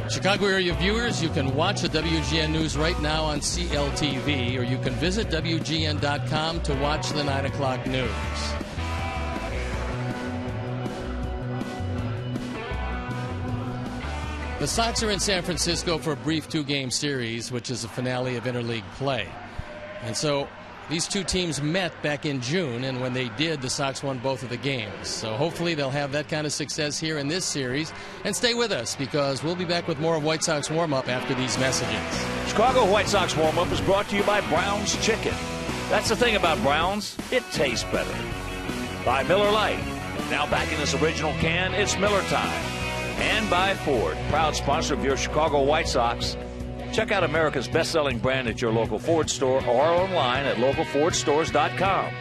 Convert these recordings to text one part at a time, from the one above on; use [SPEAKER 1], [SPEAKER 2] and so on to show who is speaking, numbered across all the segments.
[SPEAKER 1] Chicago area viewers, you can watch the WGN News right now on CLTV, or you can visit WGN.com to watch the 9 o'clock news. The Sox are in San Francisco for a brief 2-game series, which is a finale of interleague play. And so these two teams met back in June, and when they did, the Sox won both of the games. So hopefully they'll have that kind of success here in this series. And stay with us, because we'll be back with more of White Sox Warm-Up after these messages.
[SPEAKER 2] Chicago White Sox Warm-Up is brought to you by Brown's Chicken. That's the thing about Brown's, it tastes better. By Miller Lite. Now back in its original can, it's Miller time. And by Ford, proud sponsor of your Chicago White Sox. Check out America's best-selling brand at your local Ford store or online at localfordstores.com.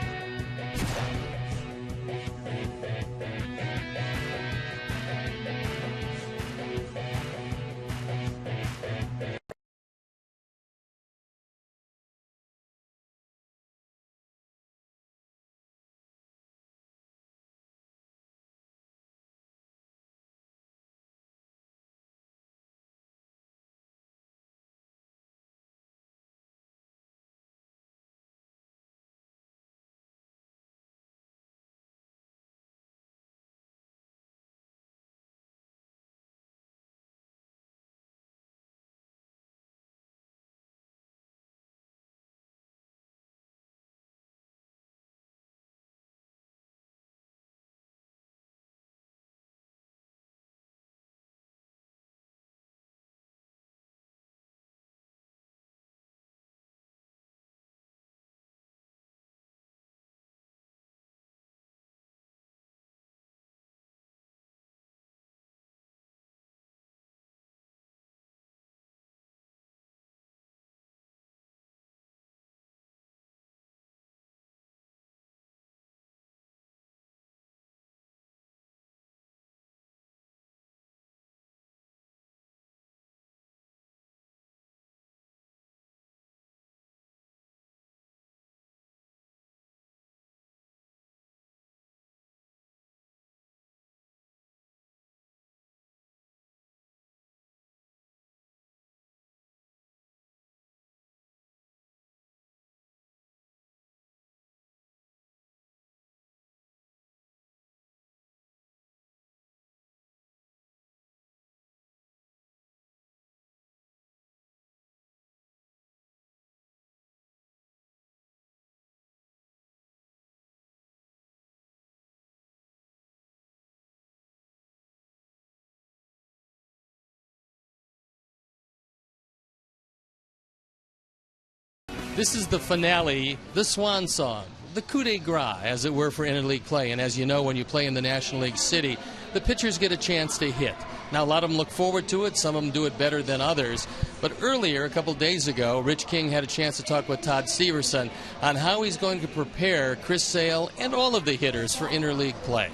[SPEAKER 1] This is the finale, the swan song, the coup de grace, as it were, for interleague play. And as you know, when you play in the National League City, the pitchers get a chance to hit. Now, a lot of them look forward to it. Some of them do it better than others. But earlier, a couple days ago, Rich King had a chance to talk with Todd Severson on how he's going to prepare Chris Sale and all of the hitters for interleague play.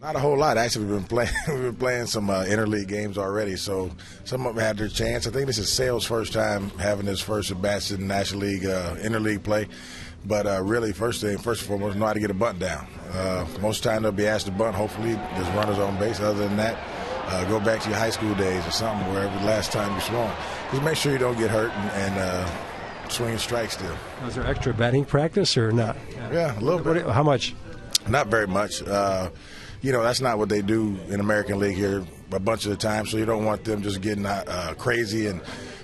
[SPEAKER 3] Not a whole lot. Actually, we've been playing some interleague games already, so some of them had their chance. I think this is Sale's first time having his first at-bats in National League interleague play. But really, first and foremost, know how to get a bunt down. Most of the time they'll be asked to bunt. Hopefully, there's runners on base. Other than that, go back to your high school days or something, wherever the last time you swung. Just make sure you don't get hurt and swing strikes still.
[SPEAKER 4] Was there extra batting practice or not?
[SPEAKER 3] Yeah, a little bit.
[SPEAKER 4] How much?
[SPEAKER 3] Not very much. That's not what they do in American League here a bunch of the time, so you don't want them just getting crazy and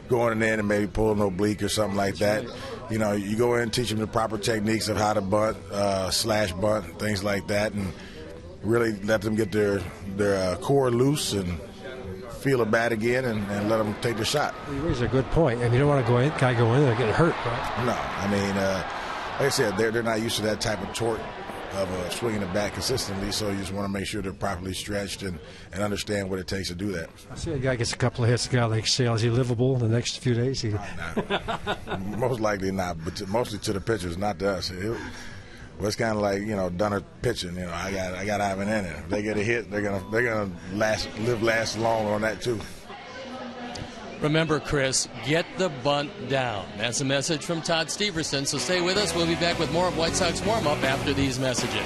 [SPEAKER 3] going in and maybe pulling an oblique or something like that. You know, you go in and teach them the proper techniques of how to bunt, slash bunt, things like that, and really let them get their core loose and feel a bat again and let them take the shot.
[SPEAKER 4] You raise a good point. And you don't want to go in and get hurt, right?
[SPEAKER 3] No. I mean, like I said, they're not used to that type of torque of swinging the bat consistently, so you just want to make sure they're properly stretched and understand what it takes to do that.
[SPEAKER 4] I see a guy gets a couple of hits, a guy like Sale. Is he livable the next few days?
[SPEAKER 3] Most likely not, but mostly to the pitchers, not to us. It's kind of like, Dunner pitching. I got Ivan in it. If they get a hit, they're gonna last long on that too.
[SPEAKER 1] Remember, Chris, get the bunt down. That's a message from Todd Steverson. So stay with us. We'll be back with more of White Sox Warm-Up after these messages.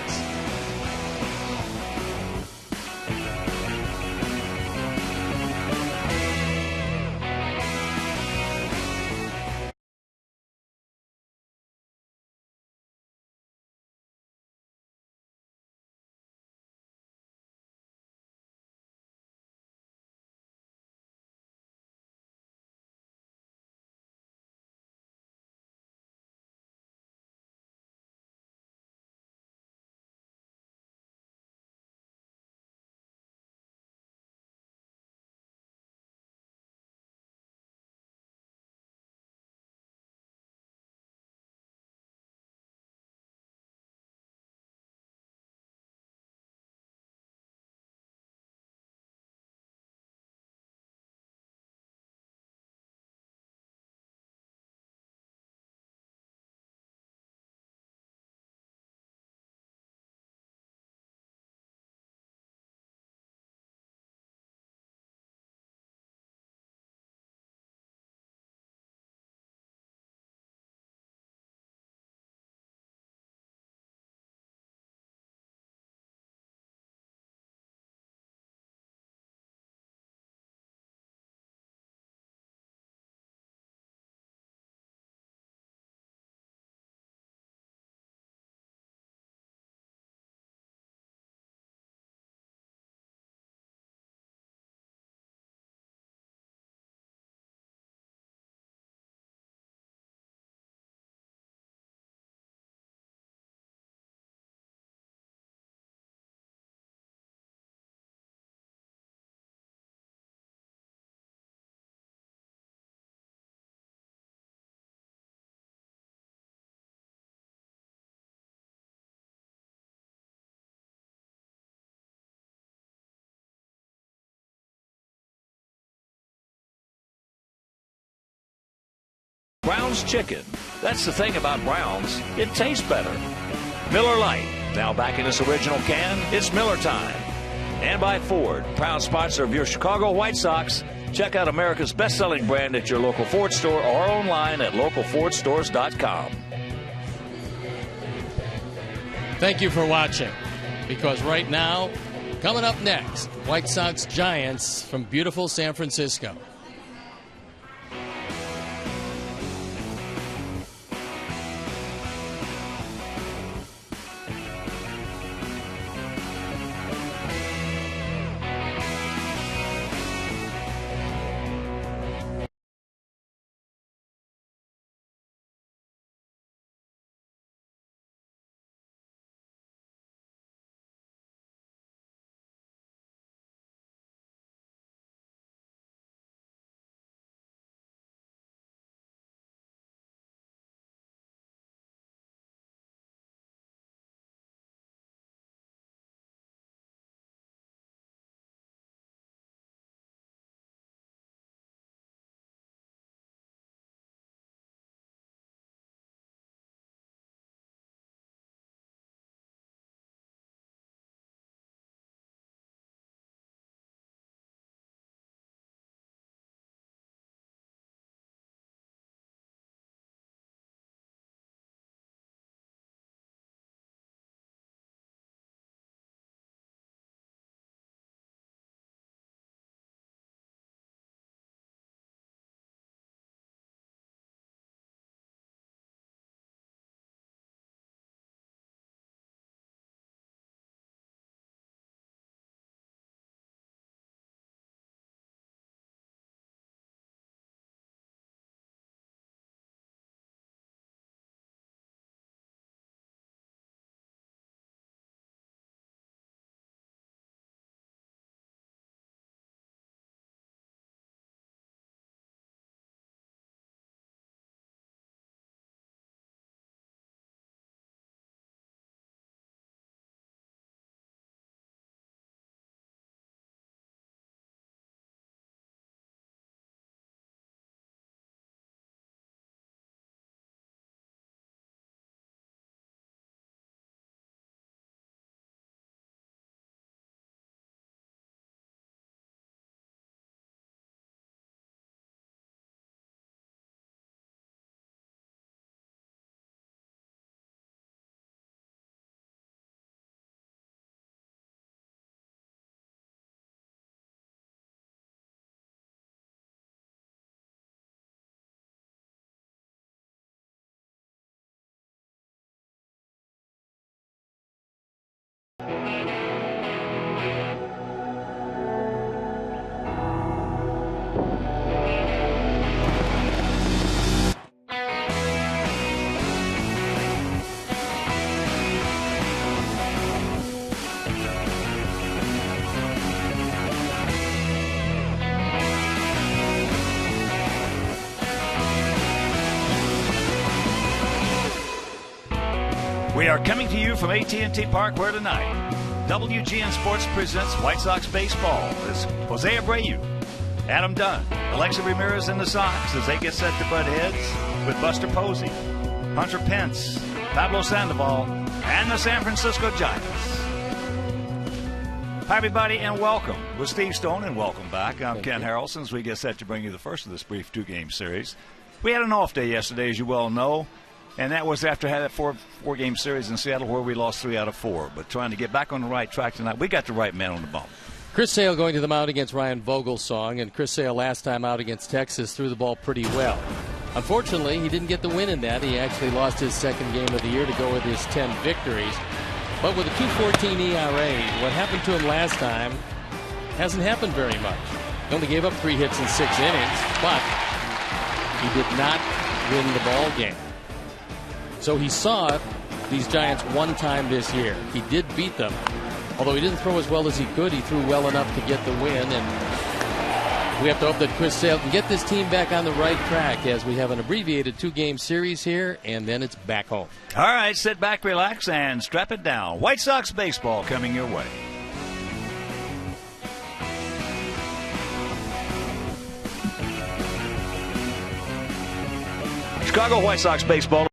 [SPEAKER 2] Brown's Chicken. That's the thing about Brown's. It tastes better. Miller Lite. Now back in its original can, it's Miller time. And by Ford, proud sponsor of your Chicago White Sox. Check out America's best-selling brand at your local Ford store or online at localfordstores.com.
[SPEAKER 1] Thank you for watching, because right now, coming up next, White Sox Giants from beautiful San Francisco.
[SPEAKER 2] We are coming to you from AT Park, where tonight WGN Sports presents White Sox baseball. It's Jose Abreu, Adam Dunn, Alexa Ramirez and the Sox as they get set to butt heads with Buster Posey, Hunter Pence, Pablo Sandoval, and the San Francisco Giants. Hi, everybody, and welcome. With Steve Stone, and welcome back. I'm Ken Harrelson as we get set to bring you the first of this brief two-game series. We had an off day yesterday, as you well know. And that was after having that four-game series in Seattle where we lost 3 out of 4. But trying to get back on the right track tonight, we got the right man on the bump.
[SPEAKER 1] Chris Sale going to the mound against Ryan Vogelsong. And Chris Sale last time out against Texas threw the ball pretty well. Unfortunately, he didn't get the win in that. He actually lost his second game of the year to go with his 10 victories. But with a 2.14 ERA, what happened to him last time hasn't happened very much. He only gave up 3 hits in 6 innings, but he did not win the ball game. So he saw these Giants one time this year. He did beat them. Although he didn't throw as well as he could, he threw well enough to get the win. And we have to hope that Chris Sale can get this team back on the right track as we have an abbreviated 2-game series here, and then it's back home.
[SPEAKER 2] All right, sit back, relax, and strap it down. White Sox baseball coming your way. Chicago White Sox baseball.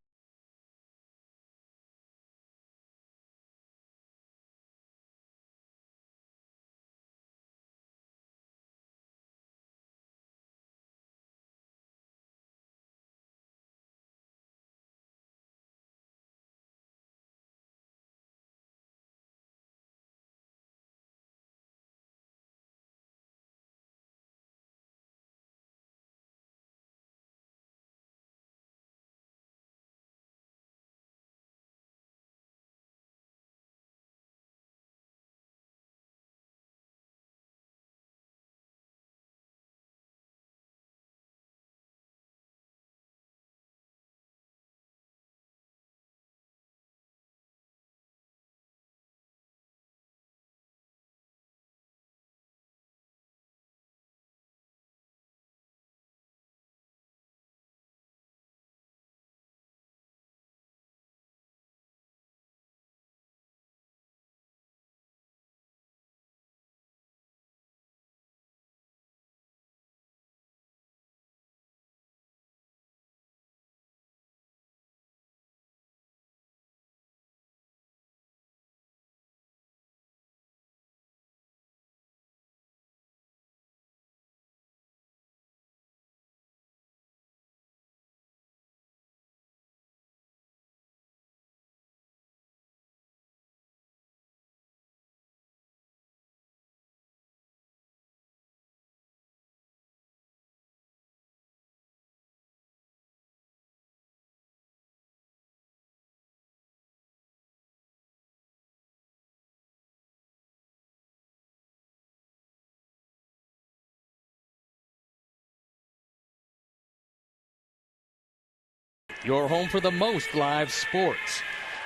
[SPEAKER 1] Your home for the most live sports.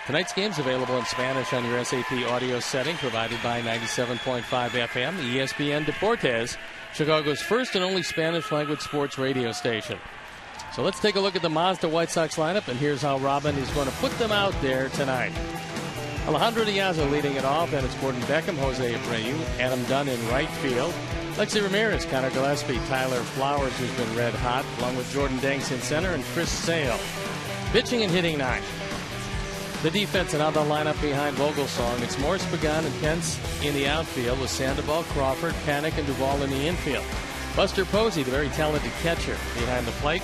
[SPEAKER 1] Tonight's game's available in Spanish on your SAP audio setting, provided by 97.5 FM, ESPN Deportes, Chicago's first and only Spanish-language sports radio station. So let's take a look at the Mazda White Sox lineup, and here's how Robin is going to put them out there tonight. Alejandro Diaz leading it off, and it's Gordon Beckham, Jose Abreu, Adam Dunn in right field, Lexi Ramirez, Connor Gillespie, Tyler Flowers, who's been red hot, along with Jordan Danks in center, and Chris Sale. Pitching and hitting ninth. The defense and out the lineup behind Vogelsong. It's Morris, Pagan, and Pence in the outfield with Sandoval, Crawford, Panik, and Duvall in the infield. Buster Posey, the very talented catcher, behind the plate.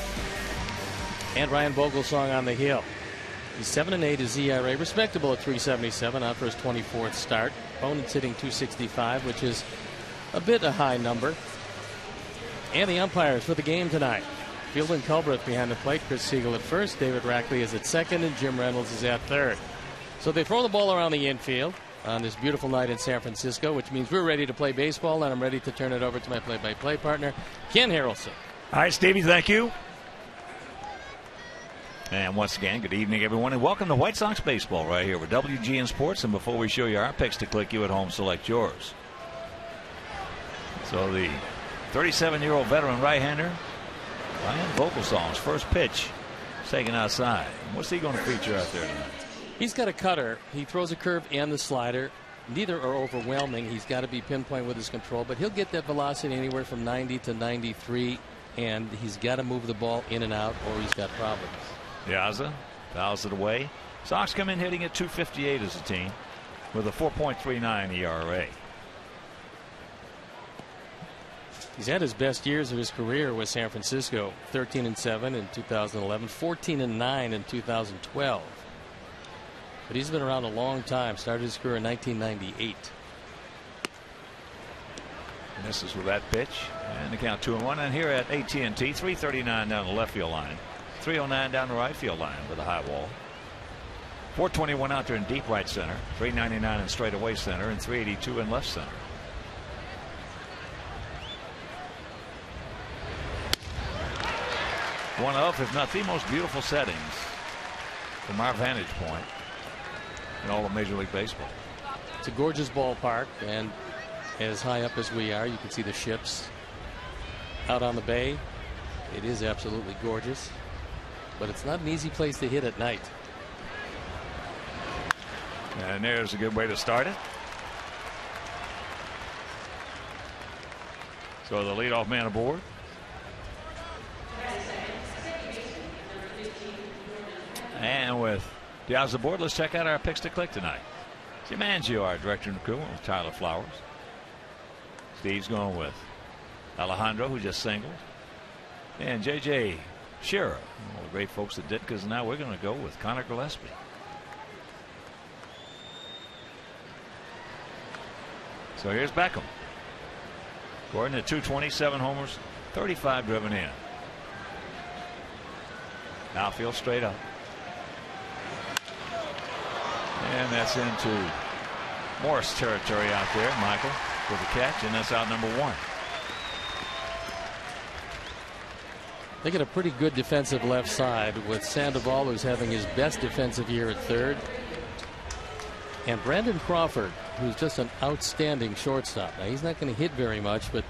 [SPEAKER 1] And Ryan Vogelsong on the hill. He's 7-8, his ERA, respectable at 3.77 out for his 24th start. Opponent's hitting 265, which is a bit a high number. And the umpires for the game tonight. Fielding Culbreth behind the plate, Chris Siegel at first, David Rackley is at second, and Jim Reynolds is at third. So they throw the ball around the infield on this beautiful night in San Francisco, which means we're ready to play baseball, and I'm ready to turn it over to my play-by-play partner, Ken Harrelson.
[SPEAKER 2] All right, Stevie, thank you. And once again, good evening, everyone, and welcome to White Sox baseball right here with WGN Sports. And before we show you our picks to click, you at home select yours. So the 37-year-old veteran right-hander, Ryan Vogelsong's first pitch is taken outside. What's he going to feature out there tonight?
[SPEAKER 1] He's got a cutter. He throws a curve and the slider. Neither are overwhelming. He's got to be pinpoint with his control, but he'll get that velocity anywhere from 90 to 93, and he's got to move the ball in and out or he's got problems.
[SPEAKER 2] Piazza fouls it away. Sox come in hitting at 258 as a team with a 4.39 ERA.
[SPEAKER 1] He's had his best years of his career with San Francisco, 13-7 in 2011, 14-9 in 2012. But he's been around a long time. Started his career in 1998.
[SPEAKER 2] Misses with that pitch, and the count 2-1. And here at AT&T, 339 down the left field line, 309 down the right field line with a high wall. 421 out there in deep right center, 399 in straightaway center, and 382 in left center. One of, if not the most beautiful settings from our vantage point in all of Major League Baseball.
[SPEAKER 1] It's a gorgeous ballpark, and as high up as we are, you can see the ships out on the bay. It is absolutely gorgeous, but it's not an easy place to hit at night.
[SPEAKER 2] And there's a good way to start it. So the leadoff man aboard. And with the odds on the board, let's check out our picks to click tonight. Jim Angio, our director and crew, with Tyler Flowers. Steve's going with Alejandro, who just singled. And J.J. Shearer, all the great folks that did, because now we're going to go with Connor Gillespie. So here's Beckham. Gordon at 227 homers, 35 driven in. Outfield straight up. And that's into Morris territory out there. Michael with the catch, and that's out number 1.
[SPEAKER 1] They get a pretty good defensive left side with Sandoval, who's having his best defensive year at third. And Brandon Crawford, who's just an outstanding shortstop. Now, he's not going to hit very much, but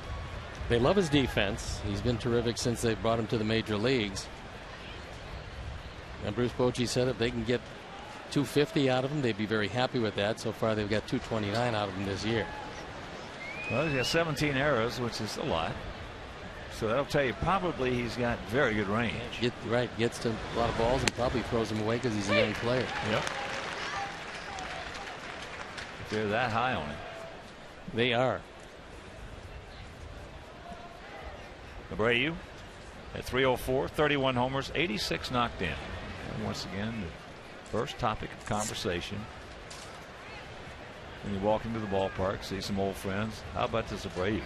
[SPEAKER 1] they love his defense. He's been terrific since they brought him to the major leagues. And Bruce Bochy said if they can get 250 out of him, they'd be very happy with that. So far, they've got 229 out of him this year.
[SPEAKER 2] Well, he's got 17 errors, which is a lot. So that'll tell you probably he's got very good range.
[SPEAKER 1] Right, gets to a lot of balls and probably throws them away because he's a young player.
[SPEAKER 2] Yep. If they're that high on him.
[SPEAKER 1] They are.
[SPEAKER 2] Abreu at 304, 31 homers, 86 knocked in. And once again, the first topic of conversation when you walk into the ballpark, see some old friends. How about this Abreu?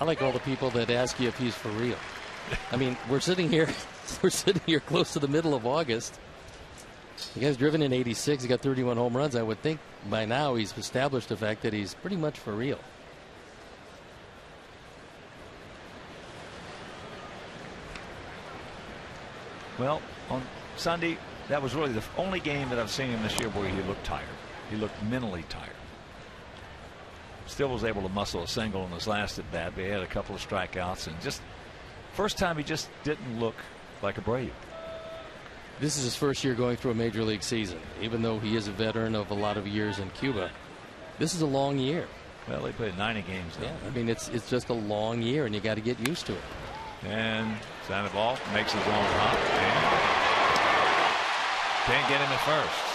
[SPEAKER 1] I like all the people that ask you if he's for real. I mean, we're sitting here close to the middle of August. The guy's driven in 86. He got 31 home runs. I would think by now he's established the fact that he's pretty much for real.
[SPEAKER 2] Well, on Sunday, that was really the only game that I've seen him this year where he looked tired. He looked mentally tired. Still was able to muscle a single in his last at bat. But he had a couple of strikeouts, and just first time he just didn't look like Abreu.
[SPEAKER 1] This is his first year going through a major league season, even though he is a veteran of a lot of years in Cuba. This is a long year.
[SPEAKER 2] Well, they played 90 games now.
[SPEAKER 1] Yeah, I mean it's just a long year, and you got to get used to it.
[SPEAKER 2] And Sandoval makes his own hop and can't get him at first.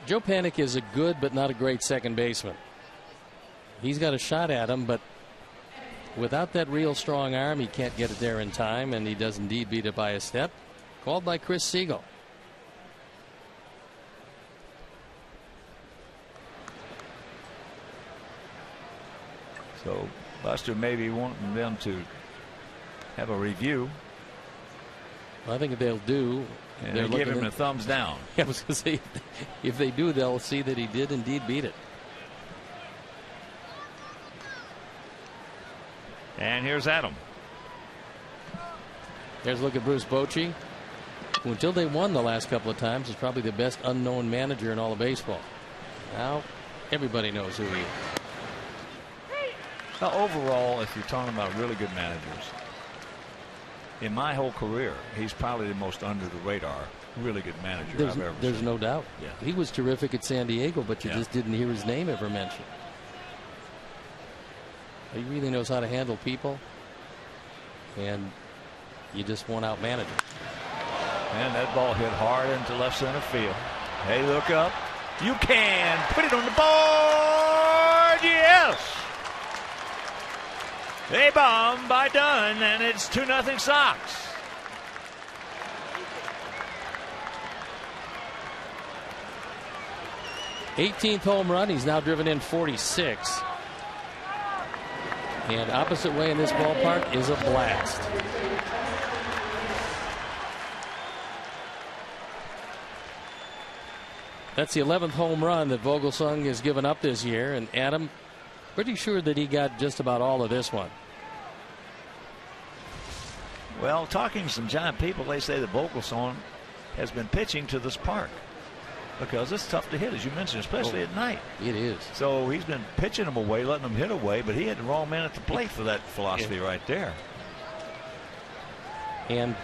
[SPEAKER 1] Joe Panik is a good but not a great second baseman. He's got a shot at him, but without that real strong arm, he can't get it there in time, and he does indeed beat it by a step. Called by Chris Siegel.
[SPEAKER 2] So Buster maybe wanting them to have a review.
[SPEAKER 1] Well, I think they'll do.
[SPEAKER 2] And they'll give him a thumbs down.
[SPEAKER 1] I was going to say, if they do, they'll see that he did indeed beat it.
[SPEAKER 2] And here's Adam.
[SPEAKER 1] There's a look at Bruce Bochy, who until they won the last couple of times is probably the best unknown manager in all of baseball. Now everybody knows who he is.
[SPEAKER 2] Now, overall, if you're talking about really good managers, in my whole career, he's probably the most under the radar, really good manager I've ever seen.
[SPEAKER 1] There's no doubt.
[SPEAKER 2] Yeah.
[SPEAKER 1] He was terrific at San Diego, but you just didn't hear his name ever mentioned. He really knows how to handle people, and you just won't outmanage him.
[SPEAKER 2] And that ball hit hard into left center field. Hey, look up. You can put it on the board. Yes. A bomb by Dunn, and it's 2-0 Sox.
[SPEAKER 1] '18th home run. He's now driven in 46. And opposite way in this ballpark is a blast. That's the 11th home run that Vogelsong has given up this year. And Adam, pretty sure that he got just about all of this one.
[SPEAKER 2] Well, talking to some Giant people, they say that Vogelsong has been pitching to this park because it's tough to hit, as you mentioned, especially at night.
[SPEAKER 1] It is.
[SPEAKER 2] So he's been pitching them away, letting them hit away, but he had the wrong man at the plate for that philosophy right there.
[SPEAKER 1] And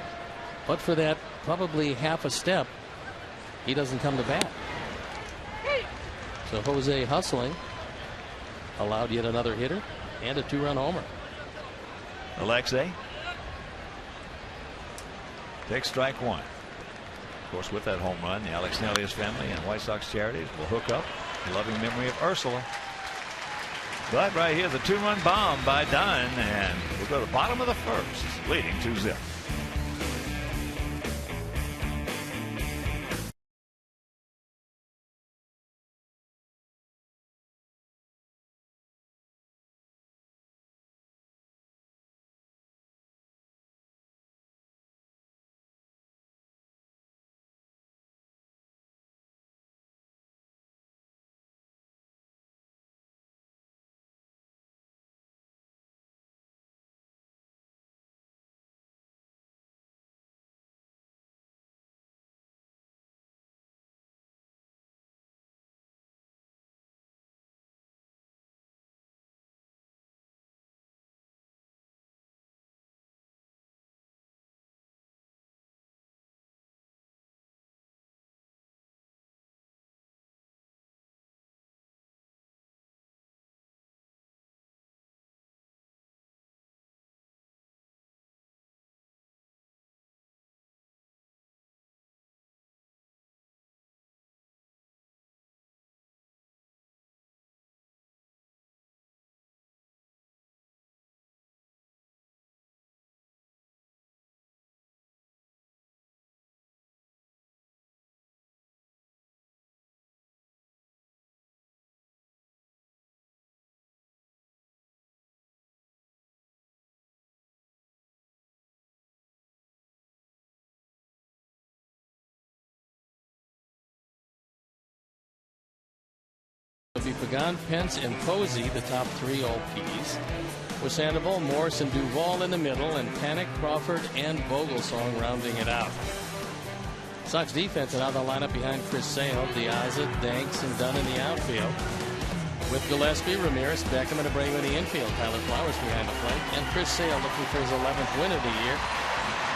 [SPEAKER 1] but for that probably half a step, he doesn't come to bat. So Jose hustling allowed yet another hitter and a 2-run homer.
[SPEAKER 2] Alexei takes strike one. Of course, with that home run, the Alex Nelius family and White Sox charities will hook up in loving memory of Ursula. But right here, the 2-run bomb by Dunn, and we'll go to the bottom of the first, leading 2-0.
[SPEAKER 1] It'll be Pagan, Pence, and Posey, the top 3 All-Ps. With Sandoval, Morris, and Duvall in the middle, and Panik, Crawford, and Vogelsong rounding it out. Sox defense and out of the lineup behind Chris Sale, Diaza, Danks, and Dunn in the outfield. With Gillespie, Ramirez, Beckham, and Abreu in the infield. Tyler Flowers behind the plate, and Chris Sale looking for his 11th win of the year.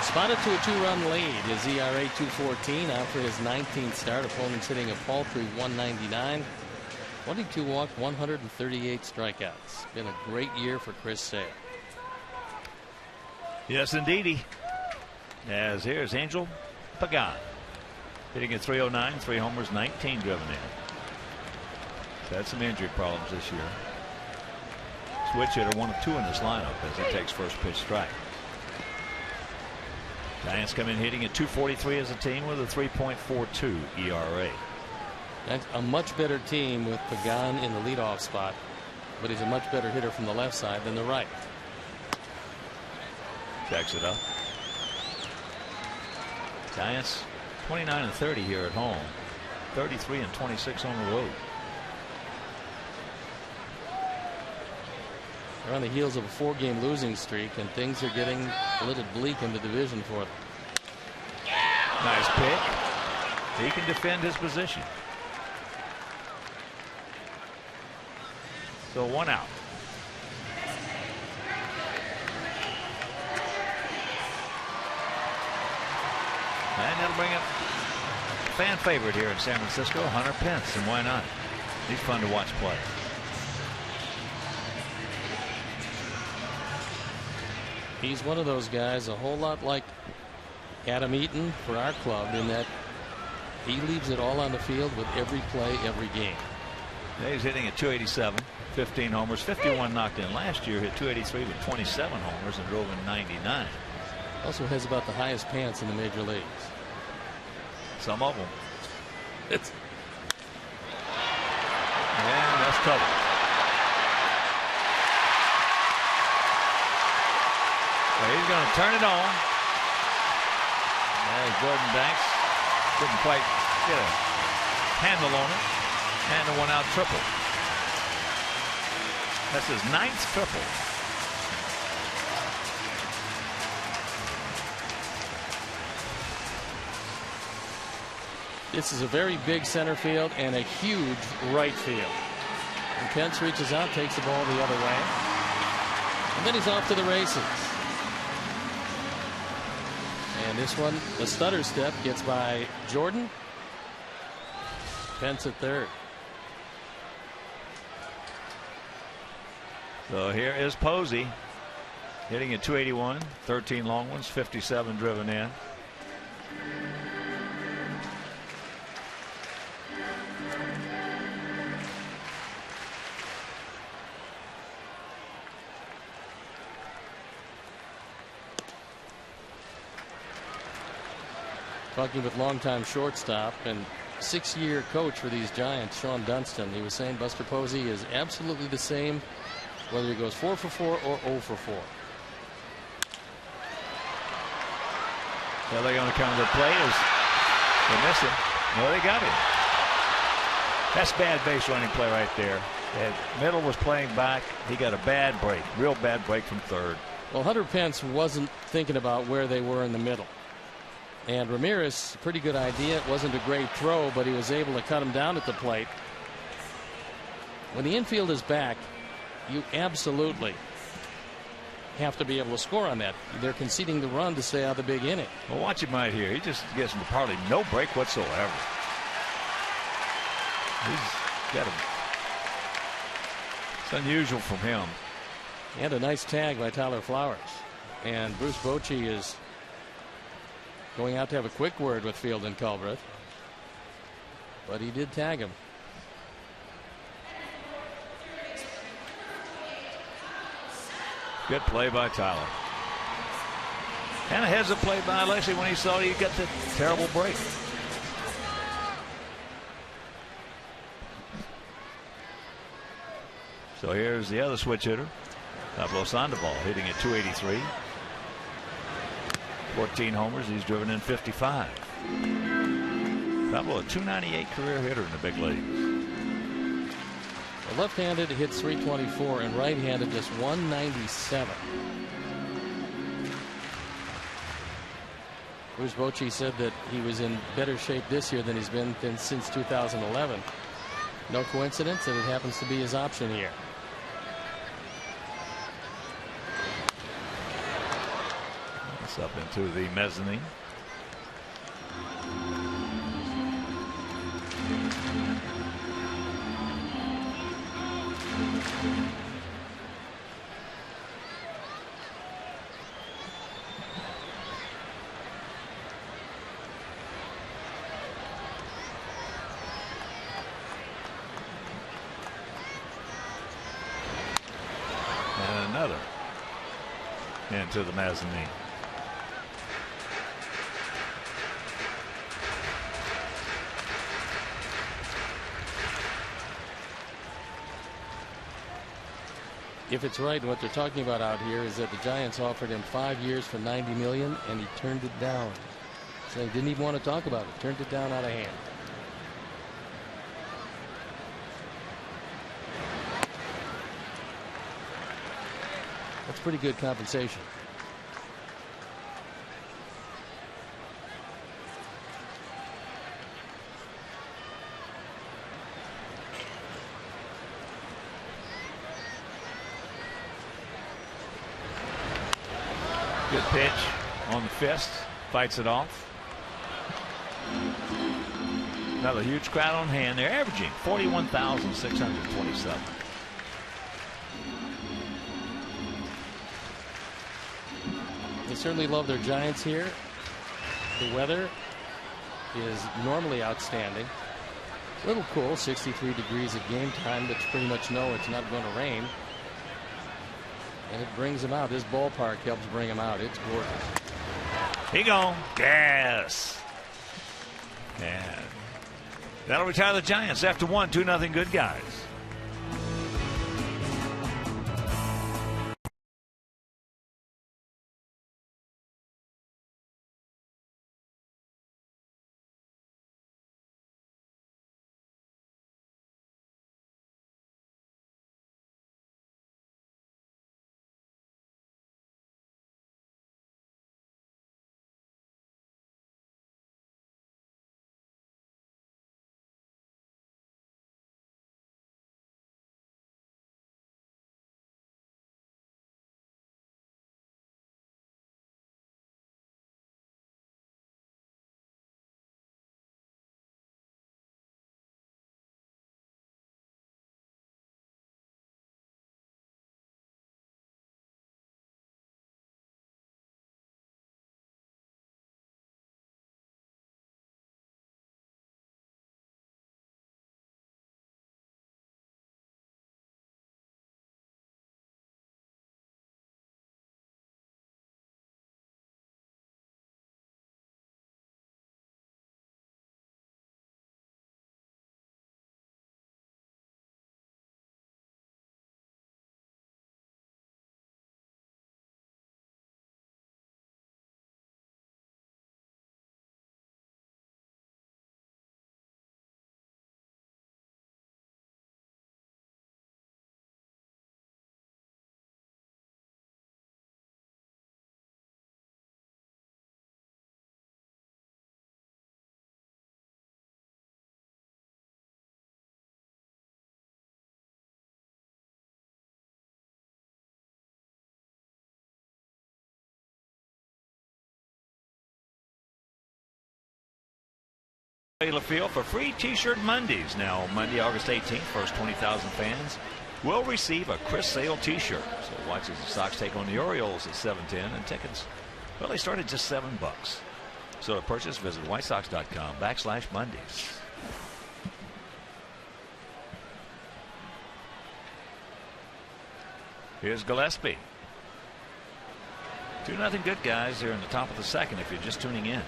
[SPEAKER 1] Spotted to a 2-run lead. His ERA 2.14 out for his 19th start. Opponents hitting a paltry 199. 22 walks, 138 strikeouts. Been a great year for Chris Sale.
[SPEAKER 2] Yes, indeedy. As here's Angel Pagan, hitting at 309, 3 homers, 19 driven in. He's had some injury problems this year. Switch hitter, 1 of 2 in this lineup as he takes first pitch strike. Giants come in hitting at 243 as a team with a 3.42 ERA.
[SPEAKER 1] That's a much better team with Pagan in the leadoff spot, but he's a much better hitter from the left side than the right.
[SPEAKER 2] Checks it up. Giants 29-30 here at home, 33-26 on the road.
[SPEAKER 1] They're on the heels of a 4-game losing streak, and things are getting a little bleak in the division for them.
[SPEAKER 2] Nice pick. He can defend his position. So 1 out. And that'll bring up a fan favorite here in San Francisco, Hunter Pence, and why not? He's fun to watch play.
[SPEAKER 1] He's one of those guys a whole lot like Adam Eaton for our club in that he leaves it all on the field with every play, every game.
[SPEAKER 2] Yeah, he's hitting at 287, 15 homers, 51 knocked in. Last year hit 283 with 27 homers and drove in 99.
[SPEAKER 1] Also has about the highest pants in the major leagues.
[SPEAKER 2] Some of them.
[SPEAKER 1] It's
[SPEAKER 2] and that's trouble. So he's going to turn it on. As Jordan Banks couldn't quite get a handle on it. And a 1-out triple. That's his 9th triple.
[SPEAKER 1] This is a very big center field and a huge right field. And Pence reaches out, takes the ball the other way. And then he's off to the races. And this one, the stutter step, gets by Jordan. Pence at third.
[SPEAKER 2] So here is Posey hitting at 281, 13 long ones, 57 driven in.
[SPEAKER 1] Talking with longtime shortstop and 6-year coach for these Giants, Sean Dunston, he was saying Buster Posey is absolutely the same whether he goes 4 for 4 or 0 for 4.
[SPEAKER 2] Well, they're going to come to the plate as they miss him. No, they got him. That's bad base running play right there. And Middle was playing back. He got a bad break, real bad break from third.
[SPEAKER 1] Well, Hunter Pence wasn't thinking about where they were in the middle. And Ramirez, pretty good idea. It wasn't a great throw, but he was able to cut him down at the plate. When the infield is back, you absolutely have to be able to score on that. They're conceding the run to stay out of the big inning.
[SPEAKER 2] Well, watch him right here. He just gets hardly no break whatsoever. He's got it's unusual from him.
[SPEAKER 1] And a nice tag by Tyler Flowers. And Bruce Bochy is going out to have a quick word with Field and Culbreth. But he did tag him.
[SPEAKER 2] Good play by Tyler. And a heads up play by Alexi when he saw he got the terrible break. So here's the other switch hitter, Pablo Sandoval, hitting at 283. 14 homers. He's driven in 55. Pablo, a 298 career hitter in the big leagues.
[SPEAKER 1] The left-handed hits 324 and right-handed just 197. Bruce Bochy said that he was in better shape this year than he's been since 2011. No coincidence that it happens to be his option year.
[SPEAKER 2] It's up into the mezzanine. And another into the mezzanine.
[SPEAKER 1] If it's right, what they're talking about out here is that the Giants offered him 5 years for $90 million, and he turned it down. So he didn't even want to talk about it. Turned it down out of hand. That's pretty good compensation.
[SPEAKER 2] Good pitch on the fist, fights it off. Another huge crowd on hand. They're averaging 41,627.
[SPEAKER 1] They certainly love their Giants here. The weather is normally outstanding. A little cool, 63 degrees at game time, but you pretty much know it's not going to rain. And it brings them out. This ballpark helps bring them out. It's gorgeous.
[SPEAKER 2] Here you go. Yes. And that'll retire the Giants after 1-2 good guys. Baylor Field for free T-shirt Mondays. Now, Monday, August 18th, first 20,000 fans will receive a Chris Sale T-shirt. So watch as the Sox take on the Orioles at 7:10, and tickets, well, they start at just $7. So to purchase, visit whitesox.com/Mondays. Here's Gillespie. 2-0 good guys here in the top of the second if you're just tuning in.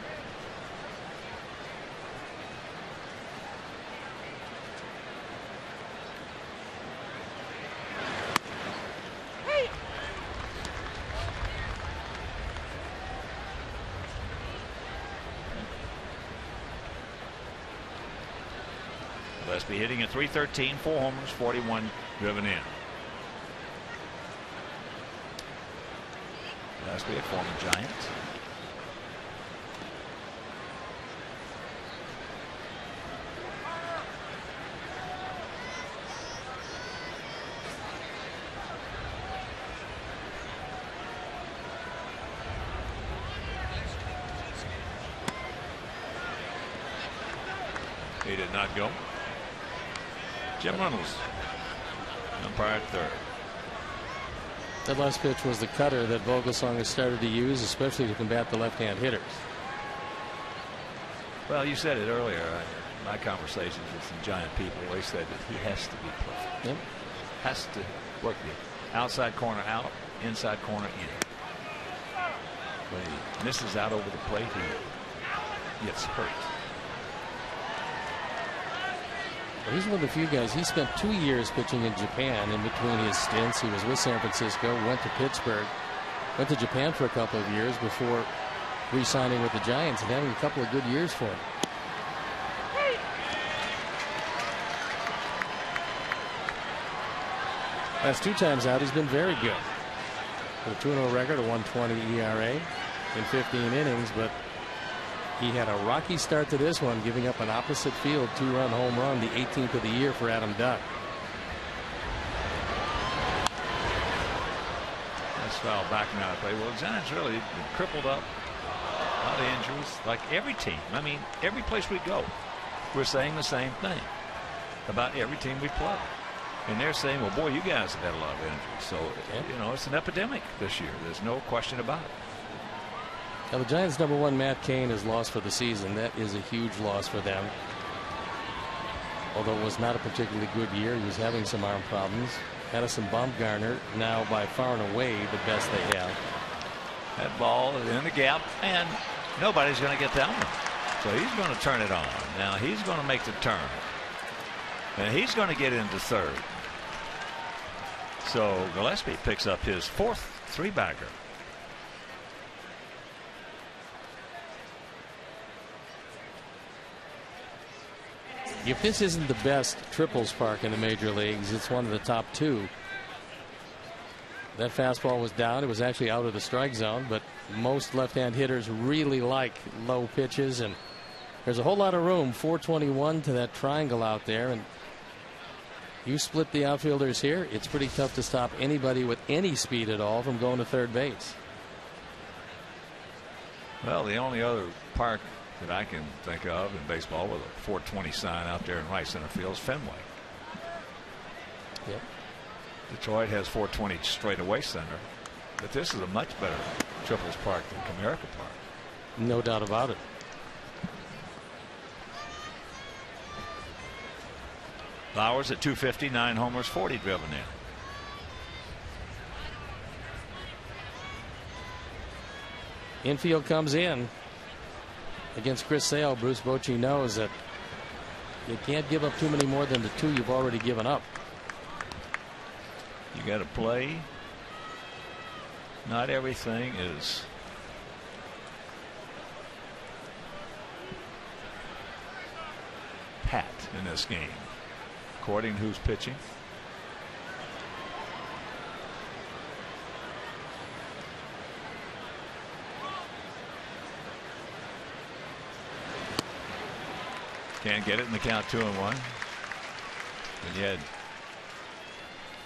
[SPEAKER 2] Gillespie hitting at .313, 4 homers, 41 driven in. Gillespie, a former Giant. He did not go. Jim Reynolds, umpire at third.
[SPEAKER 1] That last pitch was the cutter that Vogelsong has started to use, especially to combat the left-hand hitters.
[SPEAKER 2] Well, you said it earlier. In my conversations with some Giant people, they said that he has to be perfect.
[SPEAKER 1] Yep.
[SPEAKER 2] Has to work the outside corner out, inside corner in. When he misses out over the plate, he gets hurt.
[SPEAKER 1] Well, he's one of the few guys. He spent 2 years pitching in Japan in between his stints. He was with San Francisco, went to Pittsburgh, went to Japan for a couple of years before re-signing with the Giants and having a couple of good years for him. Last 2 times out, he's been very good. With a 2-0 record, a 1.20 ERA in 15 innings, but he had a rocky start to this one, giving up an opposite field 2-run home run, the 18th of the year for Adam Duck.
[SPEAKER 2] That's foul back now to play. Well, the Giants really been crippled up. A lot of injuries, like every team. I mean, every place we go, we're saying the same thing about every team we play. And they're saying, well, boy, you guys have had a lot of injuries. So, you know, it's an epidemic this year. There's no question about it.
[SPEAKER 1] Now, the Giants' #1, Matt Cain, is lost for the season. That is a huge loss for them. Although it was not a particularly good year. He was having some arm problems. Madison Bumgarner, now by far and away the best they have.
[SPEAKER 2] That ball is in the gap, and nobody's going to get that one. So he's going to turn it on. Now he's going to make the turn. And he's going to get into third. So Gillespie picks up his 4th 3-bagger.
[SPEAKER 1] If this isn't the best triples park in the major leagues, it's one of the top 2. That fastball was down. It was actually out of the strike zone, but most left-hand hitters really like low pitches, and there's a whole lot of room. 421 to that triangle out there, and you split the outfielders here, it's pretty tough to stop anybody with any speed at all from going to third base.
[SPEAKER 2] Well, the only other park that I can think of in baseball with a 420 sign out there in right center field is Fenway.
[SPEAKER 1] Yep.
[SPEAKER 2] Detroit has 420 straightaway center, but this is a much better triples park than Comerica Park.
[SPEAKER 1] No doubt about it.
[SPEAKER 2] Flowers at 250, 9 homers, 40 driven in.
[SPEAKER 1] Infield comes in against Chris Sale. Bruce Bochy knows that you can't give up too many more than the 2 you've already given up.
[SPEAKER 2] You got to play. Not everything is pat in this game, according to who's pitching. Can't get it in the count, 2-1. And you had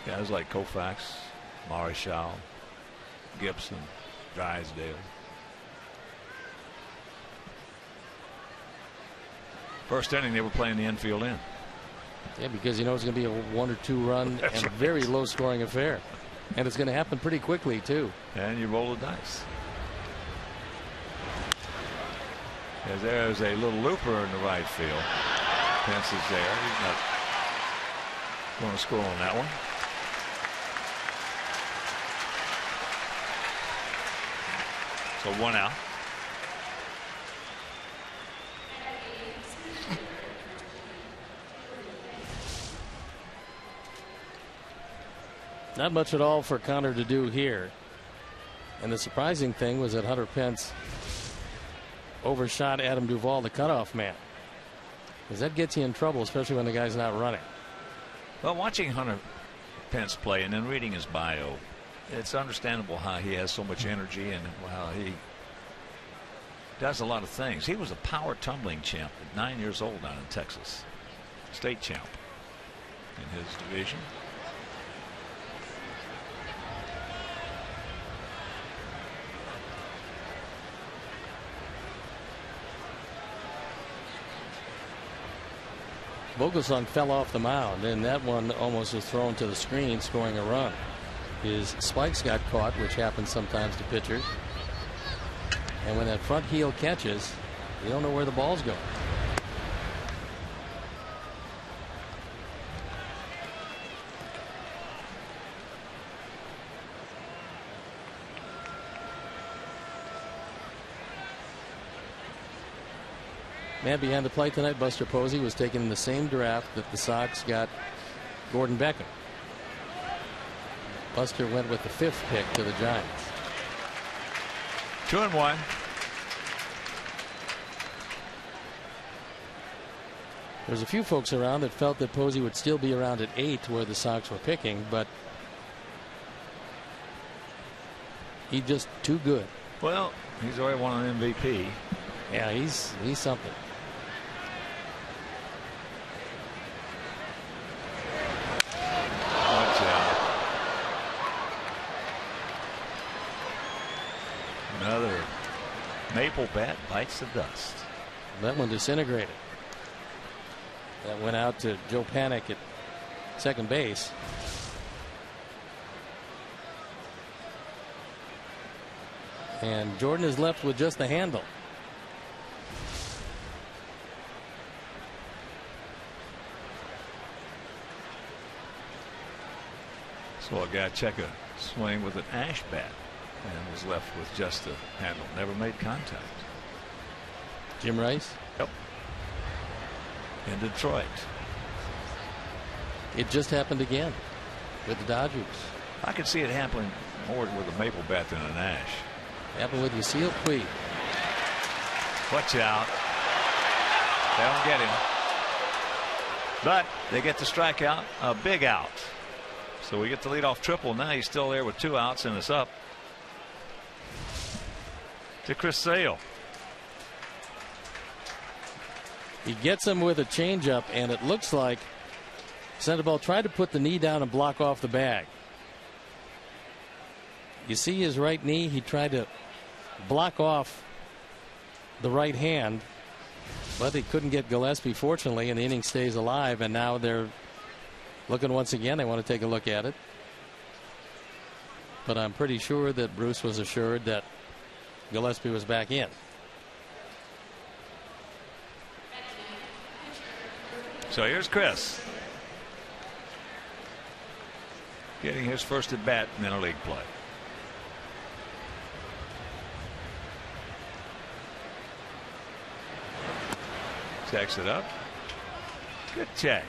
[SPEAKER 2] guys like Koufax, Marichal, Gibson, Drysdale. First inning, they were playing the infield in.
[SPEAKER 1] Yeah, because you know it's going to be a 1 or 2 run and a very low scoring affair. And it's going to happen pretty quickly, too.
[SPEAKER 2] And you roll the dice. As there's a little looper in the right field. Pence is there. He's not going to score on that one. So 1 out.
[SPEAKER 1] Not much at all for Connor to do here. And the surprising thing was that Hunter Pence overshot Adam Duvall, the cutoff man. Because that gets you in trouble, especially when the guy's not running.
[SPEAKER 2] Well, watching Hunter Pence play and then reading his bio, it's understandable how he has so much energy and how he does a lot of things. He was a power tumbling champ at 9 years old down in Texas. State champ in his division.
[SPEAKER 1] Vogelsong fell off the mound, and that one almost was thrown to the screen, scoring a run. His spikes got caught, which happens sometimes to pitchers. And when that front heel catches, you don't know where the ball's going. Man behind the plate tonight, Buster Posey, was taken in the same draft that the Sox got Gordon Beckham. Buster went with the 5th pick to the Giants.
[SPEAKER 2] 2-1.
[SPEAKER 1] There's a few folks around that felt that Posey would still be around at 8 where the Sox were picking, but he's just too good.
[SPEAKER 2] Well, he's already won an MVP.
[SPEAKER 1] Yeah, he's something.
[SPEAKER 2] Another maple bat bites the dust.
[SPEAKER 1] That one disintegrated. That went out to Joe Panik at second base. And Jordan is left with just the handle.
[SPEAKER 2] So a guy check a swing with an ash bat and was left with just the handle. Never made contact.
[SPEAKER 1] Jim Rice?
[SPEAKER 2] Yep. In Detroit.
[SPEAKER 1] It just happened again with the Dodgers.
[SPEAKER 2] I could see it happening more with a maple bat than an ash.
[SPEAKER 1] Happened with Yasiel Puig.
[SPEAKER 2] Watch out. They don't get him. But they get the strikeout. A big out. So we get the leadoff triple. Now he's still there with 2 outs and it's up to Chris Sale.
[SPEAKER 1] He gets him with a changeup, and it looks like Sandoval tried to put the knee down and block off the bag. You see his right knee. He tried to block off the right hand, but he couldn't get Gillespie, fortunately, and the inning stays alive. And now they're looking once again. They want to take a look at it. But I'm pretty sure that Bruce was assured that Gillespie was back in.
[SPEAKER 2] So here's Chris getting his first at bat in interleague play. Checks it up. Good check.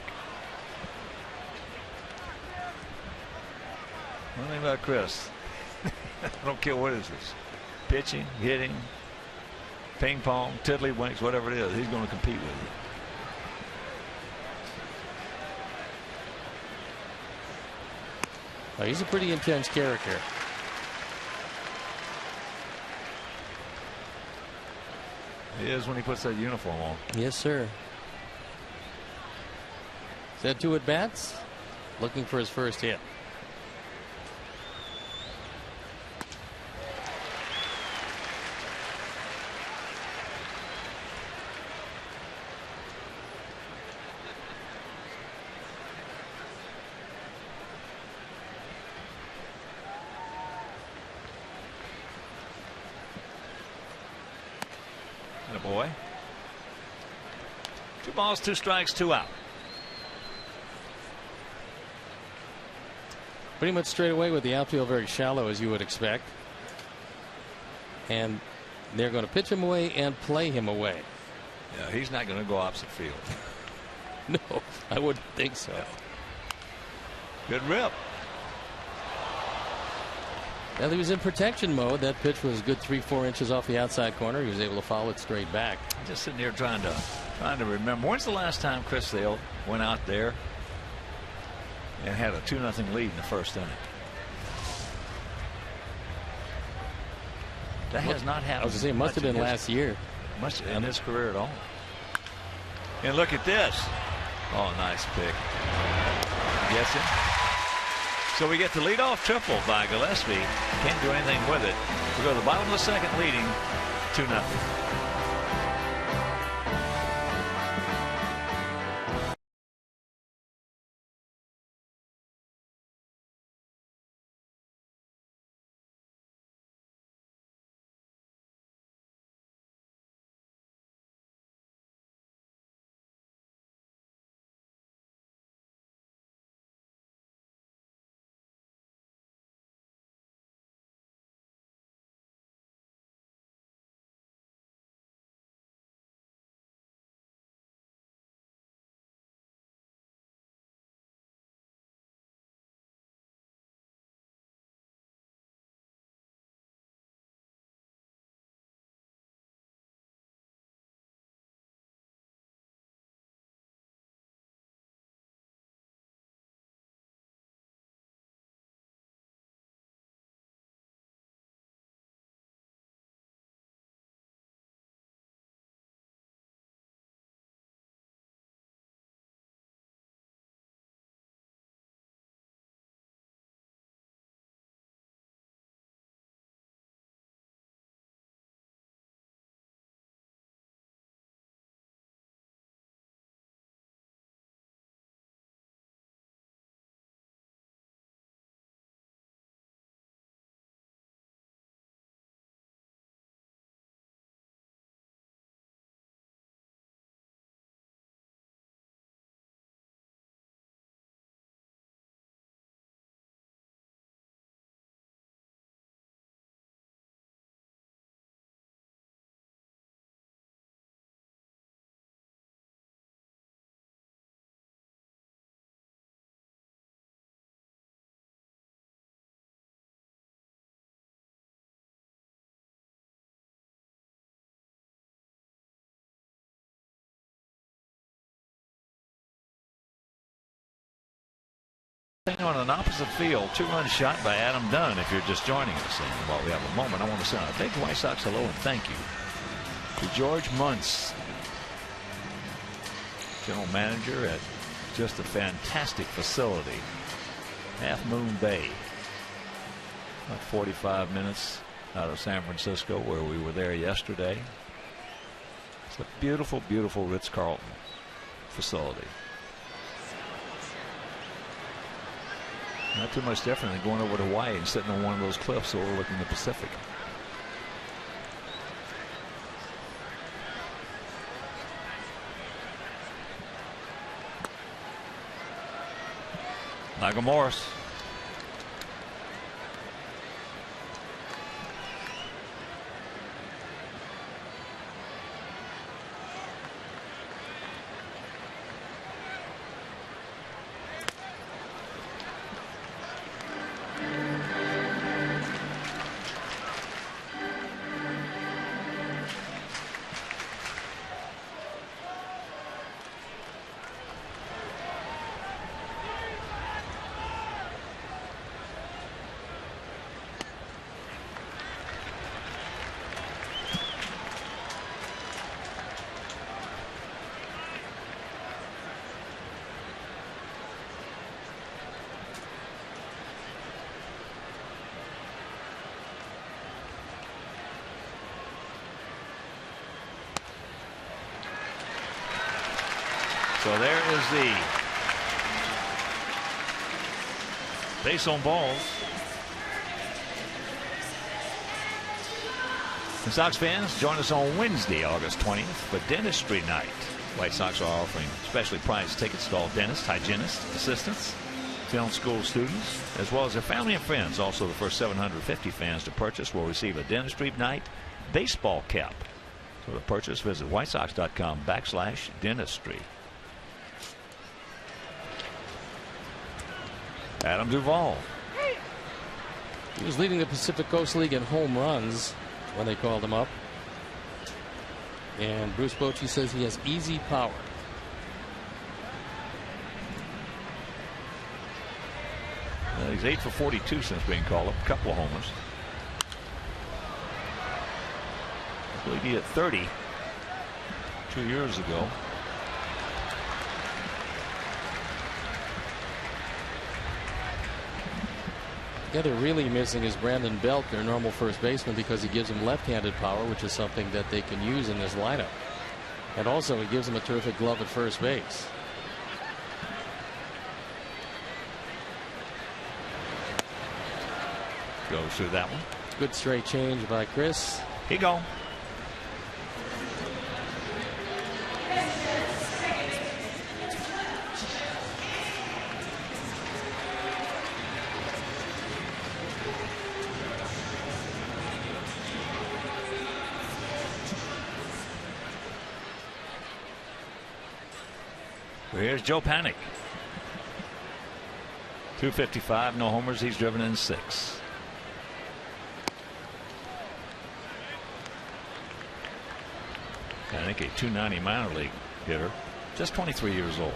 [SPEAKER 2] One thing about Chris, I don't care what it is, pitching, hitting, ping pong, tiddlywinks, whatever it is, he's going to compete with you.
[SPEAKER 1] Well, he's a pretty intense character.
[SPEAKER 2] He is when he puts that uniform on.
[SPEAKER 1] Yes, sir. Is that 2 at bats? Looking for his first hit.
[SPEAKER 2] Attaboy. 2 balls, 2 strikes, 2 out.
[SPEAKER 1] Pretty much straight away with the outfield very shallow, as you would expect. And they're going to pitch him away and play him away.
[SPEAKER 2] Yeah, he's not going to go opposite field.
[SPEAKER 1] No, I wouldn't think so.
[SPEAKER 2] Yeah. Good rip.
[SPEAKER 1] Well, he was in protection mode. That pitch was a good 3-4 inches off the outside corner. He was able to follow it straight back.
[SPEAKER 2] Just sitting here trying to remember. When's the last time Chris Sale went out there and had a 2-0 lead in the first inning? That has not happened.
[SPEAKER 1] I was going to say, it must have been last year.
[SPEAKER 2] Must in his career at all. And look at this. Oh, nice pick. Gets it. So we get the leadoff triple by Gillespie. Can't do anything with it. We go to the bottom of the second, leading 2-0. On an opposite field, 2-run shot by Adam Dunn. If you're just joining us, and while we have a moment, I want to send a big White Sox hello and thank you to George Muntz, general manager at just a fantastic facility, Half Moon Bay, about 45 minutes out of San Francisco, where we were there yesterday. It's a beautiful, beautiful Ritz-Carlton facility. Not too much different than going over to Hawaii and sitting on one of those cliffs overlooking the Pacific. Michael Morris. So there is the base on balls. And Sox fans, join us on Wednesday, August 20th for Dentistry Night. White Sox are offering specially priced tickets to all dentists, hygienists, assistants, film school students, as well as their family and friends. Also, the first 750 fans to purchase will receive a Dentistry Night baseball cap. So to purchase, visit whitesox.com/dentistry. Adam Duvall.
[SPEAKER 1] He was leading the Pacific Coast League in home runs when they called him up. And Bruce Bochy says he has easy power.
[SPEAKER 2] He's 8 for 42 since being called up. A couple of homers. I believe he hit 30 2 years ago.
[SPEAKER 1] Yeah, they're really missing is Brandon Belt, their normal first baseman, because he gives them left-handed power, which is something that they can use in this lineup. And also, he gives them a terrific glove at first base.
[SPEAKER 2] Goes through that one.
[SPEAKER 1] Good straight change by Chris.
[SPEAKER 2] Here you go. Here's Joe Panic. 255, no homers. He's driven in 6. Panic, a 290 minor league hitter, just 23 years old.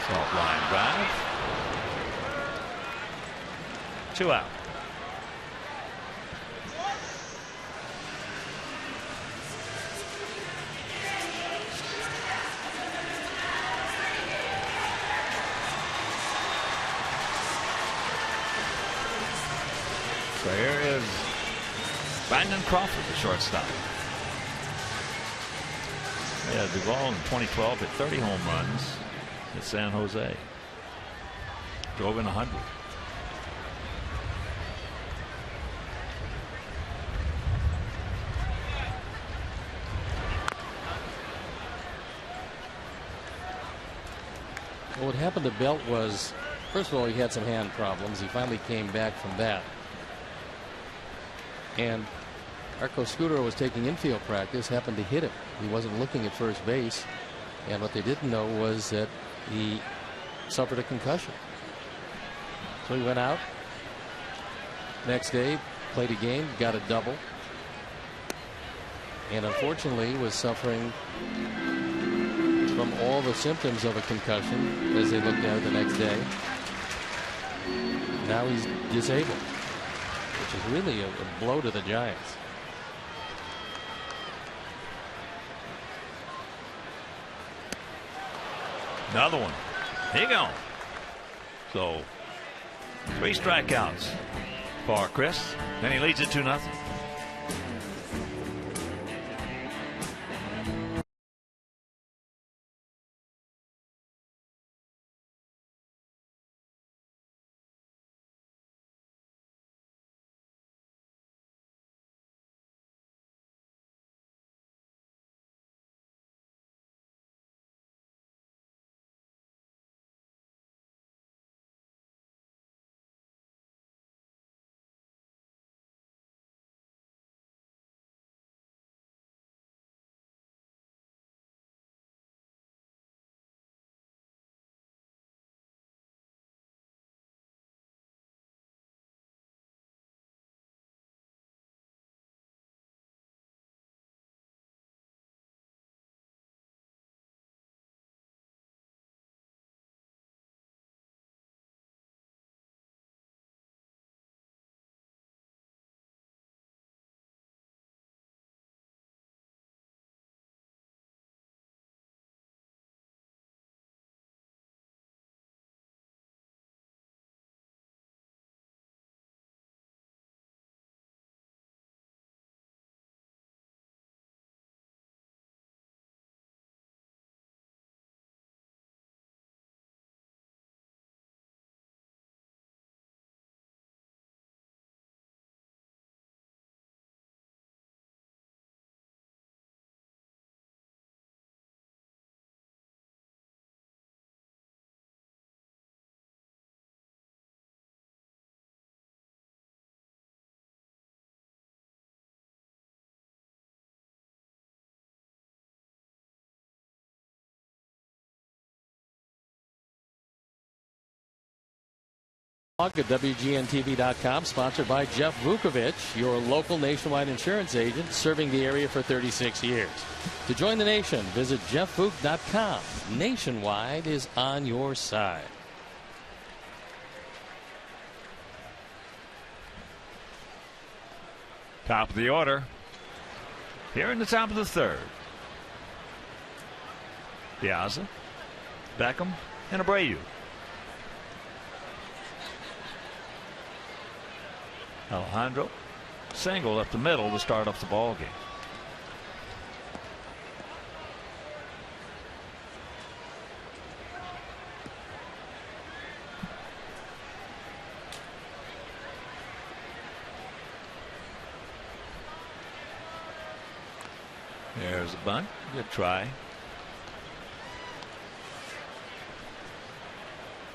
[SPEAKER 2] Soft line drive. 2 out. So here is Brandon Crawford, the shortstop. Yeah, Duvall in 2012 hit 30 home runs at San Jose. Drove in 100.
[SPEAKER 1] Well, what happened to Belt was, first of all, he had some hand problems. He finally came back from that. And Arco Scudero was taking infield practice, happened to hit him. He wasn't looking at first base. And what they didn't know was that he suffered a concussion. So he went out. Next day, played a game, got a double. And unfortunately was suffering from all the symptoms of a concussion as they looked at it the next day. Now he's disabled, which is really a blow to the Giants.
[SPEAKER 2] Another one. Here you go. So 3 strikeouts for Chris. Then he leads it 2-0.
[SPEAKER 1] At WGNTV.com, sponsored by Jeff Vukovich, your local nationwide insurance agent serving the area for 36 years. To join the nation, visit jeffvuk.com. Nationwide is on your side.
[SPEAKER 2] Top of the order. Here in the top of the third. Piazza, Beckham, and Abreu. Alejandro single up the middle to start off the ball game. There's a bunt. Good try.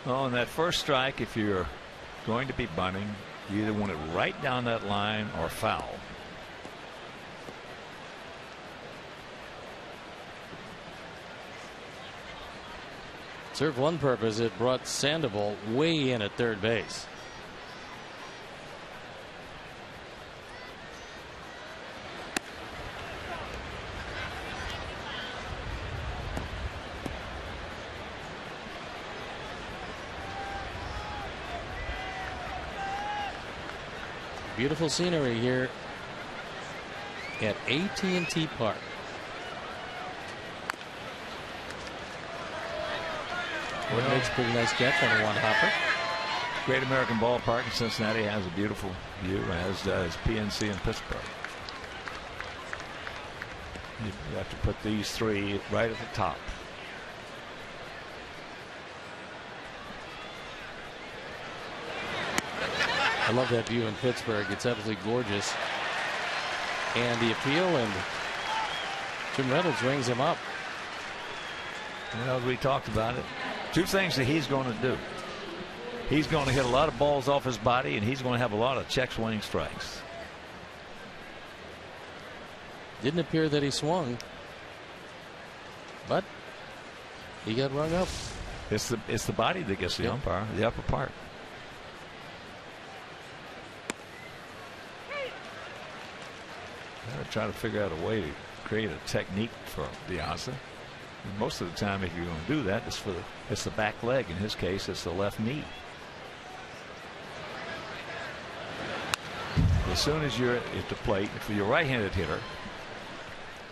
[SPEAKER 2] Well, on that first strike, if you're going to be bunting, you either want it right down that line or foul.
[SPEAKER 1] Served one purpose. It brought Sandoval way in at third base. Beautiful scenery here at AT Park. Wood makes a pretty nice catch on a one-hopper.
[SPEAKER 2] Great American Ballpark in Cincinnati has a beautiful view, as does PNC in Pittsburgh. You have to put these three right at the top.
[SPEAKER 1] I love that view in Pittsburgh. It's absolutely gorgeous. And the appeal, and Jim Reynolds rings him up.
[SPEAKER 2] Well, we talked about it. Two things that he's going to do. He's going to hit a lot of balls off his body, and he's going to have a lot of check swing strikes.
[SPEAKER 1] Didn't appear that he swung, but he got rung up.
[SPEAKER 2] It's the body that gets the umpire, the upper part. Gotta try to figure out a way to create a technique for Piazza. And most of the time, if you're going to do that, it's the back leg. In his case, it's the left knee. As soon as you're at the plate, if you're a right-handed hitter,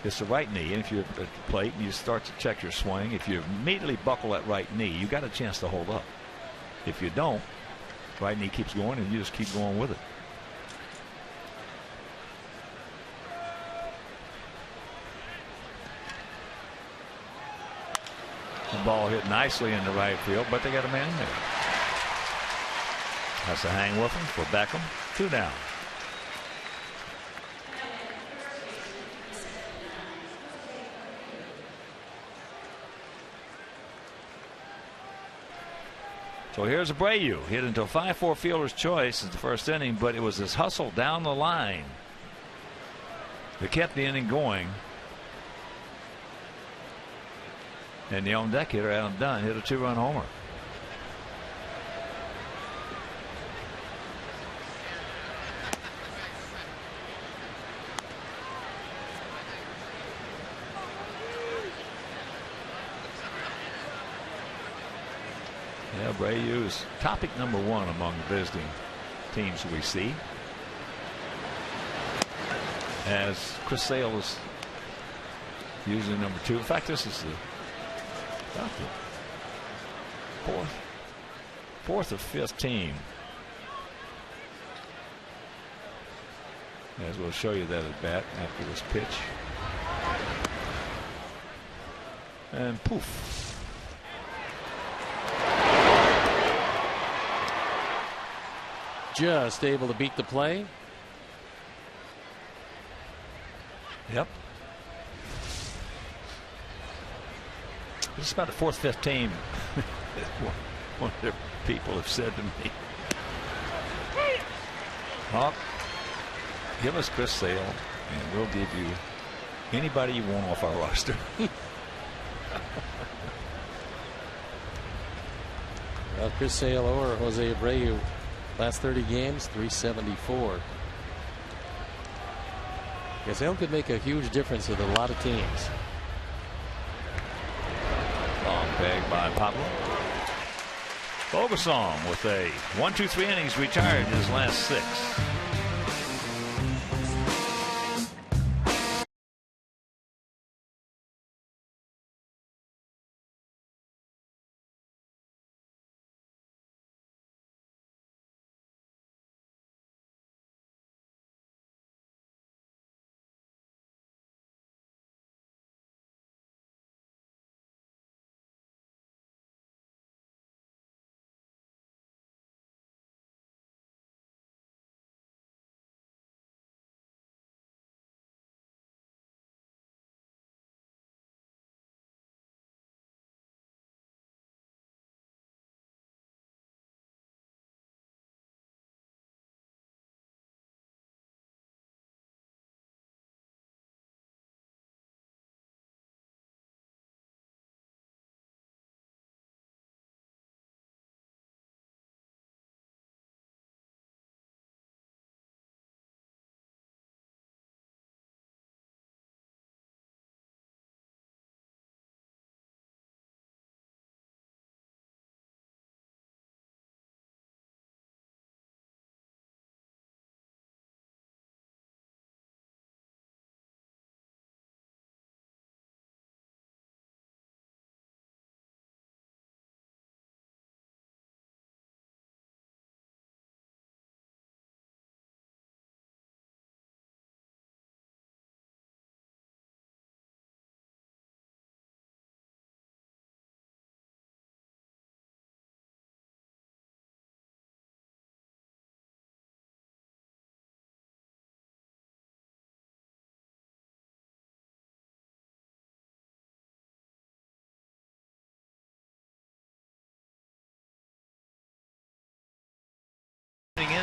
[SPEAKER 2] it's the right knee. And if you're at the plate and you start to check your swing, if you immediately buckle that right knee, you got a chance to hold up. If you don't, right knee keeps going and you just keep going with it. The ball hit nicely in the right field, but they got a man there. That's a hang with him for Beckham. 2 down. So here's Abreu. Hit into a 5-4 fielder's choice in the first inning, but it was his hustle down the line that kept the inning going. And the on deck hitter, Adam Dunn, hit a 2-run homer. Yeah, Abreu is topic number 1 among the visiting teams we see, as Chris Sale is usually number 2. In fact, this is about the fourth or fifth team. As we'll show you that at bat after this pitch. And poof.
[SPEAKER 1] Just able to beat the play.
[SPEAKER 2] Yep. This is about the 4th, 5th team. One of the people have said to me, Hawk, give us Chris Sale and we'll give you anybody you want off our roster.
[SPEAKER 1] Well, Chris Sale or Jose Abreu Last 30 games, 374. Gazelle could make a huge difference with a lot of teams.
[SPEAKER 2] Long peg by Pablo. Vogelsong with a 1-2-3 innings, retired his last 6.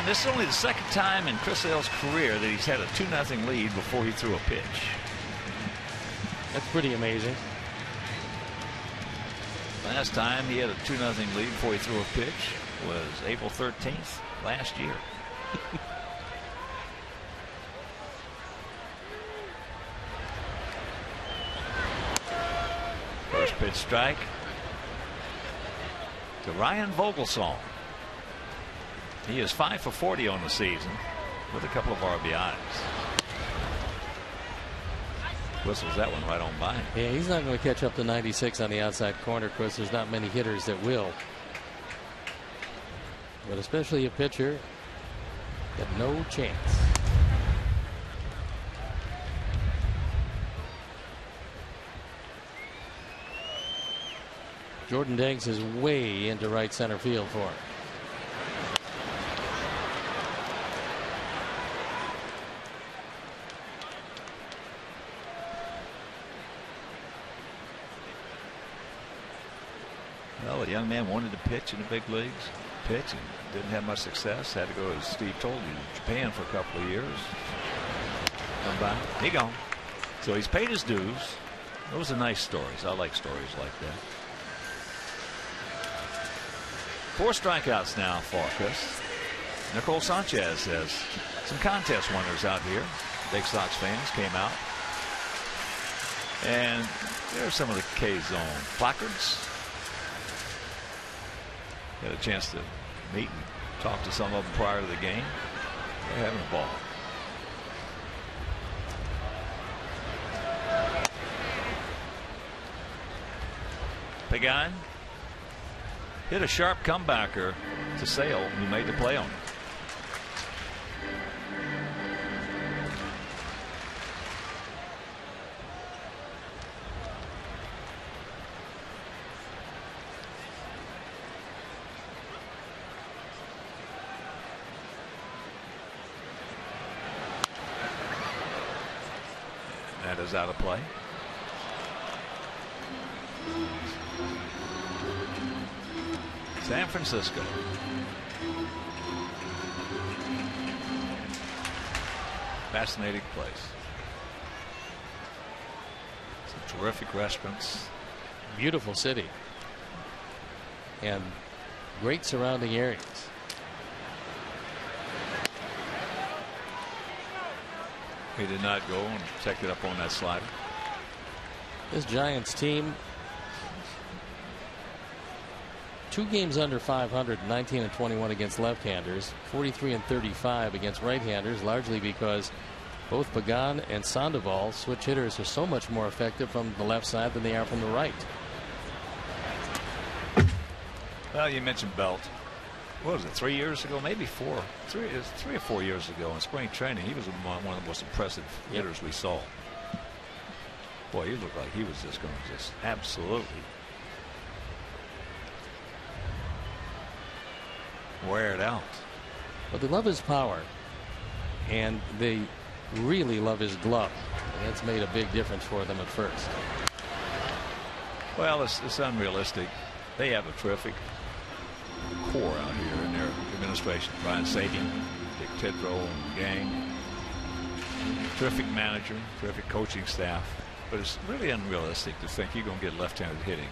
[SPEAKER 2] This is only the second time in Chris Sale's career that he's had a 2-0 lead before he threw a pitch.
[SPEAKER 1] That's pretty amazing.
[SPEAKER 2] Last time he had a 2-0 lead before he threw a pitch was April 13th last year. First pitch strike to Ryan Vogelsong. He is 5 for 40 on the season with a couple of RBIs. Whistles that one right on by him.
[SPEAKER 1] Yeah, he's not going to catch up to 96 on the outside corner. Of course, there's not many hitters that will. But especially a pitcher, got no chance. Jordan Diggs is way into right center field for him.
[SPEAKER 2] Well, the young man wanted to pitch in the big leagues, and didn't have much success. Had to go, as Steve told you, to Japan for a couple of years. Come back, he gone. So he's paid his dues. Those are nice stories. I like stories like that. 4 strikeouts now for Chris. Nicole Sanchez has some contest winners out here. Big Sox fans came out. And there's some of the K-Zone placards. Had a chance to meet and talk to some of them prior to the game. They're having a ball. Pregame hit a sharp comebacker to Sale, who made the play on it. That is out of play. San Francisco. Fascinating place. Some terrific restaurants.
[SPEAKER 1] Beautiful city. And great surrounding areas.
[SPEAKER 2] He did not go and check it up on that slider.
[SPEAKER 1] This Giants team, 2 games under 500, 19-21 against left-handers, 43-35 against right-handers, largely because both Pagan and Sandoval, switch hitters, are so much more effective from the left side than they are from the right.
[SPEAKER 2] Well, you mentioned Belt. What was it, 3 years ago? Maybe 4. 3 or 4 years ago in spring training, he was one of the most impressive hitters we saw. Boy, he looked like he was just going to just absolutely wear it out.
[SPEAKER 1] But they love his power, and they really love his glove. And that's made a big difference for them at first.
[SPEAKER 2] Well, it's unrealistic. They have a terrific core out here in their administration. Brian Sagan, Dick Tedrow, and the gang. Terrific manager, terrific coaching staff. But it's really unrealistic to think you're going to get left-handed hitting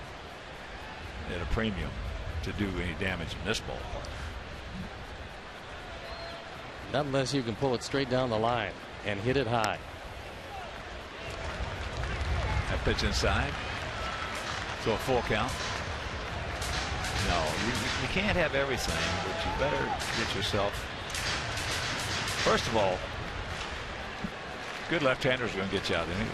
[SPEAKER 2] at a premium to do any damage in this ballpark.
[SPEAKER 1] Not unless you can pull it straight down the line and hit it high.
[SPEAKER 2] That pitch inside. So a full count. No, you can't have everything, but you better get yourself. First of all, good left-handers are going to get you out anyway.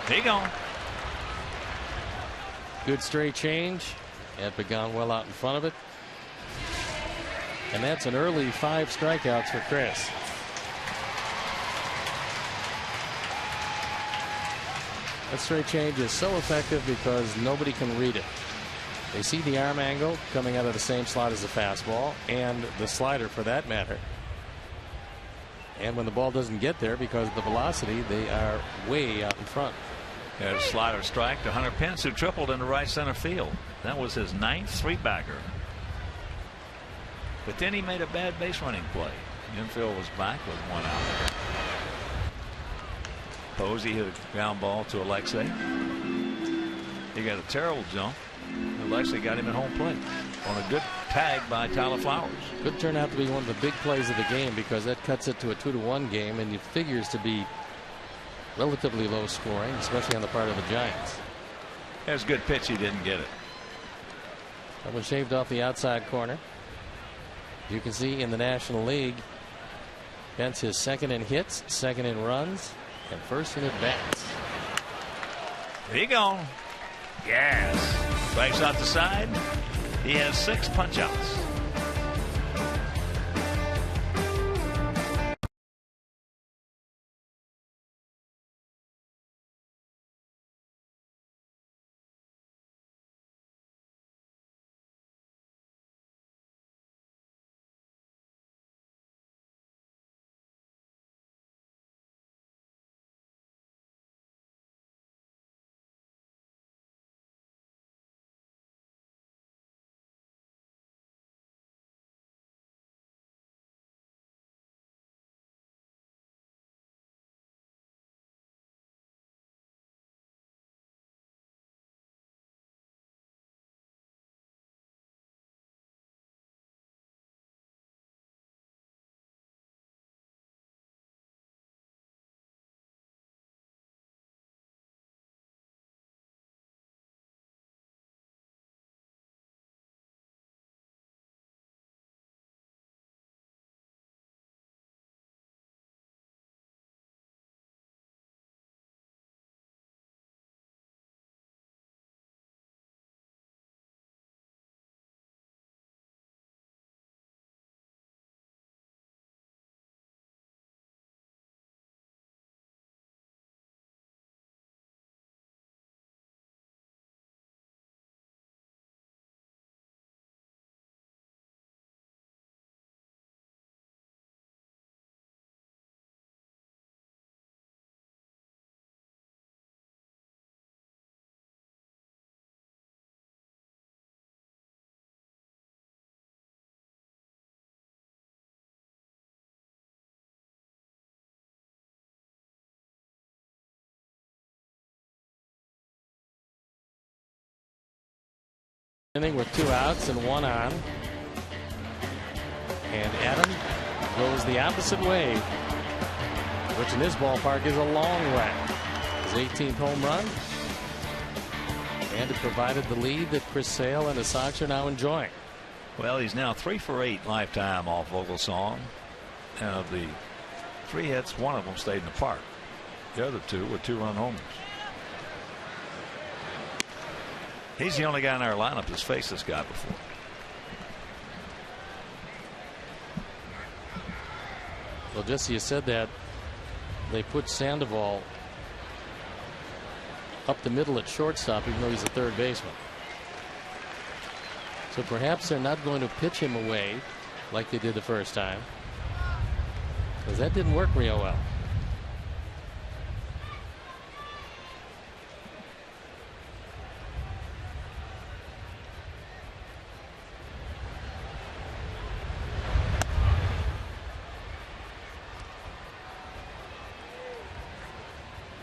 [SPEAKER 2] He gone.
[SPEAKER 1] Good straight change. And Pagan well out in front of it. And that's an early 5 strikeouts for Chris. That straight change is so effective because nobody can read it. They see the arm angle coming out of the same slot as the fastball and the slider for that matter. And when the ball doesn't get there because of the velocity, they are way out in front.
[SPEAKER 2] There's a slider strike to Hunter Pence, who tripled into right center field. That was his 9th three-bagger. But then he made a bad base running play. Infield was back with 1 out. Posey hit a ground ball to Alexei. He got a terrible jump. Alexei got him at home plate on a good tag by Tyler Flowers.
[SPEAKER 1] Could turn out to be one of the big plays of the game because that cuts it to a 2-1 game, and it figures to be relatively low scoring, especially on the part of the Giants.
[SPEAKER 2] There's a good pitch. He didn't get it.
[SPEAKER 1] That was shaved off the outside corner. You can see in the National League, Pence is 2nd in hits, 2nd in runs, and 1st in at-bats.
[SPEAKER 2] He gone. Gas. Strikes out the side. He has 6 punch-outs.
[SPEAKER 1] Inning with 2 outs and 1 on. And Adam goes the opposite way, which in this ballpark is a long way. His 18th home run. And it provided the lead that Chris Sale and the Sox are now enjoying.
[SPEAKER 2] Well, he's now 3 for 8 lifetime off Vogelsong. And of the 3 hits, 1 of them stayed in the park. The other 2 were 2-run homers. He's the only guy in our lineup that's faced this guy before.
[SPEAKER 1] Well, Jesse, you said that they put Sandoval up the middle at shortstop, even though he's a third baseman. So perhaps they're not going to pitch him away like they did the first time, because that didn't work real well.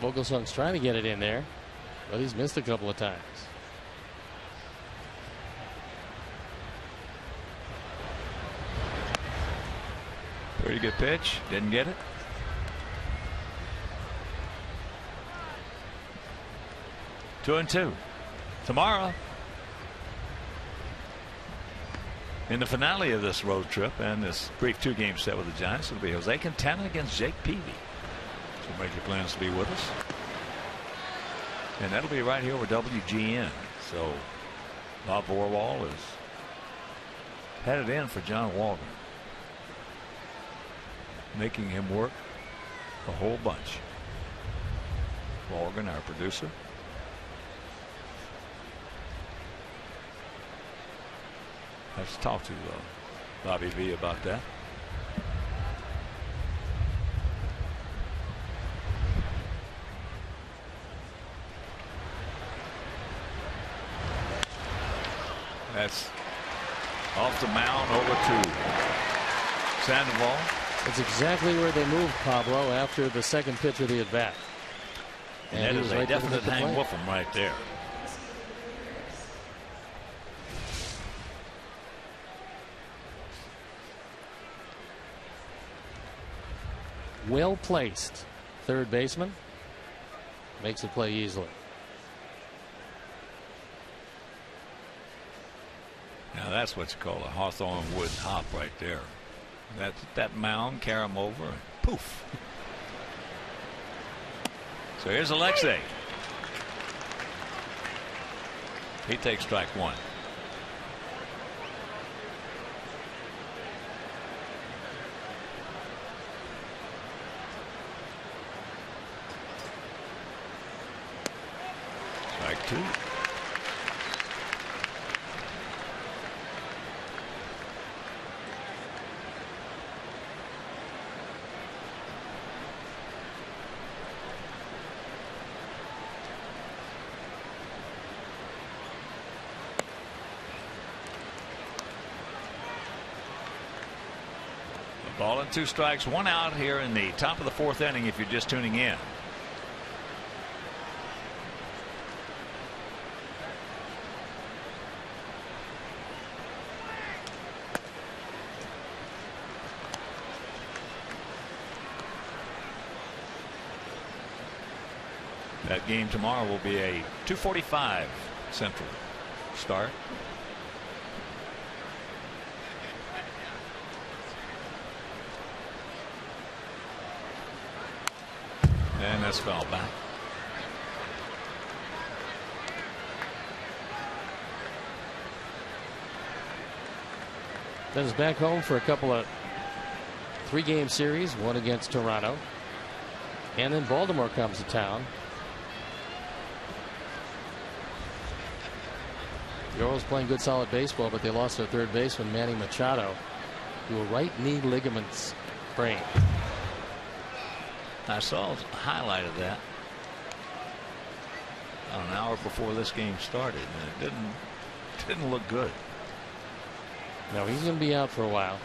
[SPEAKER 1] Vogelsong's trying to get it in there, but he's missed a couple of times.
[SPEAKER 2] Pretty good pitch. Didn't get it. Two and 2. Tomorrow, in the finale of this road trip and this brief 2-game set with the Giants, it'll be Jose Quintana against Jake Peavy. So make your plans to be with us. And that'll be right here over WGN. So Bob Vorwall is headed in for John Waldron, making him work a whole bunch. Waldron, our producer. Let's talk to Bobby V about that. That's off the mound over to Sandoval.
[SPEAKER 1] That's exactly where they moved Pablo after the second pitch of the at bat.
[SPEAKER 2] And that is a definite hang with him right there.
[SPEAKER 1] Well placed third baseman makes it play easily.
[SPEAKER 2] Now that's what you call a Hawthorne Wood hop right there. That mound, carry him over, and poof. So here's Alexei. He takes strike 1. Strike 2. Ball and 2 strikes, 1 out here in the top of the 4th inning if you're just tuning in. That game tomorrow will be a 2:45 Central start. And that's foul back.
[SPEAKER 1] Then is back home for a couple of 3-game series, one against Toronto, and then Baltimore comes to town. The Orioles playing good solid baseball, but they lost their third baseman Manny Machado to a right knee ligament sprain.
[SPEAKER 2] I saw a highlight of that an hour before this game started, and it didn't look good.
[SPEAKER 1] Now he's going to be out for a while,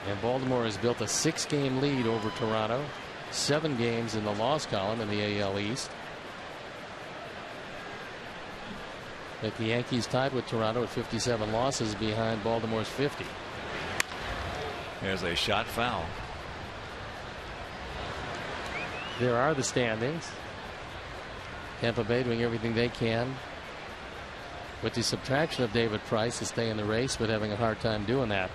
[SPEAKER 1] and Baltimore has built a 6-game lead over Toronto, 7 games in the loss column in the AL East. That the Yankees tied with Toronto at 57 losses behind Baltimore's 50.
[SPEAKER 2] There's a shot foul.
[SPEAKER 1] There are the standings. Tampa Bay doing everything they can with the subtraction of David Price to stay in the race, but having a hard time doing that.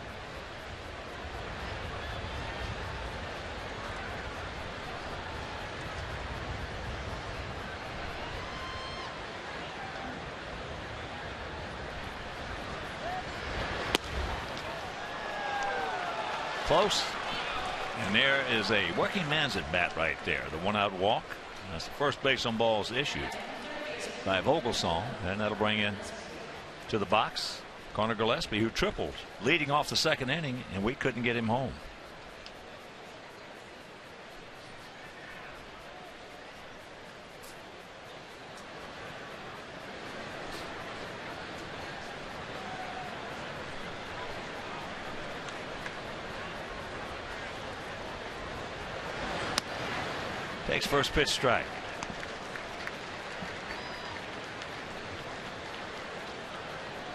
[SPEAKER 2] Close. And there is a working man's at bat right there. The one out walk. That's the first base on balls issued by Vogelsong. And that'll bring in to the box Connor Gillespie, who tripled leading off the second inning, and we couldn't get him home. Takes first pitch strike.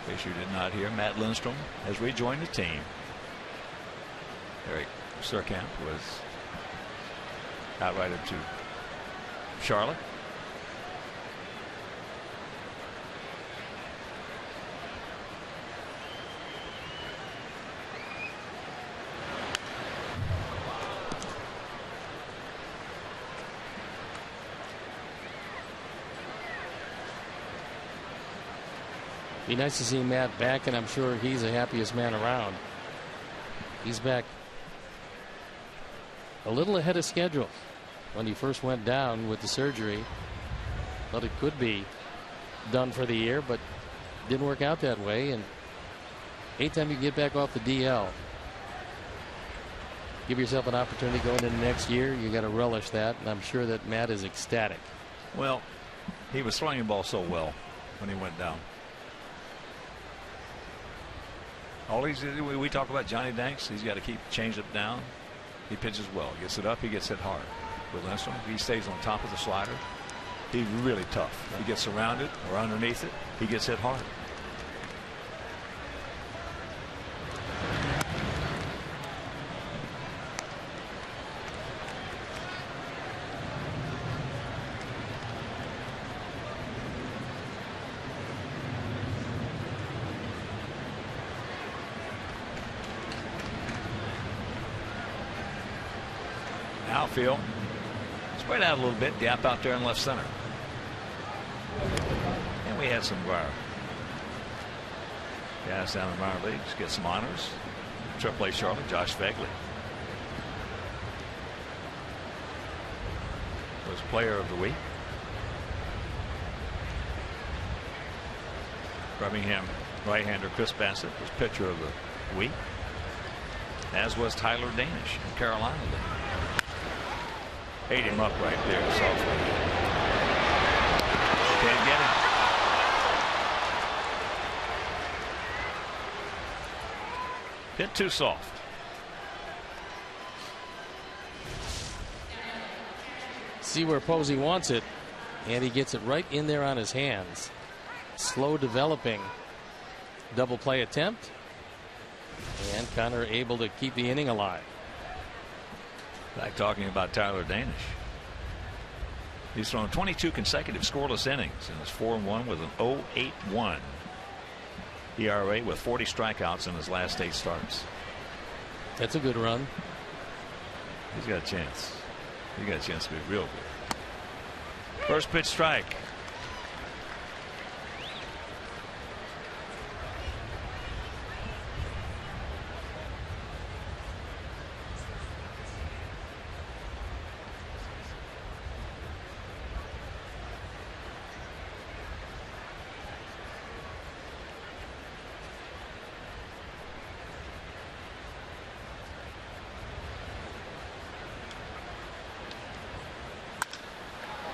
[SPEAKER 2] In case you did not hear, Matt Lindstrom has rejoined the team. Eric Surkamp was outrighted to Charlotte.
[SPEAKER 1] Be nice to see Matt back, and I'm sure he's the happiest man around. He's back a little ahead of schedule. When he first went down with the surgery, thought it could be done for the year, but didn't work out that way. And anytime you get back off the DL, give yourself an opportunity going into next year. You got to relish that, and I'm sure that Matt is ecstatic.
[SPEAKER 2] Well, he was throwing the ball so well when he went down. All we talk about Johnny Danks, he's got to keep change it down. He pitches well, gets it up, he gets hit hard. With Lindstrom, he stays on top of the slider. He's really tough. He gets around it or underneath it, he gets hit hard. Outfield. Spread out a little bit. Gap out there in left center. And we had some guys down in minor leagues get some honors. AAA Charlotte, Josh Fegley was player of the week. Birmingham right-hander Chris Bassett was pitcher of the week, as was Tyler Danish in Carolina. Ate him up right there softly. Can't get him. Hit too soft.
[SPEAKER 1] See where Posey wants it, and he gets it right in there on his hands. Slow developing double play attempt, and Connor able to keep the inning alive.
[SPEAKER 2] Back talking about Tyler Danish. He's thrown 22 consecutive scoreless innings and is 4-1 with an 0.81 ERA with 40 strikeouts in his last 8 starts.
[SPEAKER 1] That's a good run.
[SPEAKER 2] He's got a chance. He got a chance to be real good. First pitch strike.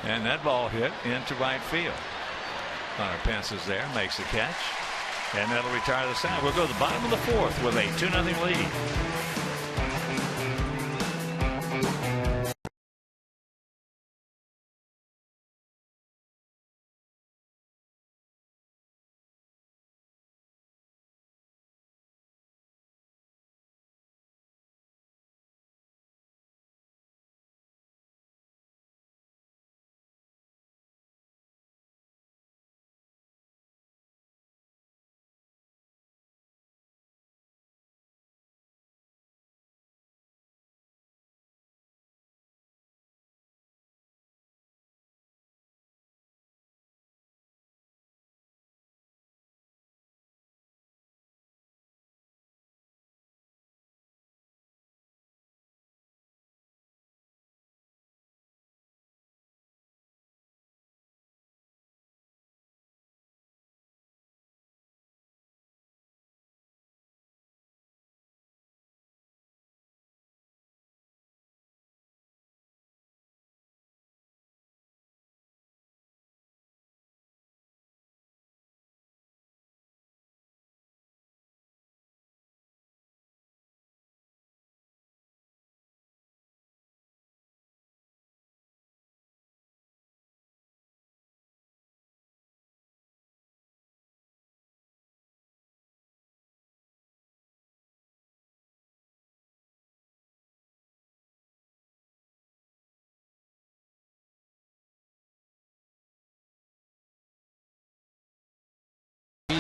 [SPEAKER 2] And that ball hit into right field. Connor Pence is there, makes the catch, and that'll retire the side. We'll go to the bottom of the 4th with a 2-0 lead.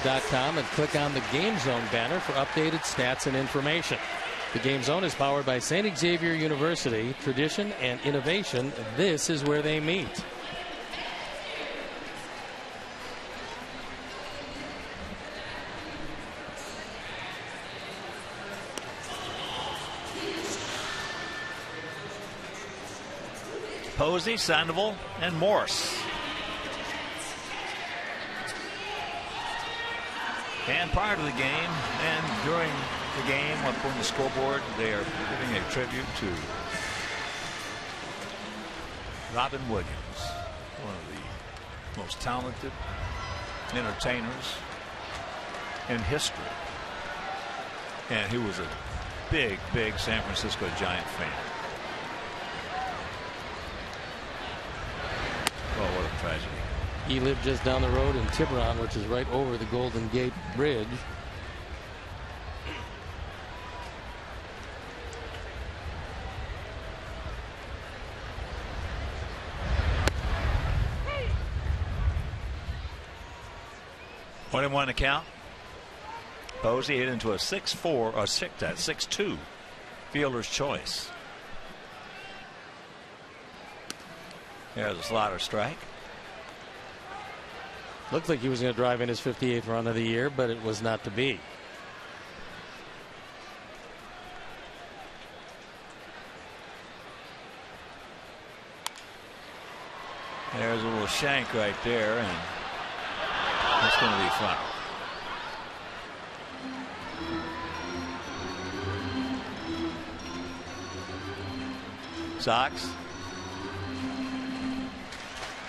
[SPEAKER 1] MLB.com and click on the Game Zone banner for updated stats and information. The Game Zone is powered by St. Xavier University. Tradition and innovation, this is where they meet.
[SPEAKER 2] Posey, Sandoval, and Morse. And prior to the game and during the game up on the scoreboard, they are giving a tribute to Robin Williams, one of the most talented entertainers in history. And he was a big San Francisco Giant fan. Oh, what a tragedy.
[SPEAKER 1] He lived just down the road in Tiburon, which is right over the Golden Gate Bridge.
[SPEAKER 2] One and one to count. Posey hit into a 6-4 or 6-2 fielder's choice. There's a slider strike.
[SPEAKER 1] Looked like he was going to drive in his 58th run of the year, but it was not to be.
[SPEAKER 2] There's a little shank right there, and that's going to be foul. Sox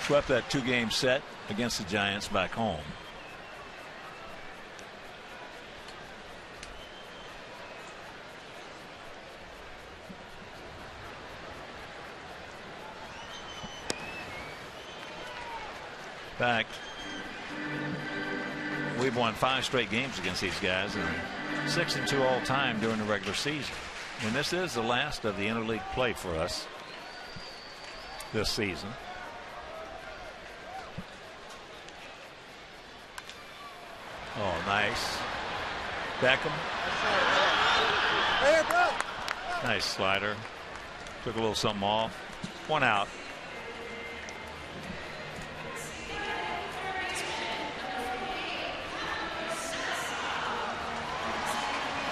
[SPEAKER 2] swept that 2-game set against the Giants back home. In fact, we've won 5 straight games against these guys and 6-2 all time during the regular season. And this is the last of the interleague play for us this season. Oh, nice. Beckham.
[SPEAKER 5] Hey, bro.
[SPEAKER 2] Nice slider. Took a little something off. 1 out.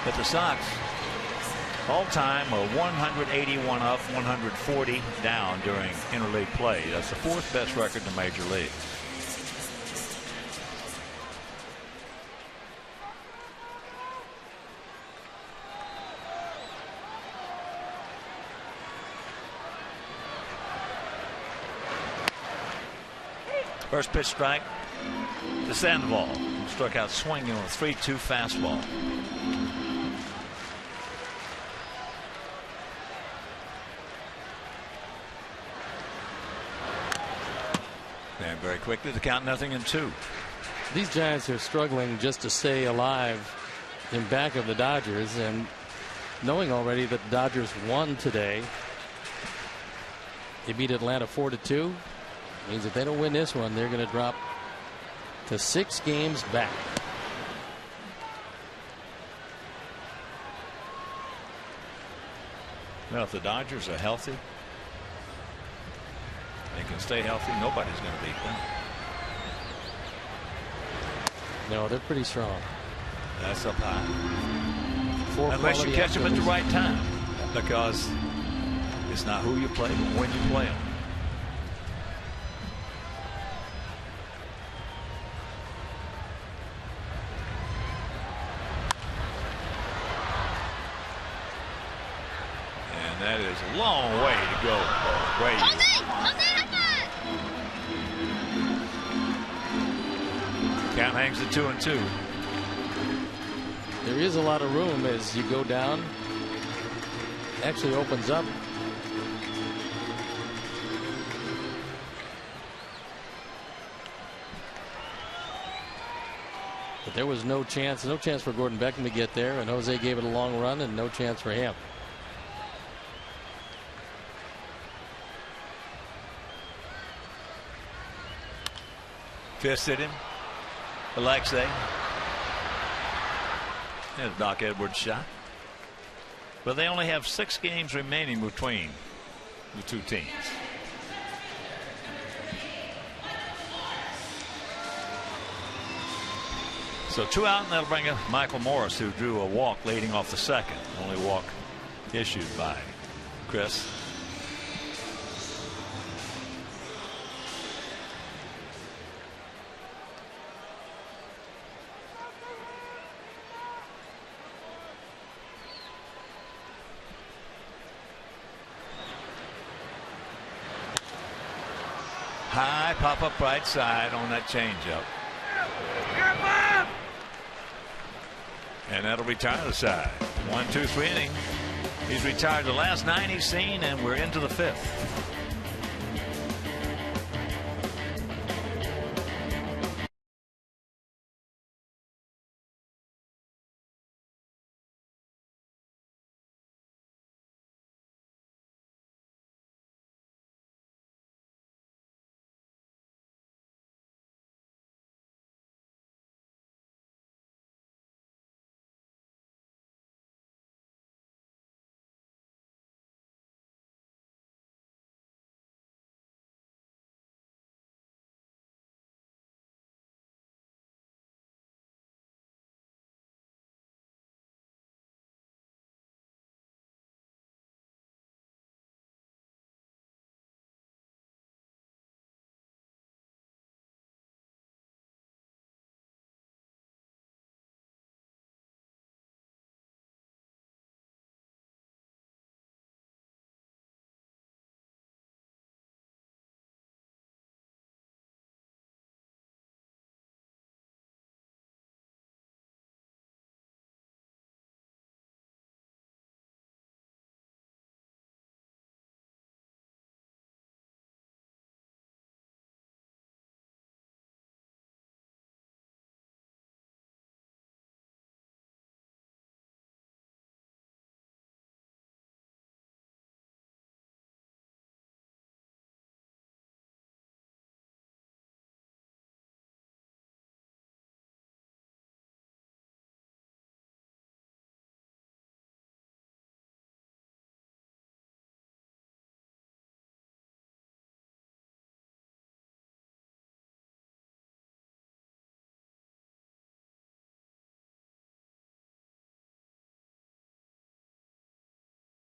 [SPEAKER 2] But the Sox all time are 181 up, 140 down during interleague play. That's the 4th best record in the major league. First pitch strike to Sandoval, who struck out swinging on a 3-2 fastball. And very quickly to count 0-2.
[SPEAKER 1] These Giants are struggling just to stay alive in back of the Dodgers, and knowing already that the Dodgers won today. They beat Atlanta 4-2. Means if they don't win this one, they're going to drop to 6 games back.
[SPEAKER 2] Well, if the Dodgers are healthy, they can stay healthy, nobody's going to beat them.
[SPEAKER 1] No, they're pretty strong.
[SPEAKER 2] That's up high.
[SPEAKER 1] Unless
[SPEAKER 2] you catch them at the right time, because it's not who you play, but when you play them. And that is a long way to go. Count hangs at 2-2.
[SPEAKER 1] There is a lot of room as you go down. Actually opens up. But there was no chance for Gordon Beckham to get there, and Jose gave it a long run, and no chance for him.
[SPEAKER 2] Fist hit him. Alexei There's Doc Edwards' shot. But they only have 6 games remaining between the two teams. So 2 out, and that'll bring up Michael Morris, who drew a walk leading off the second. Only walk issued by Chris. High pop up right side on that changeup. And that'll retire the side. 1, 2, 3 inning. He's retired the last 9 he's seen, and we're into the 5th.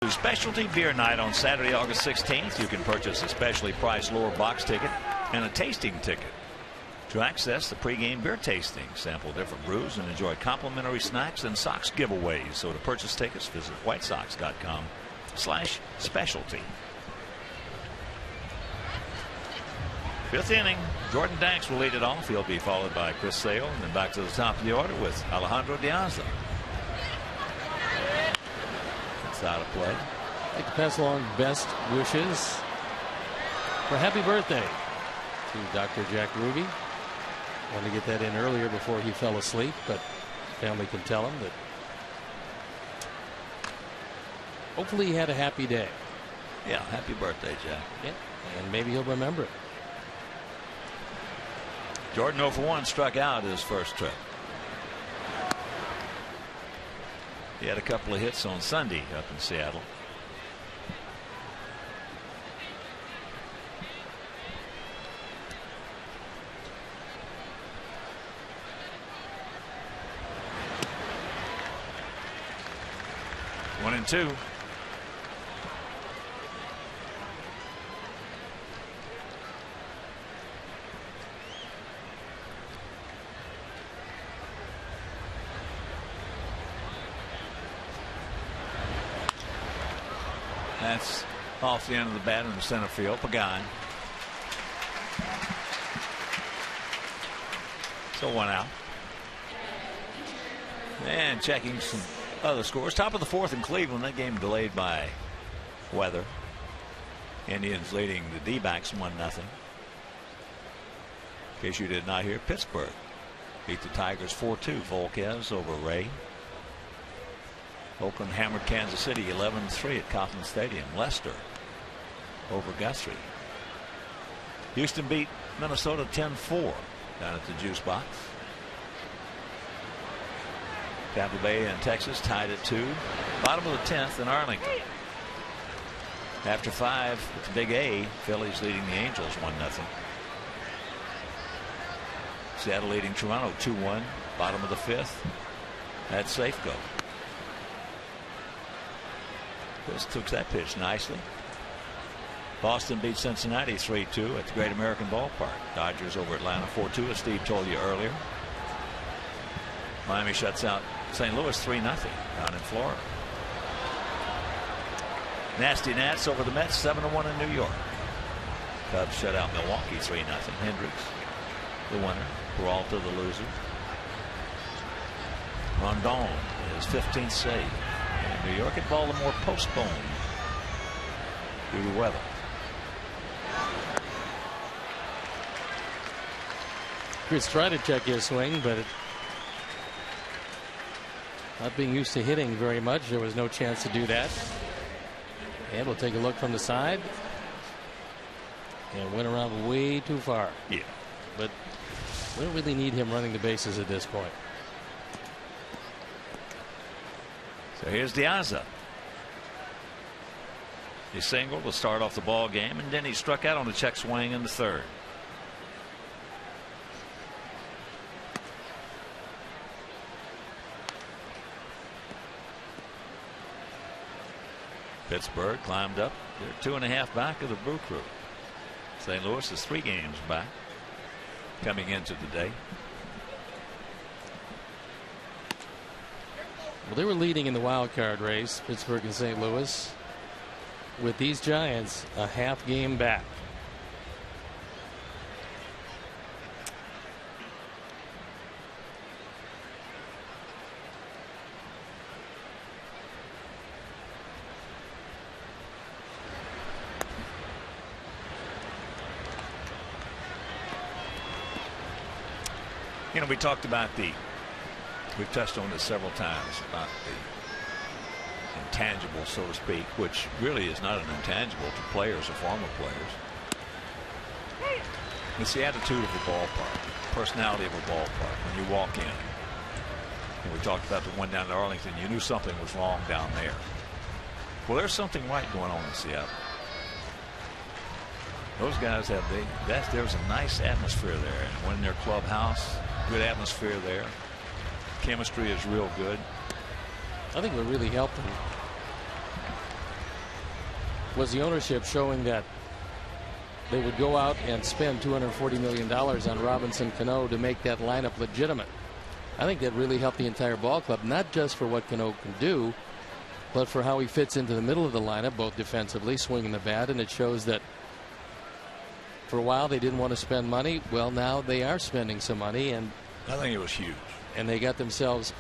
[SPEAKER 2] Specialty beer night on Saturday, August 16th. You can purchase a specially priced lower box ticket and a tasting ticket to access the pregame beer tasting, sample different brews, and enjoy complimentary snacks and Sox giveaways. So to purchase tickets, visit whitesox.com/specialty. 5th inning. Jordan Danks will lead it off. He'll be followed by Chris Sale, and then back to the top of the order with Alejandro Diaz. Out of play.
[SPEAKER 1] I'd like to pass along best wishes for happy birthday to Dr. Jack Ruby. Wanted to get that in earlier before he fell asleep, but family can tell him that hopefully he had a happy day.
[SPEAKER 2] Yeah, happy birthday, Jack.
[SPEAKER 1] Yeah, and maybe he'll remember it.
[SPEAKER 2] Jordan 0 for 1, struck out his first trip. He had a couple of hits on Sunday up in Seattle. One and two. That's off the end of the bat in the center field. Pagan. So 1 out. And checking some other scores. Top of the 4th in Cleveland. That game delayed by weather. Indians leading the D-backs 1-0. In case you did not hear, Pittsburgh beat the Tigers 4-2. Volquez over Ray. Oakland hammered Kansas City 11-3 at Kauffman Stadium. Lester over Guthrie. Houston beat Minnesota 10-4 down at the Juice Box. Tampa Bay and Texas tied at 2. Bottom of the 10th in Arlington. After 5, it's Big A. Phillies leading the Angels 1-0. Seattle leading Toronto 2-1. Bottom of the 5th. That's Safeco. Just took that pitch nicely. Boston beat Cincinnati 3-2 at the Great American Ballpark. Dodgers over Atlanta 4-2, as Steve told you earlier. Miami shuts out St. Louis 3-0 down in Florida. Nasty Nats over the Mets 7-1 in New York. Cubs shut out Milwaukee 3-0. Hendricks the winner. Peralta the loser. Rondon his 15th save. And New York and Baltimore postponed due to weather.
[SPEAKER 1] Chris tried to check his swing, but not being used to hitting very much, there was no chance to do that. And we'll take a look from the side. And went around way too far.
[SPEAKER 2] Yeah.
[SPEAKER 1] But we don't really need him running the bases at this point.
[SPEAKER 2] So here's Diaza. He singled to start off the ball game, and then he struck out on a check swing in the 3rd. Pittsburgh climbed up. They're 2.5 back of the Brew Crew. St. Louis is 3 games back coming into the day.
[SPEAKER 1] Well, they were leading in the wild card race, Pittsburgh and St. Louis, with these Giants a half game back.
[SPEAKER 2] You know, we talked about we've touched on this several times about the intangible, so to speak, which really is not an intangible to players or former players. It's the attitude of the ballpark, personality of a ballpark when you walk in. And we talked about the one down in Arlington. You knew something was wrong down there. Well, there's something right going on in Seattle. Those guys there's a nice atmosphere there, and when in their clubhouse, good atmosphere there. Chemistry is real good.
[SPEAKER 1] I think what really helped them was the ownership showing that they would go out and spend $240 million on Robinson Cano to make that lineup legitimate. I think that really helped the entire ball club, not just for what Cano can do, but for how he fits into the middle of the lineup, both defensively, swinging the bat, and it shows that for a while they didn't want to spend money. Well, now they are spending some money, and
[SPEAKER 2] I think it was huge.
[SPEAKER 1] And they got themselves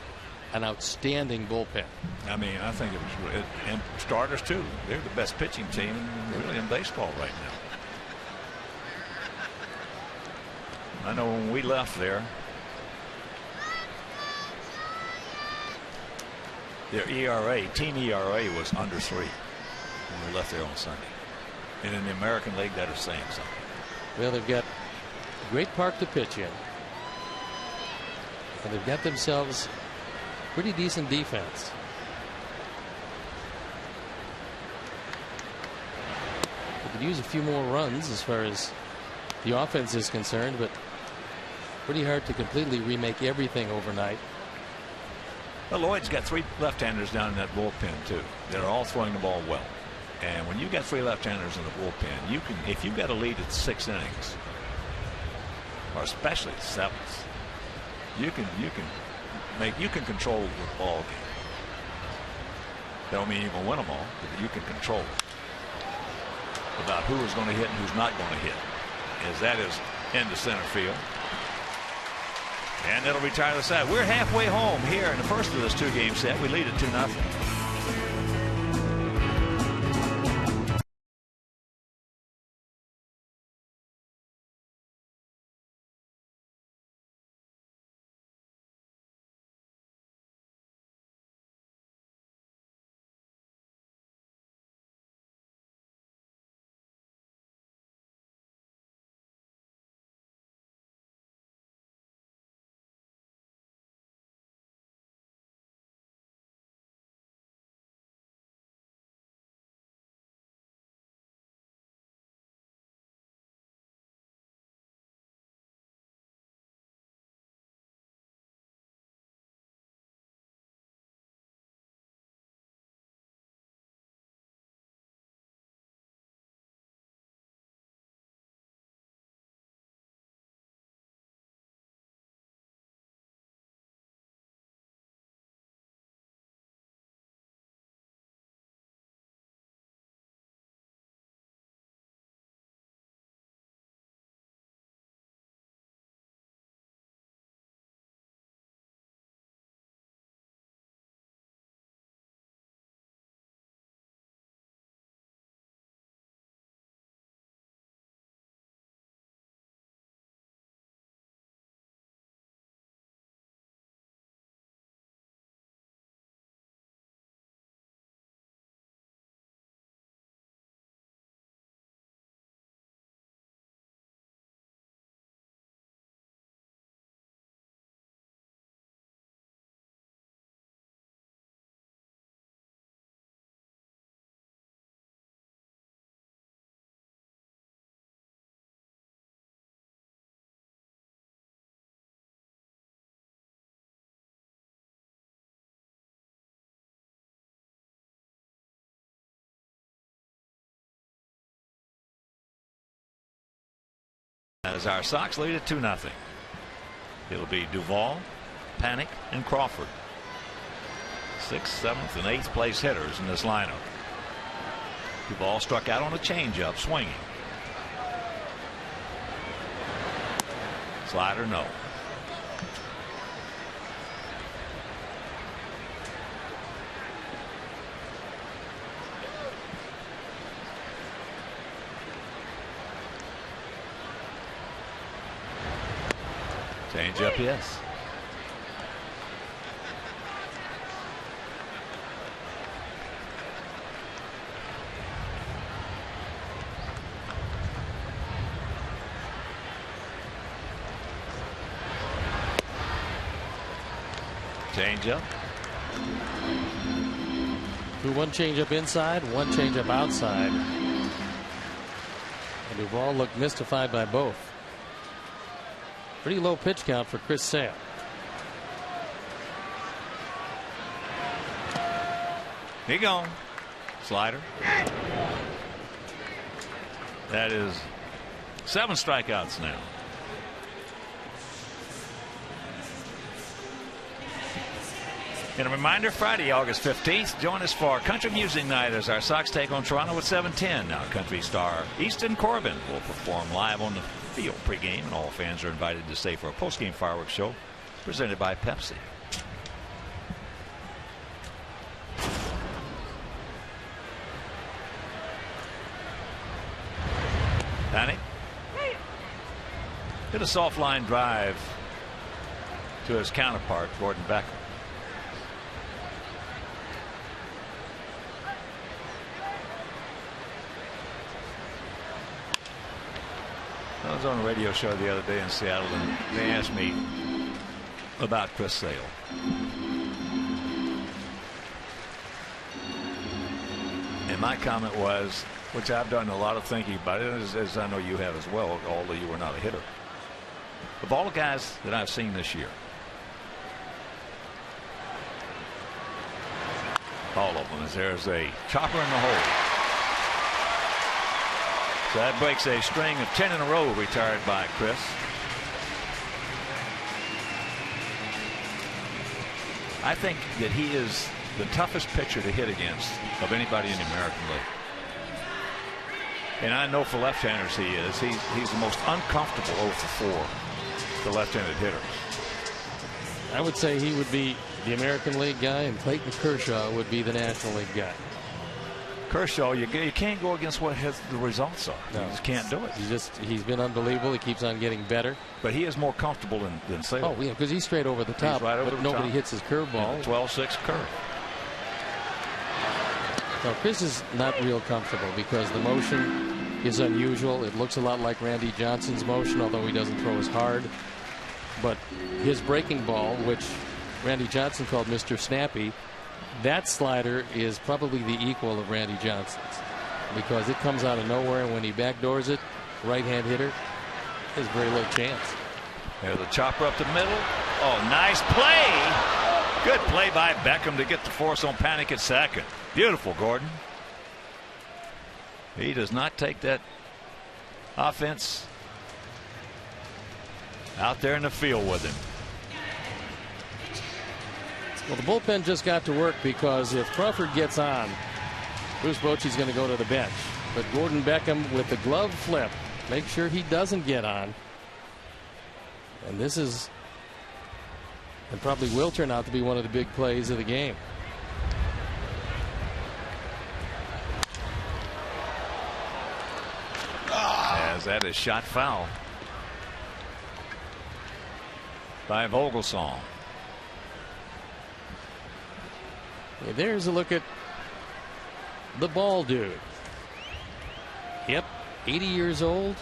[SPEAKER 1] an outstanding bullpen.
[SPEAKER 2] I mean, I think it was, and starters too. They're the best pitching team really in baseball right now. I know when we left there, their ERA, team ERA, was under 3 when we left there on Sunday. And in the American League, that is saying something.
[SPEAKER 1] Well, they've got a great park to pitch in. And they've got themselves pretty decent defense. They could use a few more runs as far as the offense is concerned, but pretty hard to completely remake everything overnight.
[SPEAKER 2] Well, Lloyd's got 3 left-handers down in that bullpen too. They're all throwing the ball well. And when you got 3 left-handers in the bullpen, you can, if you've got a lead at 6 innings, or especially 7th, you can control the ball game. Don't mean you can win them all, but you can control it. About who is going to hit and who's not going to hit, as that is into center field. And it'll retire the side. We're halfway home here in the first of this 2-game set. We lead at 2-0. As our Sox lead it 2-0. It'll be Duvall, Panic, and Crawford. 6th, 7th, and 8th place hitters in this lineup. Duvall struck out on a changeup, swinging. Slider, no. Changeup, yes. Changeup.
[SPEAKER 1] One changeup inside, one changeup outside. And Duvall looked mystified by both. Pretty low pitch count for Chris Sale.
[SPEAKER 2] He gone. Slider. That is 7 strikeouts now. And a reminder, Friday, August 15th, join us for Country Music Night as our Sox take on Toronto at 7:10. Now, country star Easton Corbin will perform live on the field pregame, and all fans are invited to stay for a postgame fireworks show presented by Pepsi. Panic hit a soft line drive to his counterpart, Gordon Beckham. I was on a radio show the other day in Seattle, and they asked me about Chris Sale. And my comment was, which I've done a lot of thinking about it, as I know you have as well, although you were not a hitter. Of all the guys that I've seen this year, all of them, as there's a chopper in the hole. So that breaks a string of 10 in a row retired by Chris. I think that he is the toughest pitcher to hit against of anybody in the American League. And I know for left-handers he is. He's the most uncomfortable 0 for 4 to left-handed hitters.
[SPEAKER 1] I would say he would be the American League guy, and Clayton Kershaw would be the National League guy.
[SPEAKER 2] Kershaw, you can't go against what the results are. No. You just can't do it.
[SPEAKER 1] He's been unbelievable. He keeps on getting better.
[SPEAKER 2] But he is more comfortable than Sale.
[SPEAKER 1] Oh, yeah, because he's straight over the top.
[SPEAKER 2] Right over
[SPEAKER 1] but nobody hits his curveball.
[SPEAKER 2] 12-6 curve.
[SPEAKER 1] No, Chris is not real comfortable because the motion is unusual. It looks a lot like Randy Johnson's motion, although he doesn't throw as hard. But his breaking ball, which Randy Johnson called Mr. Snappy, that slider is probably the equal of Randy Johnson's because it comes out of nowhere, and when he backdoors it, right-hand hitter, there's very little chance.
[SPEAKER 2] There's a chopper up the middle. Oh, nice play. Good play by Beckham to get the force on Panic at second. Beautiful, Gordon. He does not take that offense out there in the field with him.
[SPEAKER 1] Well, the bullpen just got to work because if Crawford gets on, Bruce Bochy's going to go to the bench. But Gordon Beckham with the glove flip, make sure he doesn't get on. And this is, and probably will turn out to be one of the big plays of the game.
[SPEAKER 2] As that is shot foul by Vogelsong.
[SPEAKER 1] Yeah, there's a look at the ball dude. Yep, 80 years old.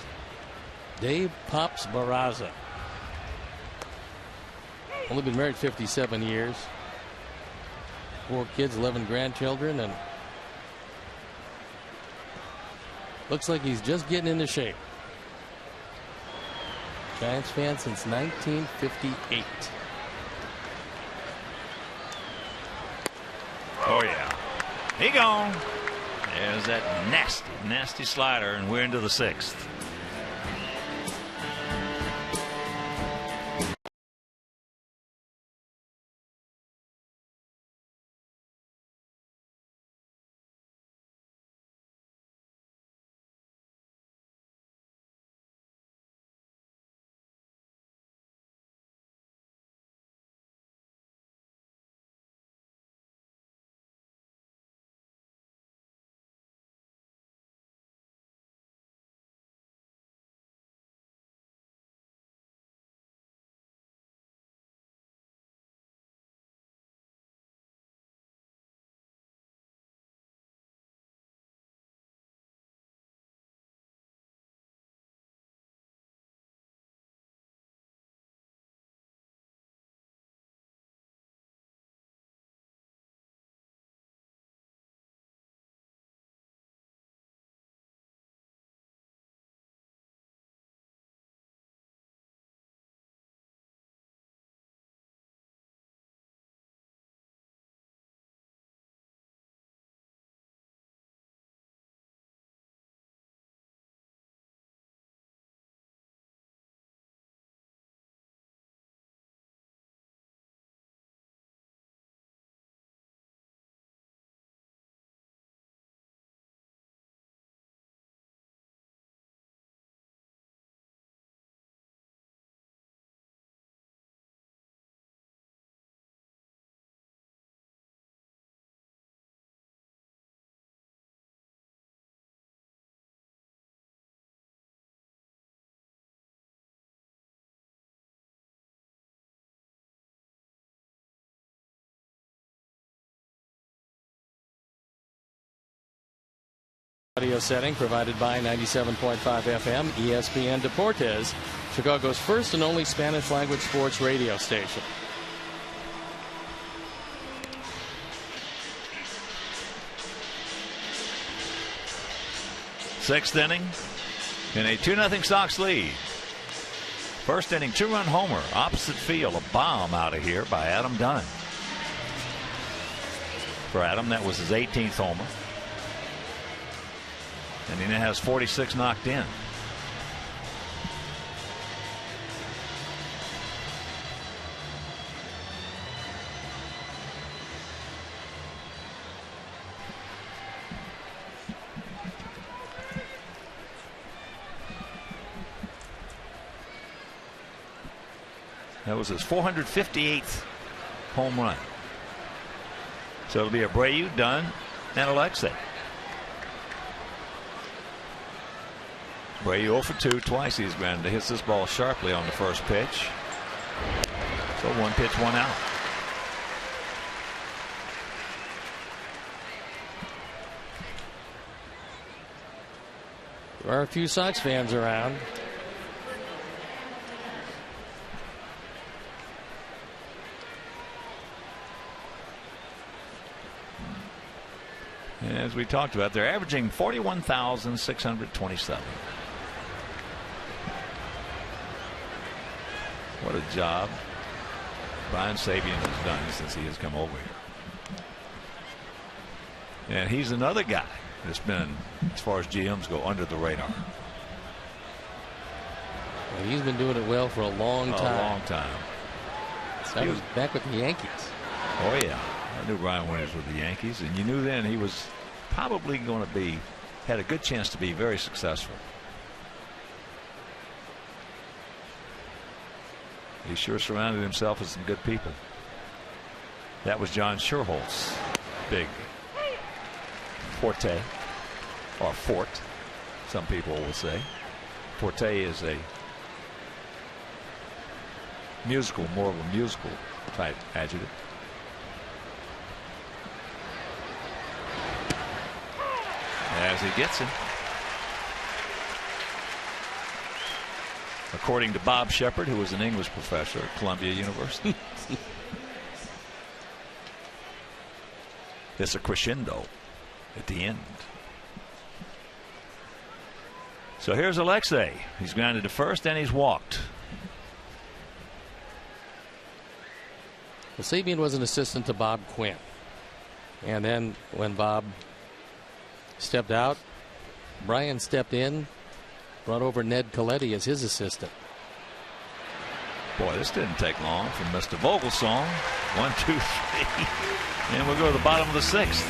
[SPEAKER 1] Dave Pops Barraza. Only been married 57 years. 4 kids, 11 grandchildren, and looks like he's just getting into shape. Giants fan since 1958.
[SPEAKER 2] Oh, yeah. He gone. There's that nasty, nasty slider, and we're into the 6th.
[SPEAKER 1] Audio setting provided by 97.5 FM ESPN Deportes, Chicago's first and only Spanish language sports radio station.
[SPEAKER 2] Sixth inning in a 2-0 Sox lead. First inning 2-run homer opposite field, a bomb out of here by Adam Dunn. For Adam, that was his 18th homer. And he now has 46 knocked in. That was his 458th home run. So it'll be Abreu, Dunn, and Alexei. Abreu 0 for 2, twice he's grounded. Hits this ball sharply on the first pitch. So 1 pitch, 1 out.
[SPEAKER 1] There are a few Sox fans around.
[SPEAKER 2] As we talked about, they're averaging 41,627. What a job Brian Sabian has done since he has come over here. And he's another guy that's been, as far as GMs go, under the radar.
[SPEAKER 1] Well, he's been doing it well for a long time.
[SPEAKER 2] A long time.
[SPEAKER 1] That was back with the Yankees.
[SPEAKER 2] Oh, yeah. I knew Brian Winters with the Yankees, and you knew then he was probably going to be, had a good chance to be very successful. He sure surrounded himself with some good people. That was John Sherholtz's big forte, or fort, some people will say. Forte is a musical, more of a musical type adjective. As he gets him. According to Bob Shepard, who was an English professor at Columbia University. It's a crescendo at the end. So here's Alexei. He's grounded to first and he's walked.
[SPEAKER 1] Well, Sabian was an assistant to Bob Quinn. And then when Bob stepped out, Brian stepped in, brought over Ned Coletti as his assistant.
[SPEAKER 2] Boy, this didn't take long from Mr. Vogelsong. 1, 2, 3. And we'll go to the bottom of the 6th.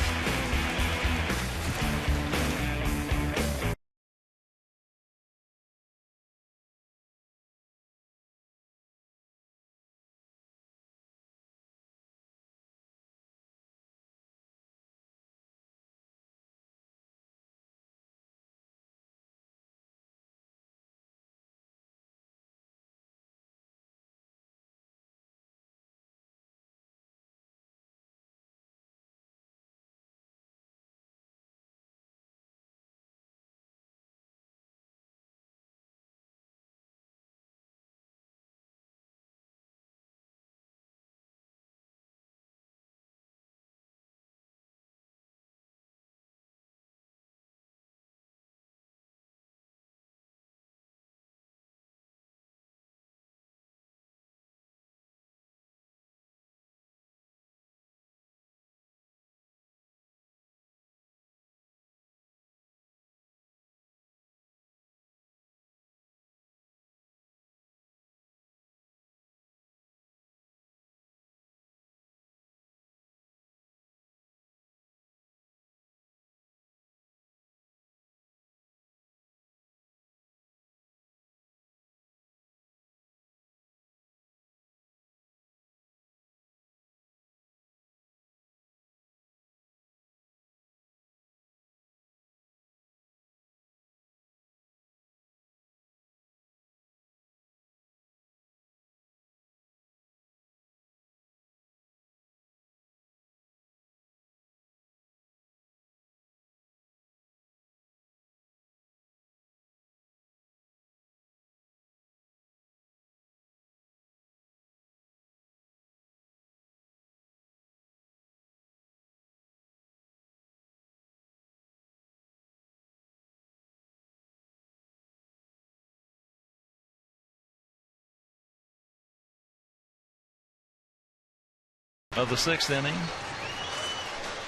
[SPEAKER 2] of the 6th inning.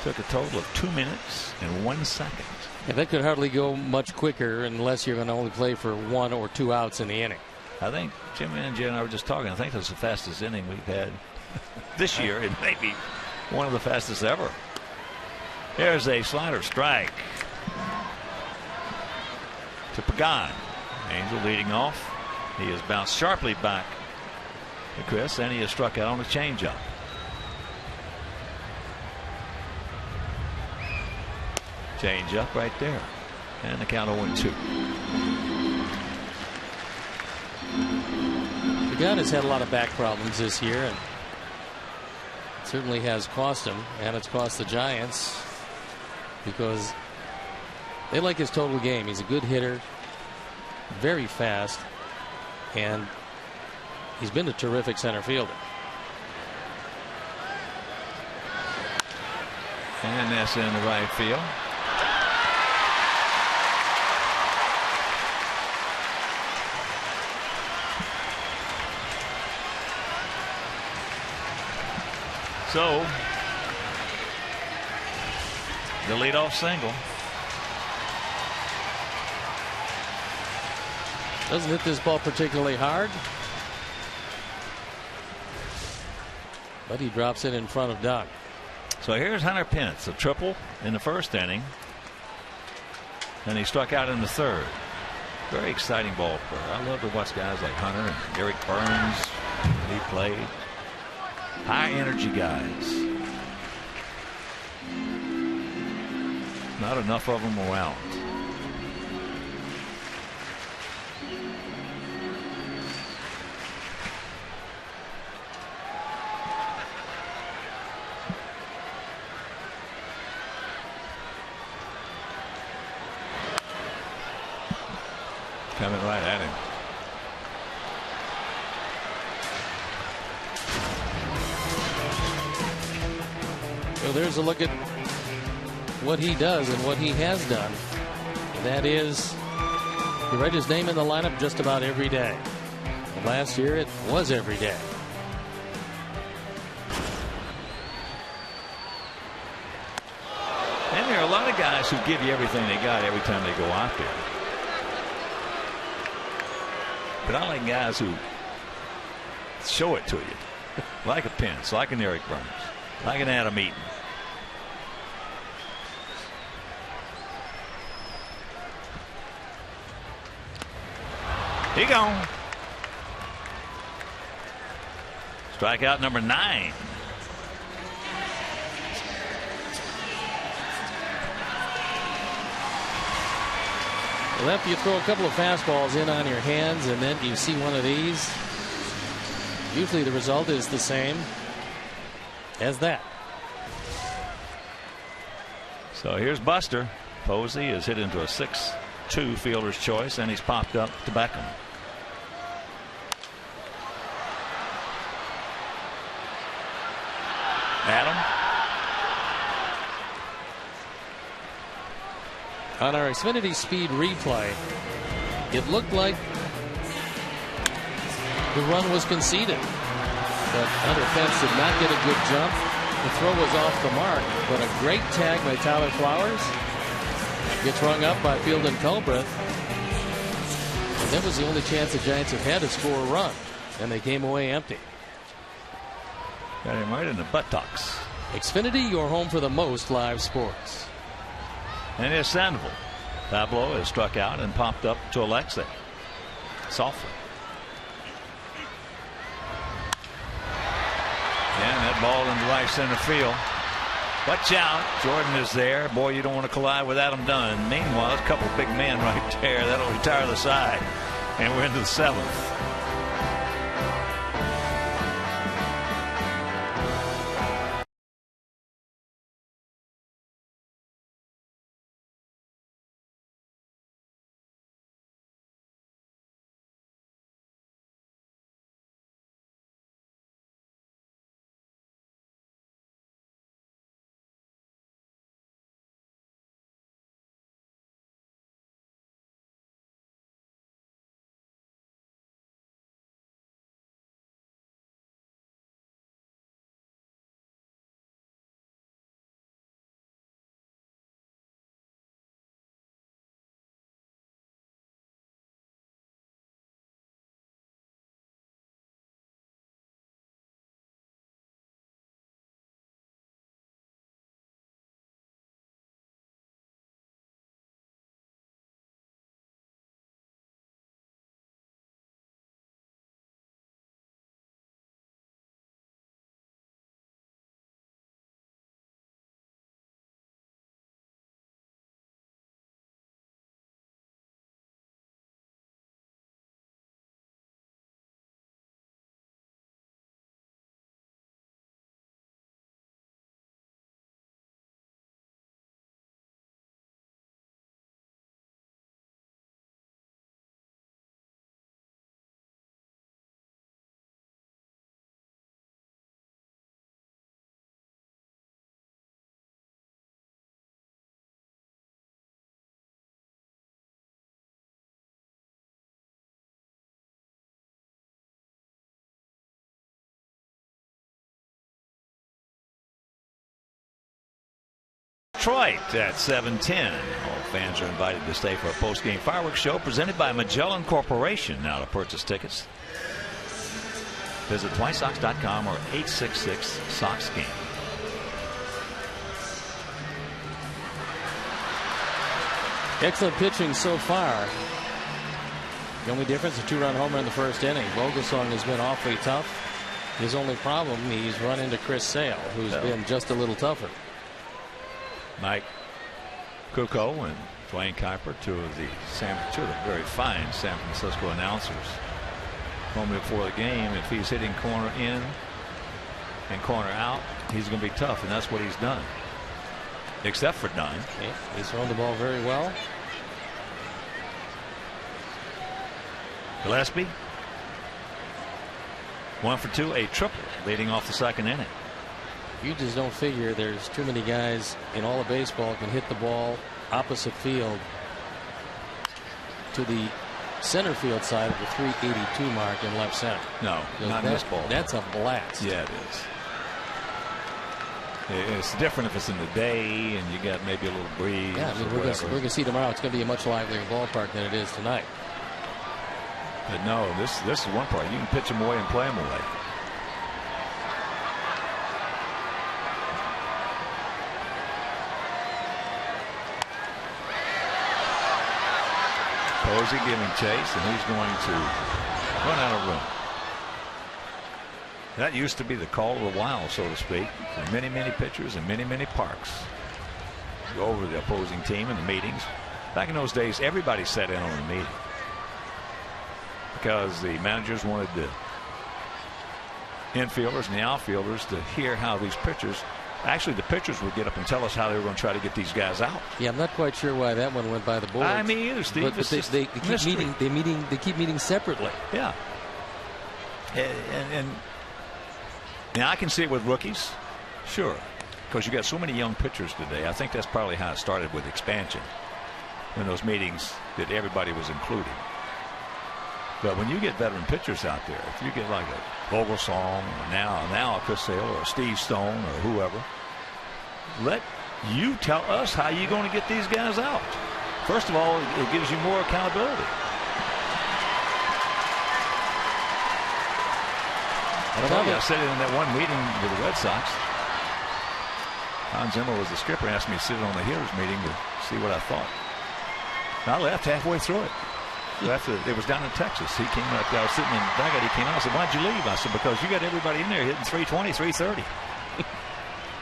[SPEAKER 2] Took a total of 2 minutes and 1 second.
[SPEAKER 1] Yeah, that could hardly go much quicker unless you're going to only play for 1 or 2 outs in the inning.
[SPEAKER 2] I think Jimmy and I were just talking. I think that's the fastest inning we've had this year. It may be one of the fastest ever. There's a slider strike to Pregame. Angel leading off. He has bounced sharply back to Chris, and he has struck out on a changeup. Changeup right there, and the count 0-2.
[SPEAKER 1] Pregame has had a lot of back problems this year, and it certainly has cost him, and it's cost the Giants because they like his total game. He's a good hitter, very fast, and he's been a terrific center fielder.
[SPEAKER 2] And that's in the right field. So the leadoff single.
[SPEAKER 1] Doesn't hit this ball particularly hard, but he drops it in front of Doug.
[SPEAKER 2] So here's Hunter Pence, a triple in the 1st inning, and he struck out in the 3rd. Very exciting ball player. I love to watch guys like Hunter and Eric Burns. He played. High energy guys. Not enough of them around. Coming right at him.
[SPEAKER 1] So there's a look at what he does and what he has done. And that is, he read his name in the lineup just about every day. And last year it was every day.
[SPEAKER 2] And there are a lot of guys who give you everything they got every time they go out there. But I like guys who show it to you. Like a Pence, like an Eric Burns, like an Adam Eaton. He gone. Strikeout number 9.
[SPEAKER 1] Well, after you throw a couple of fastballs in on your hands and then you see one of these, usually the result is the same as that.
[SPEAKER 2] So here's Buster. Posey is hit into a 6-2 fielder's choice, and he's popped up to Beckham. Adam.
[SPEAKER 1] On our Xfinity Speed replay, it looked like the run was conceded, but Hunter Pence did not get a good jump. The throw was off the mark, but a great tag by Tyler Flowers. Gets rung up by Fielden Culbreth. And that was the only chance the Giants have had to score a run, and they came away empty.
[SPEAKER 2] Got him right in the buttocks.
[SPEAKER 1] Xfinity, your home for the most live sports.
[SPEAKER 2] And it's Sandoval. Pablo is struck out and popped up to Alexei. Softly. And that ball into right center field. Watch out. Jordan is there. Boy, you don't want to collide with Adam Dunn. Meanwhile, there's a couple of big men right there. That'll retire the side. And we're into the 7th. Detroit at 7:10. All fans are invited to stay for a post-game fireworks show presented by Magellan Corporation. Now to purchase tickets, visit twicesox.com or 866-SOX-GAME.
[SPEAKER 1] Excellent pitching so far. The only difference, a 2-run homer in the first inning. Vogelsong has been awfully tough. His only problem, he's run into Chris Sale, who's been just a little tougher.
[SPEAKER 2] Mike Kukoc and Dwayne Kuiper, two of the very fine San Francisco announcers. Moment before the game, if he's hitting corner in and corner out, he's going to be tough, and that's what he's done. Except for Dunn.
[SPEAKER 1] Yeah, he's thrown the ball very well.
[SPEAKER 2] Gillespie, 1 for 2, a triple, leading off the second inning.
[SPEAKER 1] You just don't figure there's too many guys in all of baseball can hit the ball opposite field to the center field side of the 382 mark in left center.
[SPEAKER 2] No, not in this ball.
[SPEAKER 1] That's a blast.
[SPEAKER 2] Yeah, it is. It's different if it's in the day and you got maybe a little breeze.
[SPEAKER 1] Yeah, I mean, we're going to see tomorrow. It's going to be a much livelier ballpark than it is tonight.
[SPEAKER 2] But no, this is one part. You can pitch them away and play them away. Posey giving chase, and he's going to run out of room. That used to be the call of the wild, so to speak, for many, many pitchers and many, many parks. Go over the opposing team in the meetings. Back in those days, everybody sat in on the meeting because the managers wanted the infielders and the outfielders to hear how these pitchers. Actually, the pitchers would get up and tell us how they were going to try to get these guys out.
[SPEAKER 1] Yeah, I'm not quite sure why that one went by the board.
[SPEAKER 2] I mean, either, Steve.
[SPEAKER 1] But they keep meeting separately.
[SPEAKER 2] Yeah. And now I can see it with rookies, sure, because you got so many young pitchers today. I think that's probably how it started with expansion, when those meetings that everybody was included. But when you get veteran pitchers out there, if you get like a Vogelsong or now a Chris Sale or a Steve Stone or whoever, let you tell us how you're going to get these guys out. First of all, it gives you more accountability. I said it in that one meeting with the Red Sox. Hans Zimmer was the skipper, asked me to sit on the hitters meeting to see what I thought. And I left halfway through it. It was down in Texas. He came up. I was sitting in the dugout. He came out. I said, "Why'd you leave?" I said, "Because you got everybody in there hitting 320, 330.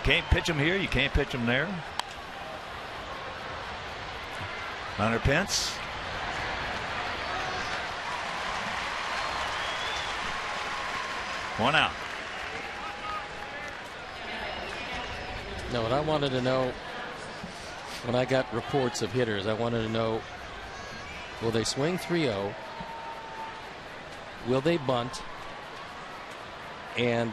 [SPEAKER 2] Can't pitch them here. You can't pitch them there." Hunter Pence. One out.
[SPEAKER 1] No, what I wanted to know when I got reports of hitters, I wanted to know, will they swing 3-0? Will they bunt? And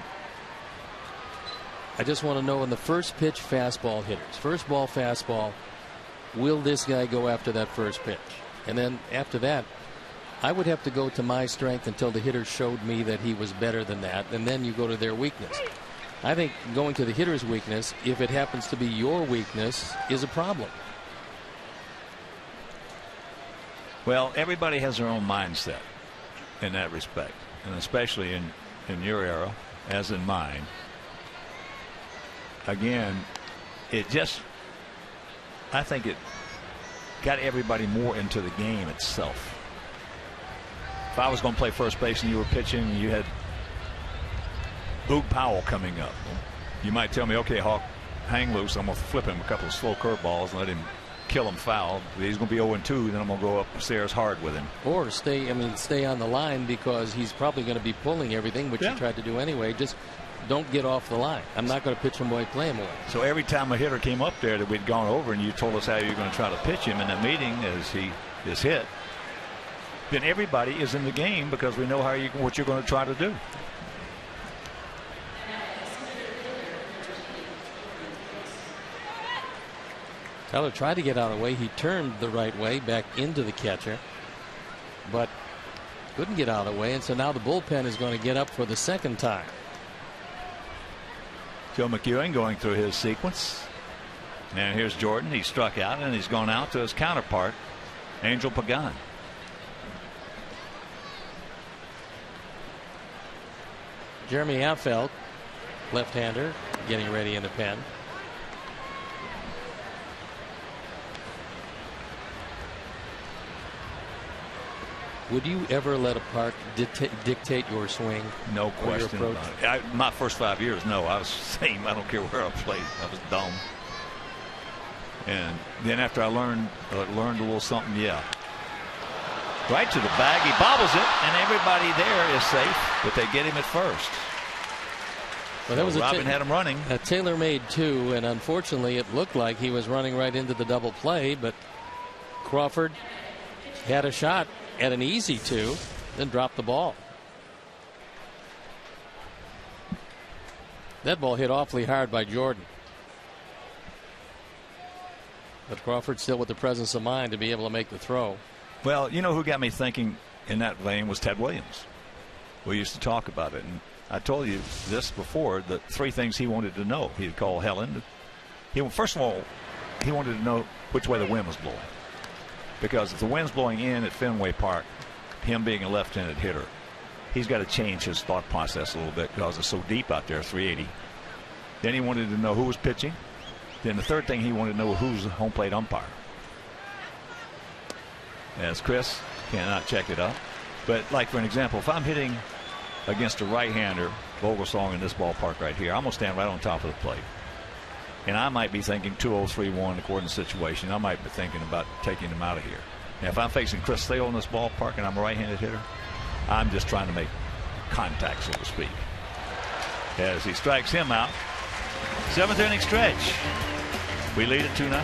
[SPEAKER 1] I just want to know in the first pitch fastball hitters, first ball fastball, will this guy go after that first pitch? And then after that, I would have to go to my strength until the hitter showed me that he was better than that, and then you go to their weakness. I think going to the hitter's weakness, if it happens to be your weakness, is a problem.
[SPEAKER 2] Well, everybody has their own mindset in that respect, and especially in your era, as in mine. Again, I think it got everybody more into the game itself. If I was going to play first base and you were pitching and you had Boog Powell coming up, you might tell me, "Okay, Hawk, hang loose. I'm going to flip him a couple of slow curveballs and let him kill him foul. He's going to be 0-2. Then I'm going to go upstairs hard with him."
[SPEAKER 1] Or stay on the line, because he's probably going to be pulling everything, which you tried to do anyway. Just don't get off the line. I'm not going to pitch him away, play him away.
[SPEAKER 2] So every time a hitter came up there that we'd gone over and you told us how you're going to try to pitch him in that meeting as he is hit, then everybody is in the game because we know what you're going to try to do.
[SPEAKER 1] Teller tried to get out of the way. He turned the right way back into the catcher, but couldn't get out of the way, and so now the bullpen is going to get up for the second time.
[SPEAKER 2] Joe McEwing going through his sequence. And here's Jordan. He struck out, and he's gone out to his counterpart, Angel Pagan.
[SPEAKER 1] Jeremy Affeldt, left-hander, getting ready in the pen. Would you ever let a park dictate your swing?
[SPEAKER 2] No question about it. My first 5 years, no. I was the same. I don't care where I played. I was dumb. And then after I learned a little something, yeah. Right to the bag. He bobbles it, and everybody there is safe, but they get him at first.
[SPEAKER 1] Well, that was
[SPEAKER 2] Robin had him running.
[SPEAKER 1] A tailor-made two, and unfortunately it looked like he was running right into the double play, but Crawford had a shot at an easy two, then dropped the ball. That ball hit awfully hard by Jordan. But Crawford still with the presence of mind to be able to make the throw.
[SPEAKER 2] Well, you know who got me thinking in that vein was Ted Williams. We used to talk about it, and I told you this before, the three things he wanted to know. He'd call Helen. First of all, he wanted to know which way the wind was blowing. Because if the wind's blowing in at Fenway Park, him being a left-handed hitter, he's got to change his thought process a little bit because it's so deep out there, 380. Then he wanted to know who was pitching. Then the third thing he wanted to know who's the home plate umpire. As Chris cannot check it up. But like for an example, if I'm hitting against a right-hander, Vogelsong in this ballpark right here, I'm going to stand right on top of the plate. And I might be thinking 2-0-3-1 according to the situation. I might be thinking about taking him out of here. Now, if I'm facing Chris Sale in this ballpark and I'm a right-handed hitter, I'm just trying to make contact, so to speak. As he strikes him out. 7th inning stretch. We lead it 2-0.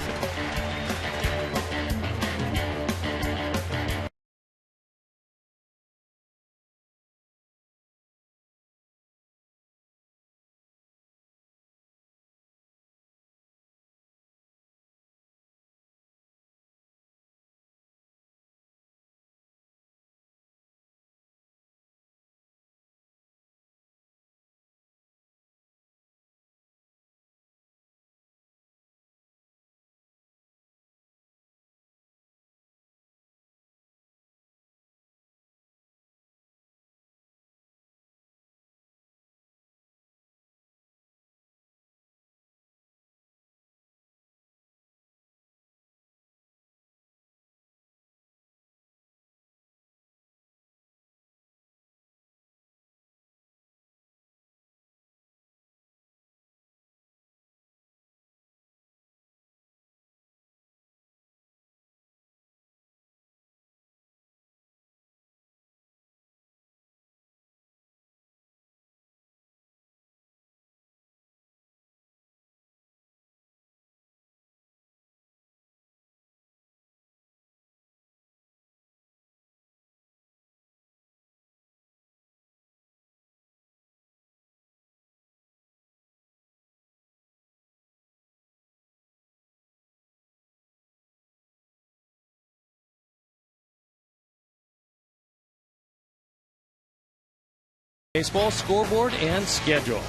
[SPEAKER 1] Baseball scoreboard and schedule.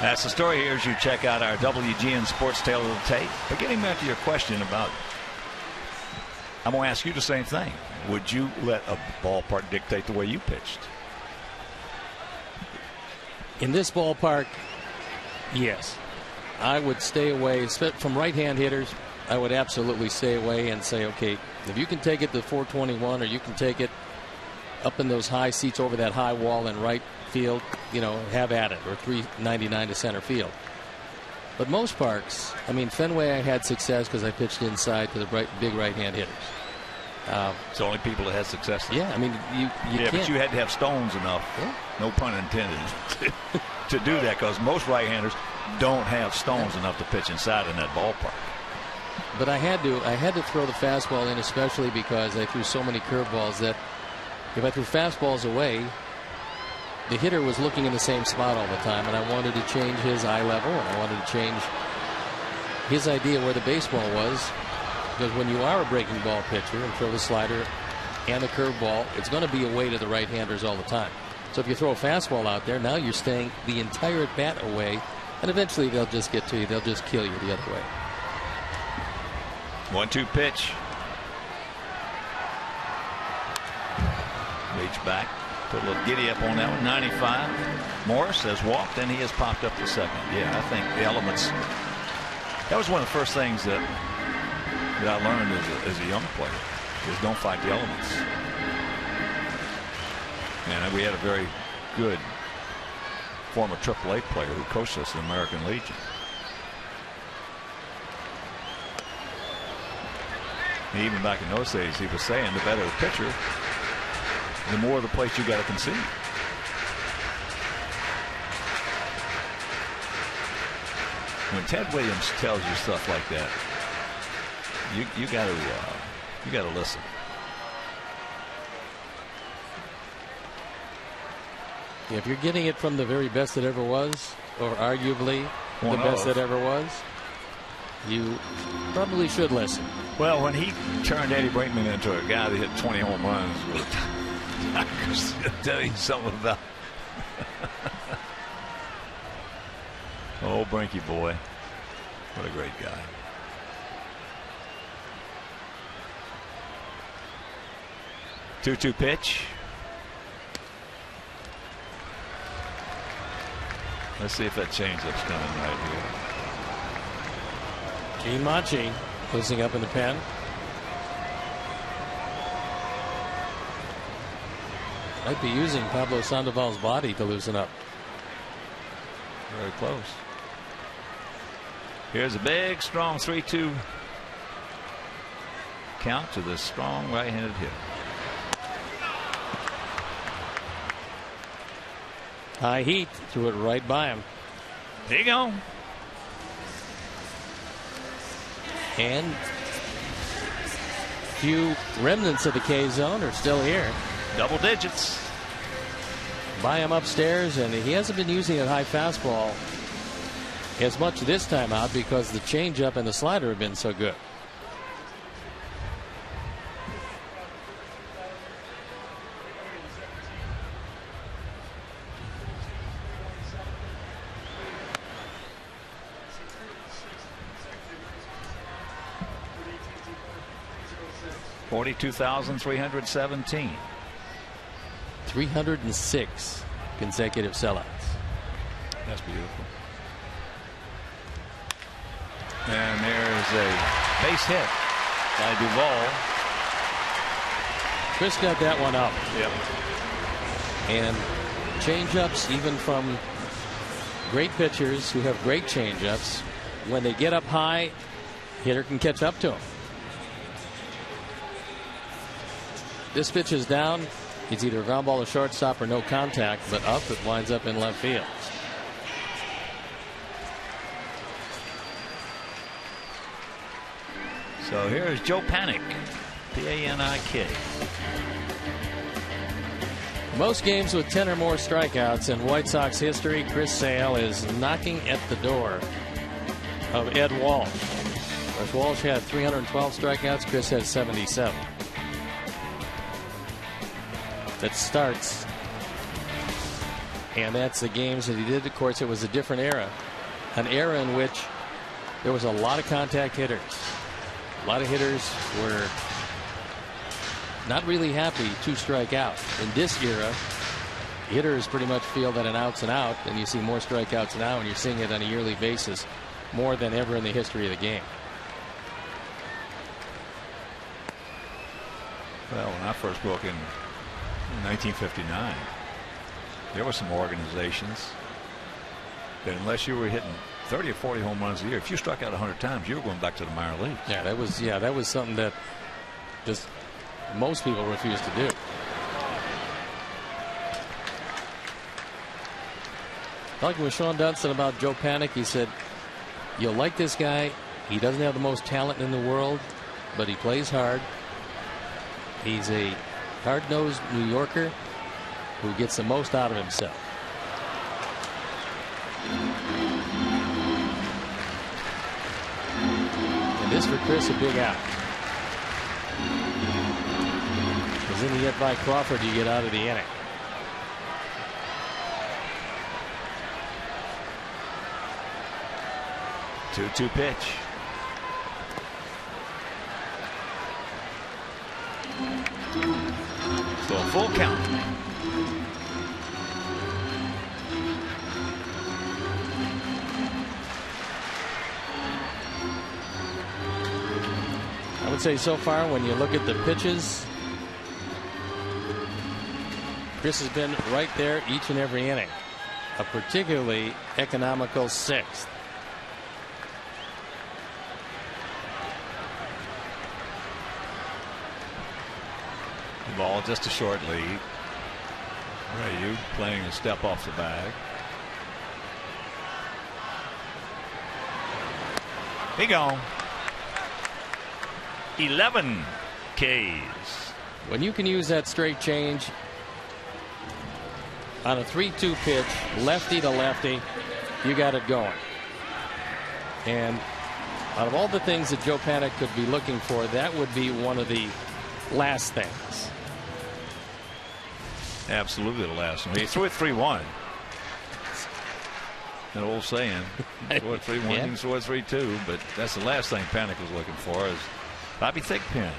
[SPEAKER 2] That's the story here as you check out our WGN Sports Tale of the Tape. But getting back to your question about, I'm going to ask you the same thing. Would you let a ballpark dictate the way you pitched?
[SPEAKER 1] In this ballpark, yes. I would stay away from right-hand hitters. I would absolutely stay away and say, okay, if you can take it to 421 or you can take it up in those high seats over that high wall in right field, you know, have at it, or 399 to center field. But most parks, I mean, Fenway, I had success because I pitched inside to the big right-hand hitters.
[SPEAKER 2] It's the only people that had success.
[SPEAKER 1] Yeah, I mean, you
[SPEAKER 2] yeah,
[SPEAKER 1] can't.
[SPEAKER 2] But you had to have stones enough, no pun intended, to do that, because most right-handers don't have stones enough to pitch inside in that ballpark.
[SPEAKER 1] But I had to throw the fastball in, especially because I threw so many curveballs that if I threw fastballs away, the hitter was looking in the same spot all the time, and I wanted to change his eye level, and I wanted to change his idea where the baseball was, because when you are a breaking ball pitcher and throw the slider and the curveball, it's going to be away to the right-handers all the time. So if you throw a fastball out there, now you're staying the entire at bat away, and eventually they'll just get to you. They'll just kill you the other way.
[SPEAKER 2] 1-2 pitch. Reach back. Put a little giddy up on that one. 95. Morris has walked, and he has popped up to second. Yeah, I think the elements. That was one of the first things that I learned as a young player, is don't fight the elements. And we had a very good former AAA player who coached us in the American Legion. And even back in those days, he was saying the better the pitcher, the more of the place you got to concede. When Ted Williams tells you stuff like that, you got to listen.
[SPEAKER 1] If you're getting it from the very best that ever was, or arguably the best that ever was, you probably should listen.
[SPEAKER 2] Well, when he turned Eddie Brinkman into a guy that hit 20 home runs, I could tell you something about. Oh, Brinky boy. What a great guy. Two-two pitch. Let's see if that changeup's coming right here.
[SPEAKER 1] Gene Machi closing up in the pen. Might be using Pablo Sandoval's body to loosen up.
[SPEAKER 2] Very close. Here's a big, strong 3-2 count to the strong right-handed hitter.
[SPEAKER 1] High heat, threw it right by him.
[SPEAKER 2] There you go.
[SPEAKER 1] And few remnants of the K zone are still here.
[SPEAKER 2] Double digits.
[SPEAKER 1] By him upstairs, and he hasn't been using a high fastball as much this time out because the changeup and the slider have been so good.
[SPEAKER 2] $42,317.
[SPEAKER 1] 306 consecutive sellouts.
[SPEAKER 2] That's beautiful. And there's a base hit by Duvall.
[SPEAKER 1] Chris got that one up.
[SPEAKER 2] Yep.
[SPEAKER 1] And changeups, even from great pitchers who have great changeups, when they get up high, hitter can catch up to them. This pitch is down. It's either a ground ball to shortstop or no contact, but up, it winds up in left field.
[SPEAKER 2] So here's Joe Panik, P-A-N-I-K.
[SPEAKER 1] Most games with 10 or more strikeouts in White Sox history. Chris Sale is knocking at the door of Ed Walsh. Whereas Walsh had 312 strikeouts, Chris has 77. That starts, and that's the games that he did. Of course, it was a different era, an era in which there was a lot of contact hitters. A lot of hitters were not really happy to strike out. In this era, hitters pretty much feel that an out's an out, and you see more strikeouts now, and you're seeing it on a yearly basis more than ever in the history of the game.
[SPEAKER 2] Well, when I first broke in 1959, there were some organizations that unless you were hitting 30 or 40 home runs a year, if you struck out 100 times, you were going back to the minor leagues.
[SPEAKER 1] Yeah, that was something that just most people refused to do. Talking with Sean Dunston about Joe Panik, he said, "You'll like this guy He doesn't have the most talent in the world, but he plays hard. He's a hard-nosed New Yorker who gets the most out of himself. And this for Chris, a big out. Because then you get by Crawford, you get out of the inning.
[SPEAKER 2] Two pitch. So a full count.
[SPEAKER 1] I would say so far, when you look at the pitches, Chris has been right there each and every inning. A particularly economical sixth.
[SPEAKER 2] Ball just a short lead. Rayu playing a step off the bag. He gone. 11 Ks.
[SPEAKER 1] When you can use that straight change on a 3-2 pitch, lefty to lefty, you got it going. And out of all the things that Joe Panik could be looking for, that would be one of the last things.
[SPEAKER 2] Absolutely the last one. He threw it 3-1. An old saying. Throw it 3-1, you can throw it 3-2, but that's the last thing Panik was looking for, is Bobby Thigpen.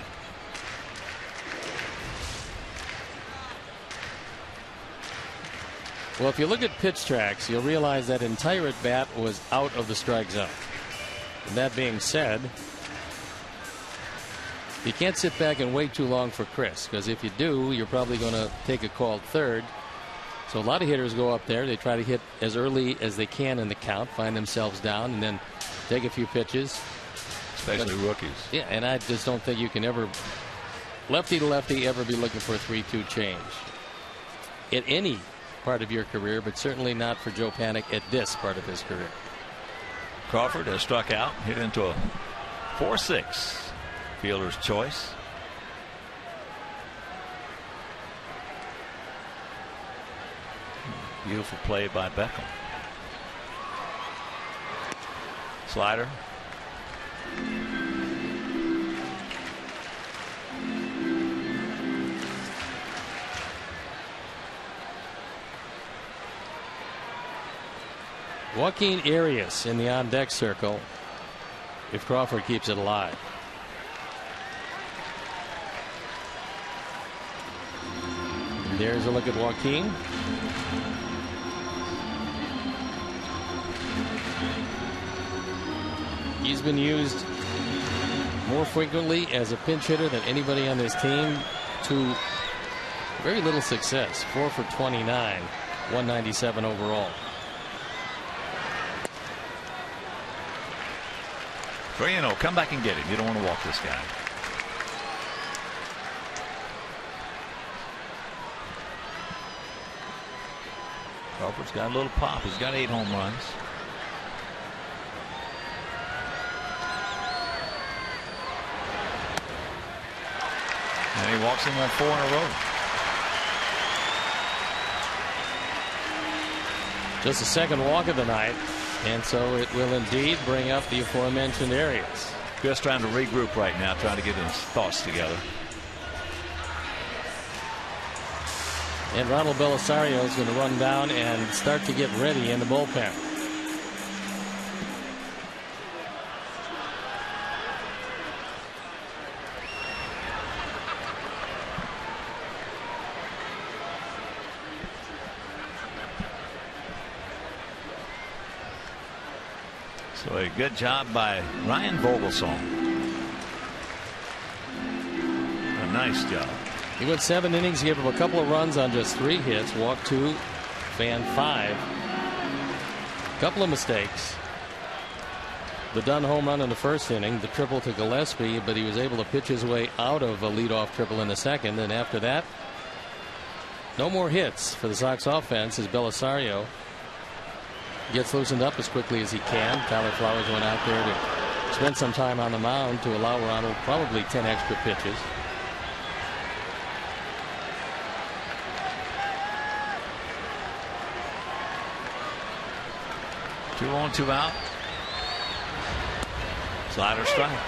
[SPEAKER 1] Well, if you look at pitch tracks, you'll realize that entire at bat was out of the strike zone. And that being said, you can't sit back and wait too long for Chris, because if you do, you're probably going to take a called third. So a lot of hitters go up there. They try to hit as early as they can in the count, find themselves down, and then take a few pitches.
[SPEAKER 2] Especially rookies.
[SPEAKER 1] Yeah, and I just don't think you can ever, lefty to lefty, ever be looking for a 3-2 change at any part of your career, but certainly not for Joe Panik at this part of his career.
[SPEAKER 2] Crawford has struck out, hit into a 4-6. Fielder's choice. Beautiful play by Beckham. Slider.
[SPEAKER 1] Joaquin Arias in the on-deck circle if Crawford keeps it alive. And there's a look at Joaquin. He's been used more frequently as a pinch hitter than anybody on this team, to very little success. 4 for 29, 197 overall.
[SPEAKER 2] So, you know, come back and get him. You don't want to walk this guy. Crawford's got a little pop. He's got 8 home runs. And he walks in on 4 in a row.
[SPEAKER 1] Just the second walk of the night, and so it will indeed bring up the aforementioned Arias.
[SPEAKER 2] Just trying to regroup right now, trying to get his thoughts together.
[SPEAKER 1] And Ronald Belisario is going to run down and start to get ready in the bullpen.
[SPEAKER 2] So a good job by Ryan Vogelsong. A nice job.
[SPEAKER 1] He went 7 innings, gave up a couple of runs on just 3 hits, walked 2, fanned 5. A couple of mistakes. The Dunn home run in the first inning, the triple to Gillespie, but he was able to pitch his way out of a leadoff triple in the second. And after that, no more hits for the Sox offense as Belisario gets loosened up as quickly as he can. Tyler Flowers went out there to spent some time on the mound to allow Ronald probably 10 extra pitches.
[SPEAKER 2] Two on, two out. Slider strike.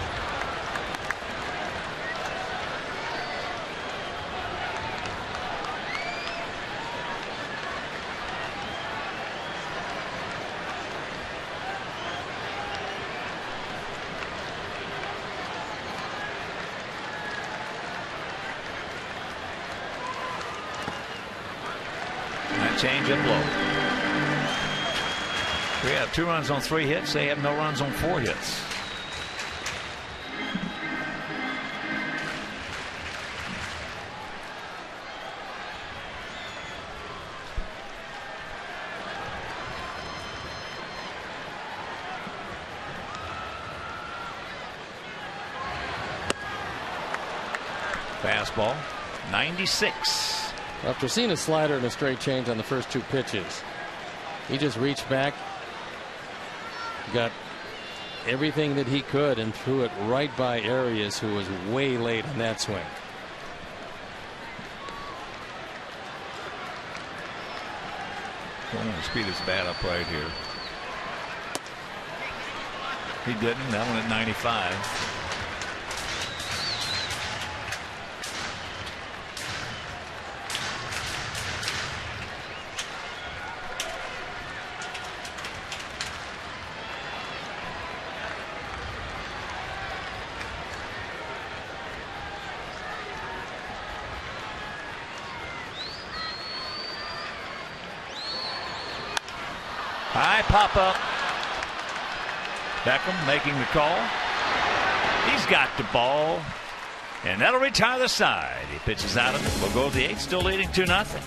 [SPEAKER 2] Change and blow. We have 2 runs on 3 hits. They have no runs on 4 hits. Fastball, 96.
[SPEAKER 1] After seeing a slider and a straight change on the first 2 pitches, he just reached back, got everything that he could, and threw it right by Arias, who was way late on that swing.
[SPEAKER 2] Don't want to speed his bat up right here. He didn't. That one at 95. High pop up. Beckham making the call. He's got the ball, and that'll retire the side. He pitches out of it. We'll go to the 8th, still leading 2-0.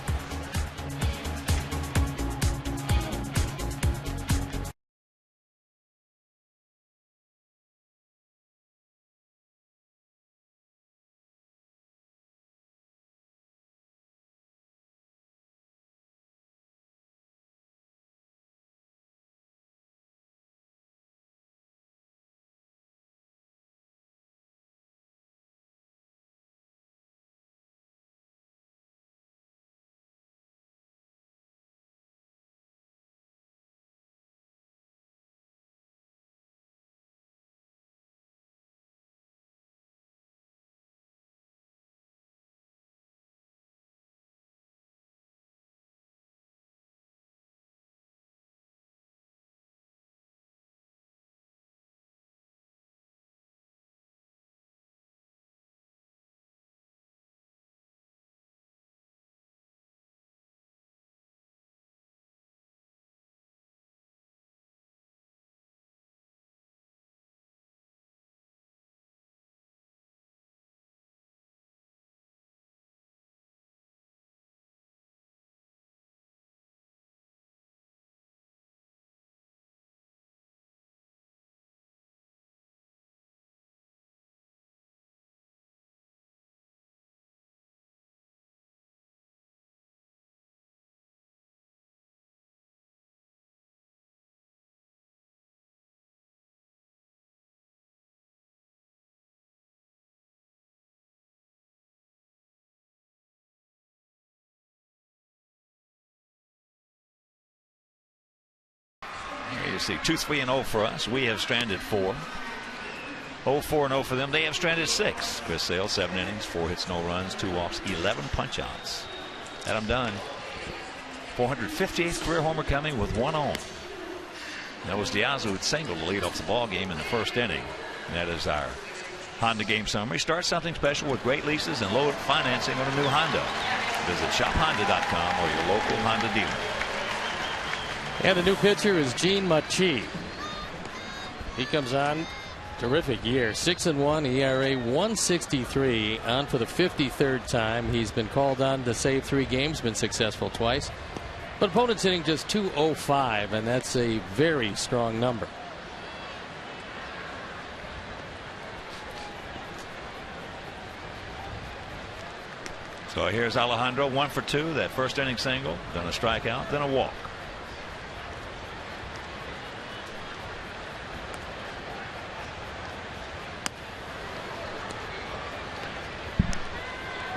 [SPEAKER 2] You see 2-3-0 for us. We have stranded 4. 0-4-0 for them. They have stranded 6. Chris Sale, 7 innings, 4 hits, no runs, 2 walks, 11 punch-outs. Adam Dunn, 458th career homer coming with 1 on. That was Diaz who had singled to lead off the ball game in the first inning. And that is our Honda game summary. Start something special with great leases and low financing on a new Honda. Visit shophonda.com or your local Honda dealer.
[SPEAKER 1] And the new pitcher is Gene Machi. He comes on, terrific year, 6-1 ERA, 163, on for the 53rd time. He's been called on to save 3 games, been successful twice, but opponents hitting just .205, and that's a very strong number.
[SPEAKER 2] So here's Alejandro, 1 for 2, that first inning single, then a strikeout, then a walk.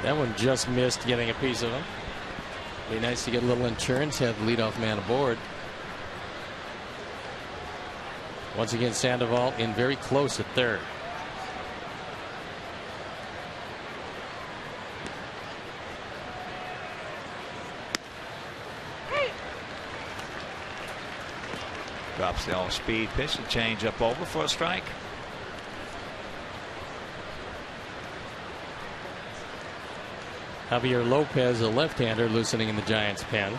[SPEAKER 1] That one just missed getting a piece of him. Be nice to get a little insurance, have the leadoff man aboard. Once again, Sandoval in very close at third.
[SPEAKER 2] Drops the off-speed pitch and change up over for a strike.
[SPEAKER 1] Javier Lopez, a left-hander, loosening in the Giants' pen.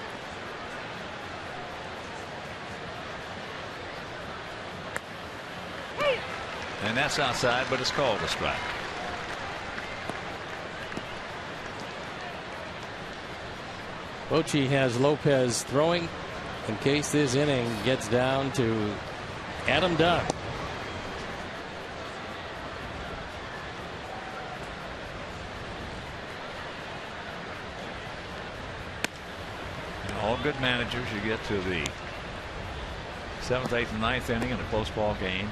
[SPEAKER 2] And that's outside, but it's called a strike.
[SPEAKER 1] Bochy has Lopez throwing in case this inning gets down to Adam Dunn.
[SPEAKER 2] All good managers, you get to the 7th, 8th, and 9th inning in a close ball game.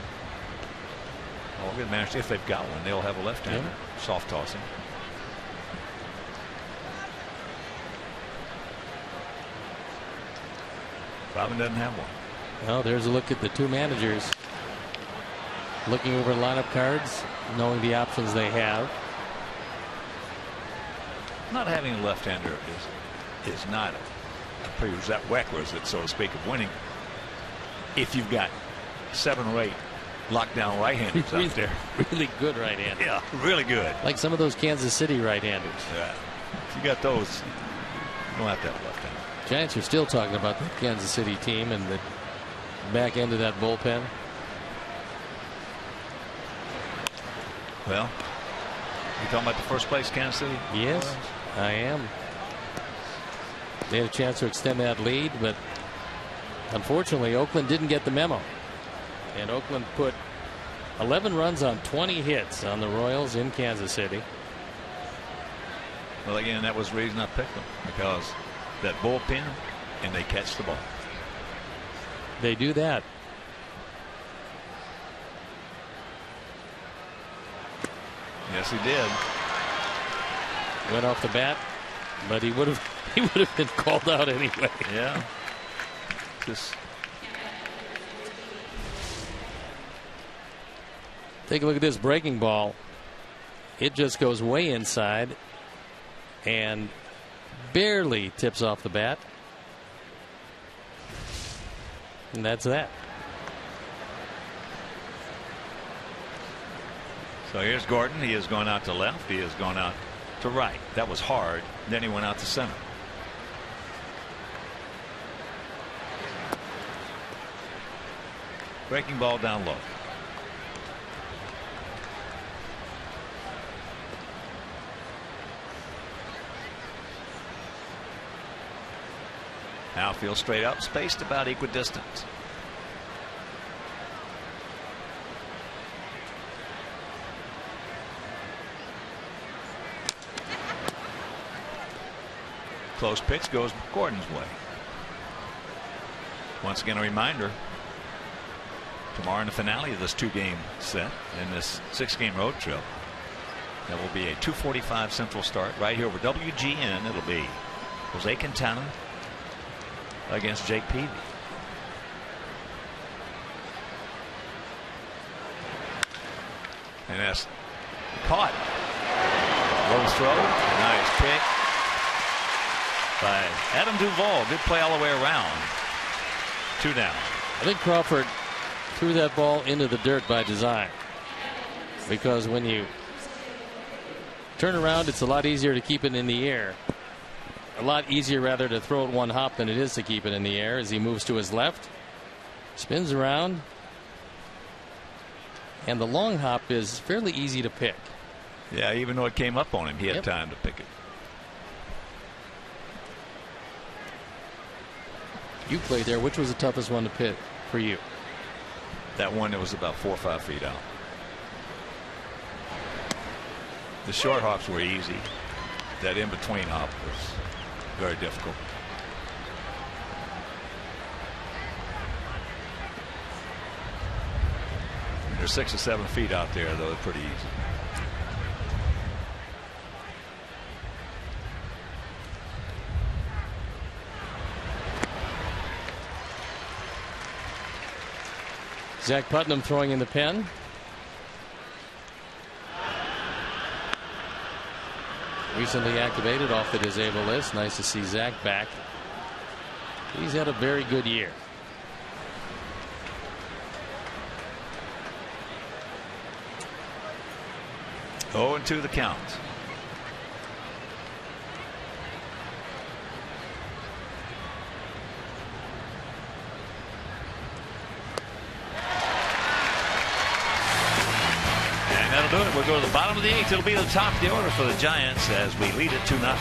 [SPEAKER 2] All good managers, if they've got one, they'll have a left-hander, soft tossing. Robin doesn't have one.
[SPEAKER 1] Well, there's a look at the two managers looking over lineup cards, knowing the options they have.
[SPEAKER 2] Not having a left-hander is not a prerequisite, so to speak, of winning. If you've got 7 or 8 lockdown right-handers out there,
[SPEAKER 1] really good right-handers.
[SPEAKER 2] Yeah, really good.
[SPEAKER 1] Like some of those Kansas City right-handers.
[SPEAKER 2] Yeah, if you got those, you don't have to have a left-hander.
[SPEAKER 1] Giants are still talking about the Kansas City team and the back end of that bullpen.
[SPEAKER 2] Well, you talking about the first place Kansas City?
[SPEAKER 1] Yes, I am. They had a chance to extend that lead, but unfortunately Oakland didn't get the memo. And Oakland put 11 runs on 20 hits on the Royals in Kansas City.
[SPEAKER 2] Well, again, that was the reason I picked them, because that bullpen, and they catch the ball.
[SPEAKER 1] They do that.
[SPEAKER 2] Yes, he did.
[SPEAKER 1] Went off the bat, but he would have been called out anyway.
[SPEAKER 2] Yeah. Just
[SPEAKER 1] take a look at this breaking ball. It just goes way inside and barely tips off the bat. And that's that.
[SPEAKER 2] So here's Gordon. He has gone out to left. He has gone out to right. That was hard. Then he went out to center. Breaking ball down low. Outfield straight up, spaced about equidistant. Close pitch goes Gordon's way. Once again, a reminder, tomorrow in the finale of this 2-game set and this 6-game road trip, there will be a 2:45 Central start right here over WGN. It'll be Jose Quintana against Jake Peavy. And that's caught. Low throw. Nice pick by Adam Duvall. Good play all the way around. 2 down.
[SPEAKER 1] I think Crawford threw that ball into the dirt by design, because when you turn around, it's a lot easier to keep it in the air. A lot easier, rather, to throw it one hop than it is to keep it in the air. As he moves to his left, spins around, and the long hop is fairly easy to pick.
[SPEAKER 2] Yeah, even though it came up on him, he had time to pick it.
[SPEAKER 1] You played there. Which was the toughest one to pick for you?
[SPEAKER 2] That one that was about 4 or 5 feet out. The short hops were easy. That in-between hop was very difficult. They're 6 or 7 feet out there, though. They're pretty easy.
[SPEAKER 1] Zach Putnam throwing in the pen. Recently activated off the disabled list. Nice to see Zach back. He's had a very good year.
[SPEAKER 2] Oh, and 2 the count. And that'll do it. We'll go to the bottom of the 8th. It'll be the top of the order for the Giants as we lead it 2-0.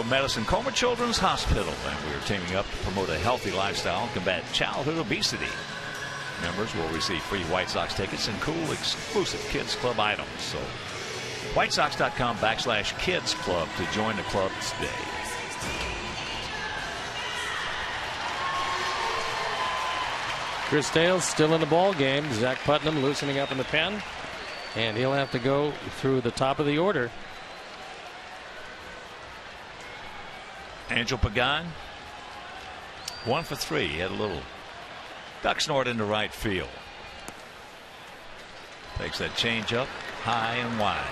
[SPEAKER 2] Medicine Coma Children's Hospital, and we are teaming up to promote a healthy lifestyle and combat childhood obesity. Members will receive free White Sox tickets and cool exclusive Kids Club items. So WhiteSox.com/Kids Club to join the club today.
[SPEAKER 1] Chris Dale's still in the ball game. Zach Putnam loosening up in the pen, and he'll have to go through the top of the order.
[SPEAKER 2] Angel Pagan, 1 for 3. He had a little duck snort into right field. Takes that change up high and wide.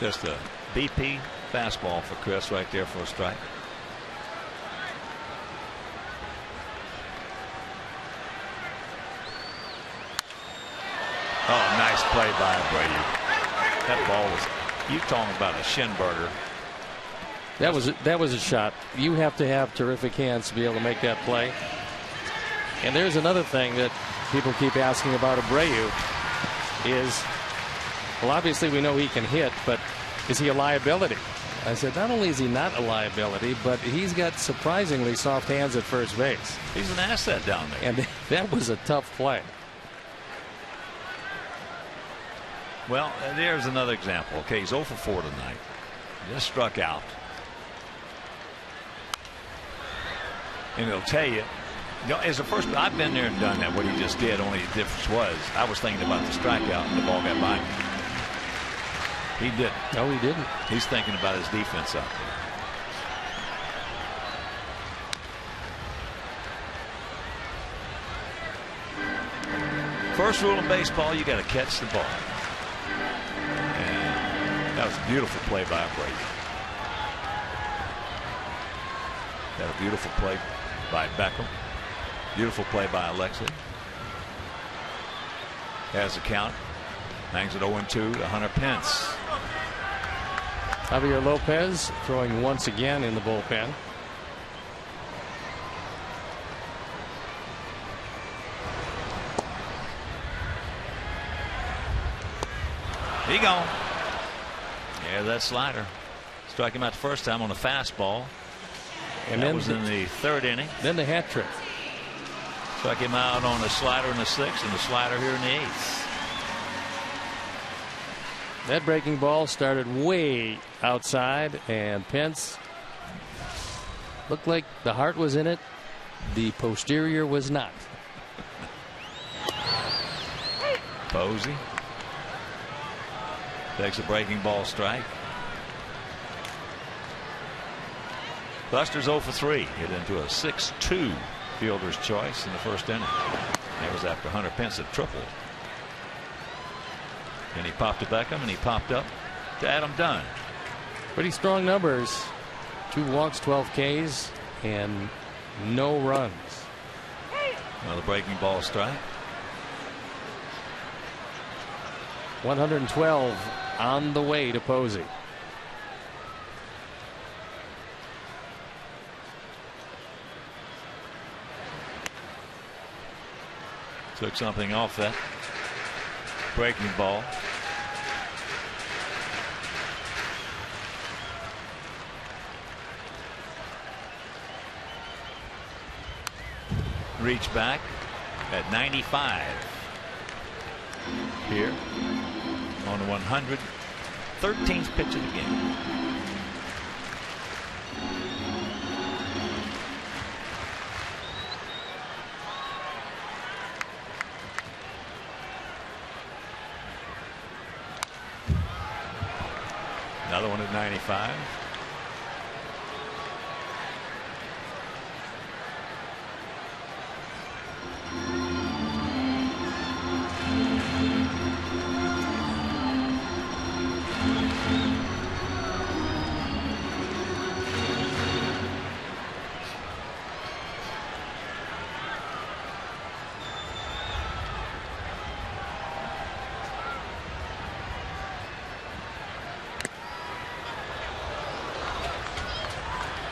[SPEAKER 2] Just a BP fastball for Chris right there for a strike. Oh, nice play by Brady. That ball was, you talking about a shin burger.
[SPEAKER 1] That was a shot. You have to have terrific hands to be able to make that play. And there's another thing that people keep asking about Abreu is, well, obviously we know he can hit, but is he a liability? I said, not only is he not a liability, but he's got surprisingly soft hands at first base.
[SPEAKER 2] He's an asset down there.
[SPEAKER 1] And that was a tough play.
[SPEAKER 2] Well, there's another example. Okay, he's 0 for 4 tonight. Just struck out. And it'll tell you, as a first, I've been there and done that, what he just did, only the difference was I was thinking about the strikeout and the ball got by me. He didn't.
[SPEAKER 1] No, he didn't.
[SPEAKER 2] He's thinking about his defense out there. First rule in baseball, you got to catch the ball. And that was a beautiful play by Brady. That a beautiful play by Beckham. Beautiful play by Alexis. Has the count. Hangs it 0-2 to Hunter Pence.
[SPEAKER 1] Javier Lopez throwing once again in the bullpen.
[SPEAKER 2] He gone. Yeah, that slider. Struck him out the first time on a fastball.
[SPEAKER 1] And
[SPEAKER 2] that
[SPEAKER 1] then
[SPEAKER 2] was in the 3rd inning.
[SPEAKER 1] Then the hat trick.
[SPEAKER 2] Struck him out on a slider in the 6th and the slider here in the 8th.
[SPEAKER 1] That breaking ball started way outside, and Pence looked like the heart was in it. The posterior was not.
[SPEAKER 2] Posey takes a breaking ball strike. Buster's 0 for 3. Hit into a 6-2 fielder's choice in the 1st inning. That was after Hunter Pence had tripled. And he popped to Beckham, and he popped up to Adam Dunn.
[SPEAKER 1] Pretty strong numbers. 2 walks, 12 Ks, and no runs.
[SPEAKER 2] Another breaking ball strike.
[SPEAKER 1] 112 on the way to Posey.
[SPEAKER 2] Took something off that breaking ball. Reach back at 95 here on the 113th pitch of the game. Another one at 95.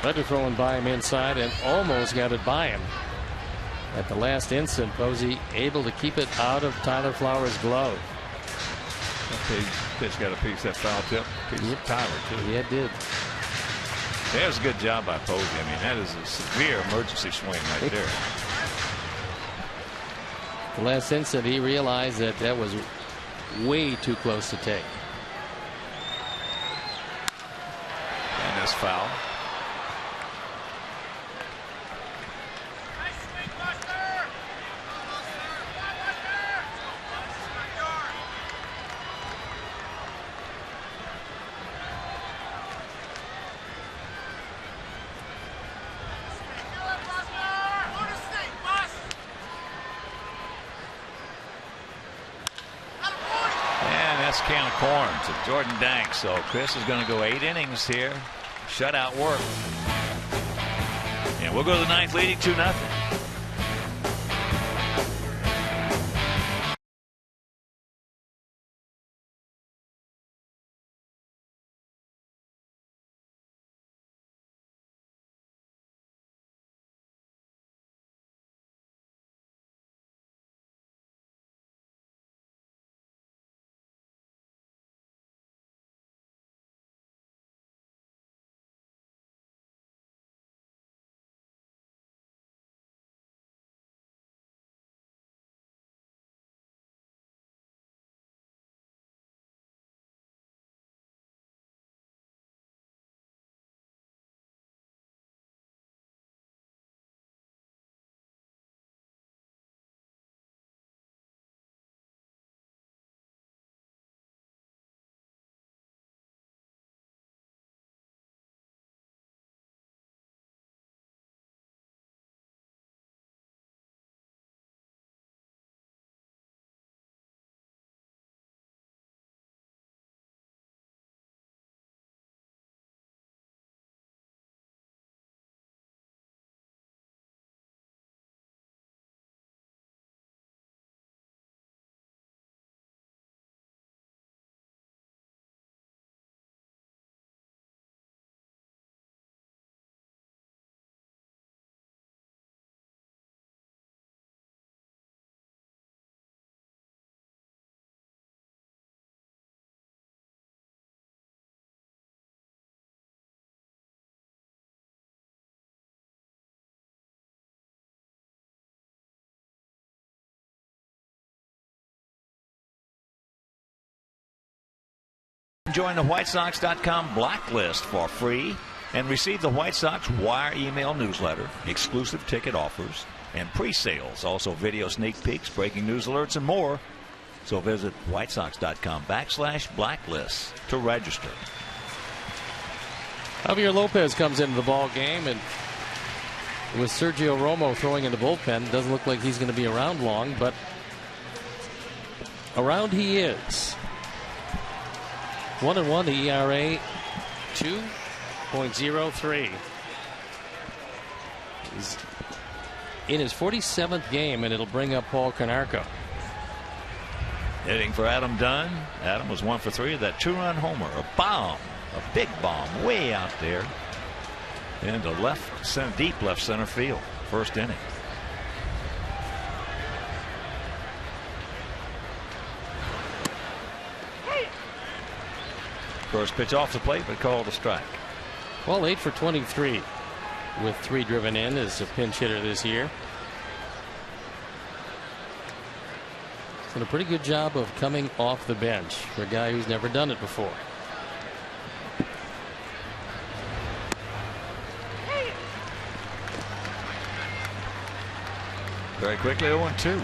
[SPEAKER 1] Tried to throw one by him inside and almost got it by him. At the last instant, Posey able to keep it out of Tyler Flowers' glove.
[SPEAKER 5] Pitch got a piece of that foul tip. Piece of Tyler, too.
[SPEAKER 1] Yeah, it did.
[SPEAKER 2] That was a good job by Posey. I mean, that is a severe emergency swing right there.
[SPEAKER 1] The last instant, he realized that that was way too close to take.
[SPEAKER 2] And that's foul. Can of corn to Jordan Danks. So Chris is going to go 8 innings here. Shutout work. And we'll go to the 9th leading 2-0. join the WhiteSox.com blacklist for free and receive the White Sox Wire email newsletter, exclusive ticket offers, and pre-sales. Also video sneak peeks, breaking news alerts, and more. So visit WhiteSox.com/blacklist to register.
[SPEAKER 1] Javier Lopez comes into the ball game, and with Sergio Romo throwing in the bullpen, doesn't look like he's going to be around long, but around he is. 1-1, the ERA 2.03. He's in his 47th game, and it'll bring up Paul Canarco.
[SPEAKER 2] Hitting for Adam Dunn. Adam was 1 for 3 of that 2-run homer. A bomb, a big bomb, way out there into left center, deep left center field. First inning. First pitch off the plate, but called a strike.
[SPEAKER 1] Well, 8 for 23 with 3 driven in as a pinch hitter this year. Done a pretty good job of coming off the bench for a guy who's never done it before.
[SPEAKER 2] Very quickly 0-2.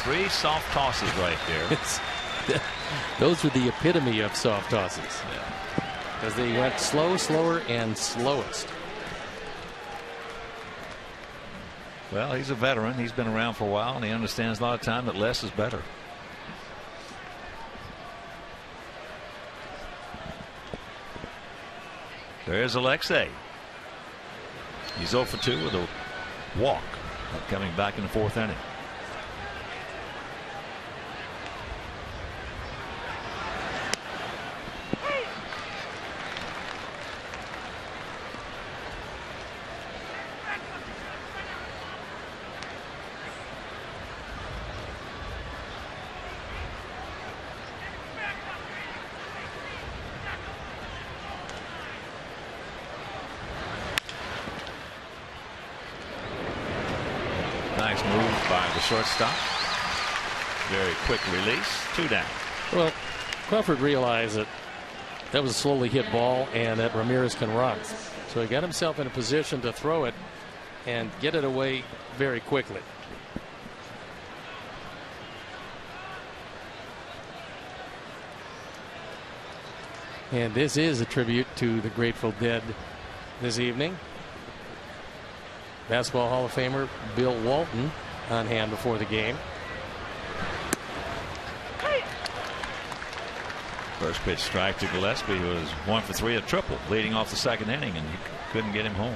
[SPEAKER 2] Three soft tosses right there.
[SPEAKER 1] Those were the epitome of soft tosses. Because they went slow, slower, and slowest.
[SPEAKER 2] Well, he's a veteran. He's been around for a while, and he understands a lot of time that less is better. There's Alexei. He's 0 for 2 with a walk coming back in the 4th inning. Nice move by the shortstop. Very quick release. 2 down.
[SPEAKER 1] Well, Crawford realized that that was a slowly hit ball and that Ramirez can run. So he got himself in a position to throw it and get it away very quickly. And this is a tribute to the Grateful Dead this evening. Basketball Hall of Famer Bill Walton on hand before the game.
[SPEAKER 2] First pitch strike to Gillespie, who was 1 for 3, a triple, leading off the 2nd inning, and he couldn't get him home.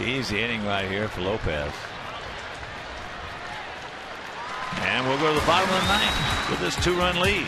[SPEAKER 2] Easy inning right here for Lopez. And we'll go to the bottom of the 9th with this 2-run lead.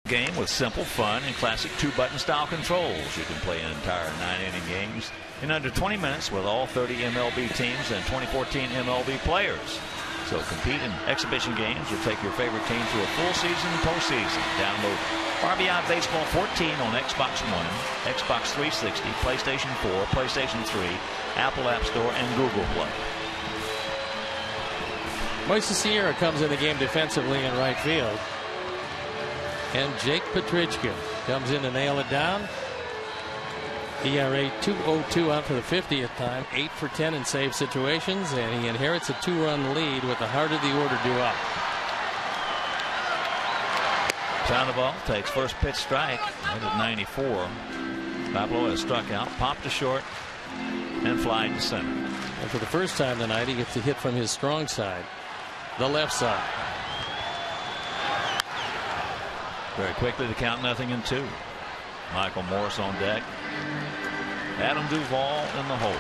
[SPEAKER 2] Game with simple, fun, and classic 2-button style controls. You can play entire 9-inning games in under 20 minutes with all 30 MLB teams and 2014 MLB players. So compete in exhibition games or take your favorite team to a full season and postseason. Download RBI Baseball 14 on Xbox One, Xbox 360, PlayStation 4, PlayStation 3, Apple App Store, and Google Play.
[SPEAKER 1] Moises Sierra comes in the game defensively in right field. And Jake Petrichkin comes in to nail it down. ERA 2.02 out for the 50th time, 8 for 10 in save situations, and he inherits a 2-run lead with the heart of the order due up.
[SPEAKER 2] Down the ball, takes first pitch strike at 94. Pablo has struck out, popped to short, and flied to center.
[SPEAKER 1] And for the first time tonight, he gets a hit from his strong side, the left side.
[SPEAKER 2] Very quickly to count 0-2. Michael Morse on deck. Adam Duvall in the hole.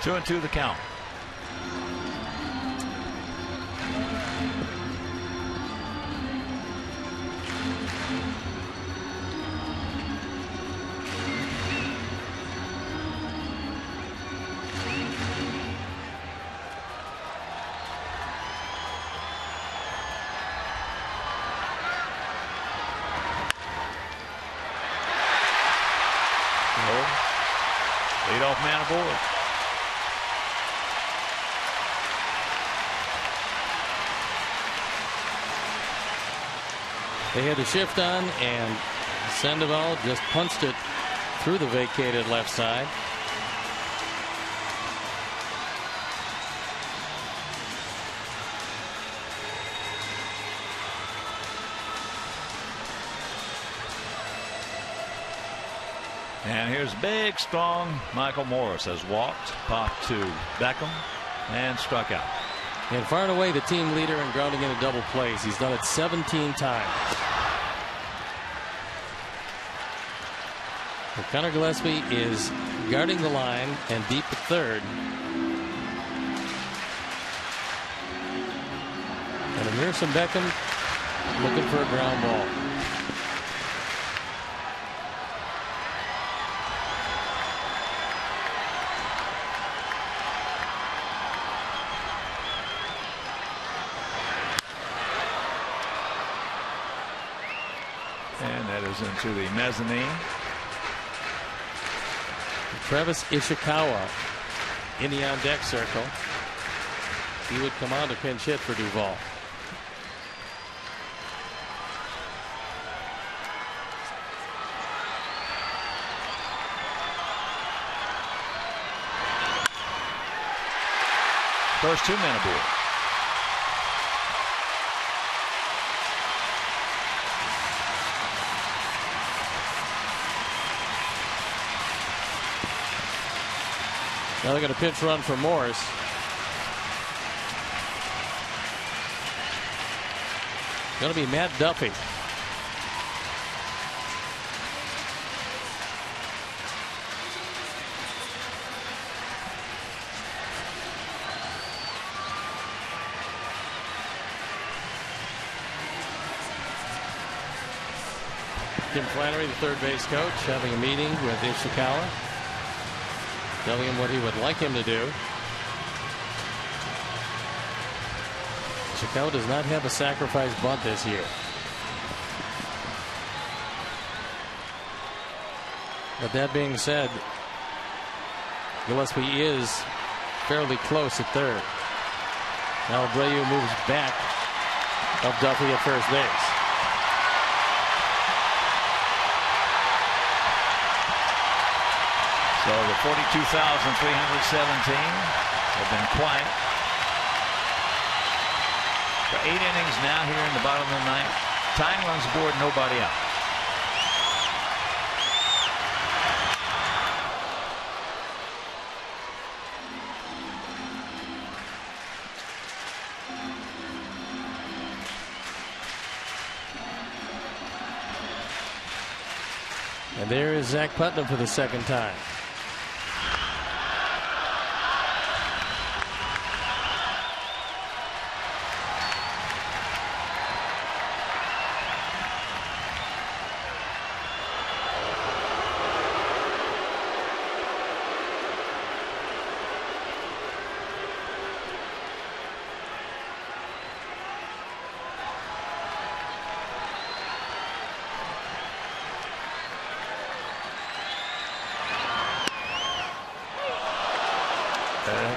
[SPEAKER 2] Two and two the count. Leadoff man aboard.
[SPEAKER 1] They had a shift on, and Sandoval just punched it through the vacated left side.
[SPEAKER 2] And here's big, strong Michael Morse has walked, popped to Beckham, and struck out.
[SPEAKER 1] And far and away the team leader in grounding into double plays. He's done it 17 times. Well, Connor Gillespie is guarding the line and deep at third. And Emerson Beckham looking for a ground ball.
[SPEAKER 2] And that is into the mezzanine.
[SPEAKER 1] Travis Ishikawa in the on deck circle. He would come on to pinch hit for Duvall.
[SPEAKER 2] First two men aboard.
[SPEAKER 1] Now they're going to pinch run for Morris. Going to be Matt Duffy. Tim Flannery, the third base coach, having a meeting with Ishikawa, telling him what he would like him to do. Ishikawa does not have a sacrifice bunt this year. But that being said, Gillespie is fairly close at third. Now Abreu moves back of Duffy at first base.
[SPEAKER 2] So the 42,317 have been quiet. For 8 innings now here in the bottom of the ninth. Tying runs aboard, nobody out.
[SPEAKER 1] And there is Zach Putnam for the second time.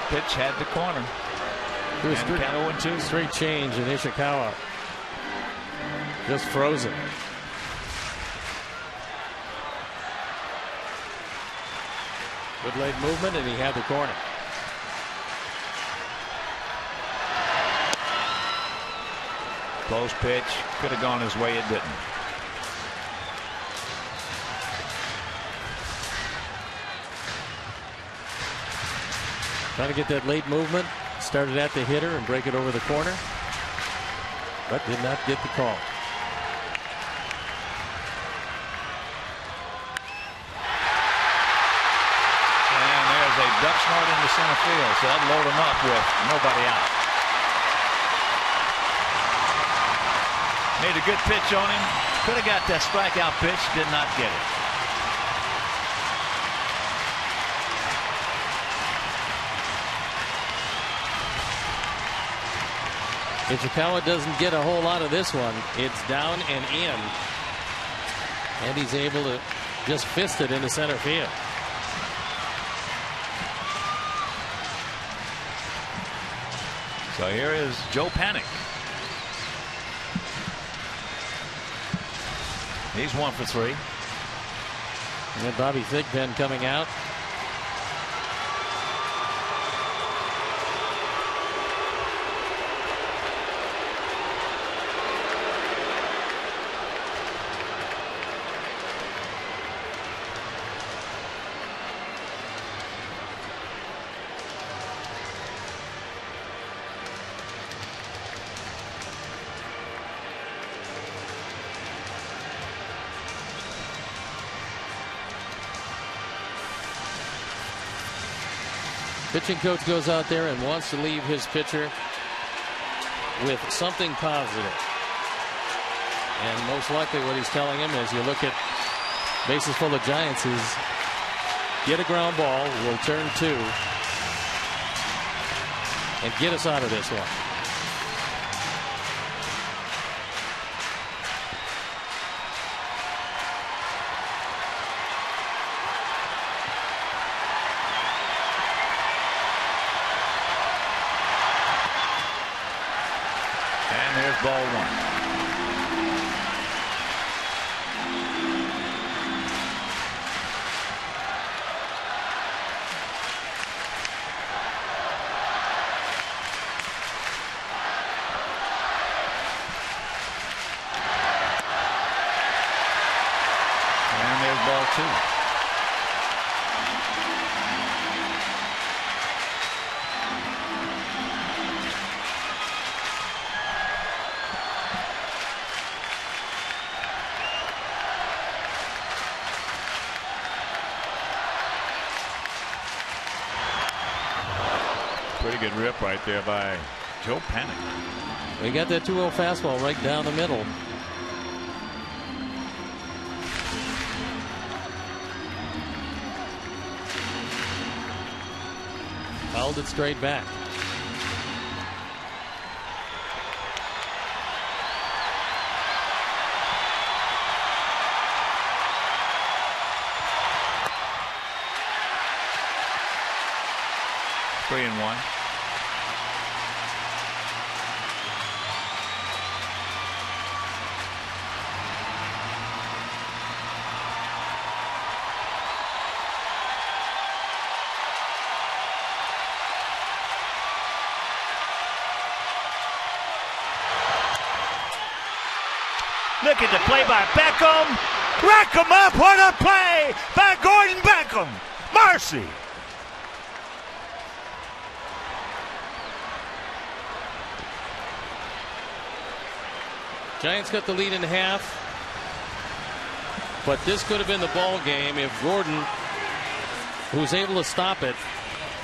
[SPEAKER 2] Pitch had the corner.
[SPEAKER 1] It was straight change, and Ishikawa just frozen. Good late movement, and he had the corner.
[SPEAKER 2] Close pitch. Could have gone his way. It didn't.
[SPEAKER 1] Trying to get that late movement. Started at the hitter and break it over the corner, but did not get the call.
[SPEAKER 2] And there's a duck snort into center field, so that'll load him up with nobody out. Made a good pitch on him. Could have got that strikeout pitch. Did not get it.
[SPEAKER 1] Ishikawa doesn't get a whole lot of this one. It's down and in, and he's able to just fist it into center field.
[SPEAKER 2] So here is Joe Panik. He's 1 for 3.
[SPEAKER 1] And then Bobby Thigpen coming out. Pitching coach goes out there and wants to leave his pitcher with something positive. And most likely what he's telling him, as you look at bases full of Giants, is get a ground ball, we'll turn 2, and get us out of this one.
[SPEAKER 2] Ball 1. And there's ball 2. Pretty good rip right there by Joe Panik.
[SPEAKER 1] We got that 2-0 fastball right down the middle. Fouled it straight back.
[SPEAKER 2] Three and 1. Look at the play by Beckham. Rack him up. What a play by Gordon Beckham. Mercy.
[SPEAKER 1] Giants got the lead in half, but this could have been the ball game if Gordon, who's able to stop it,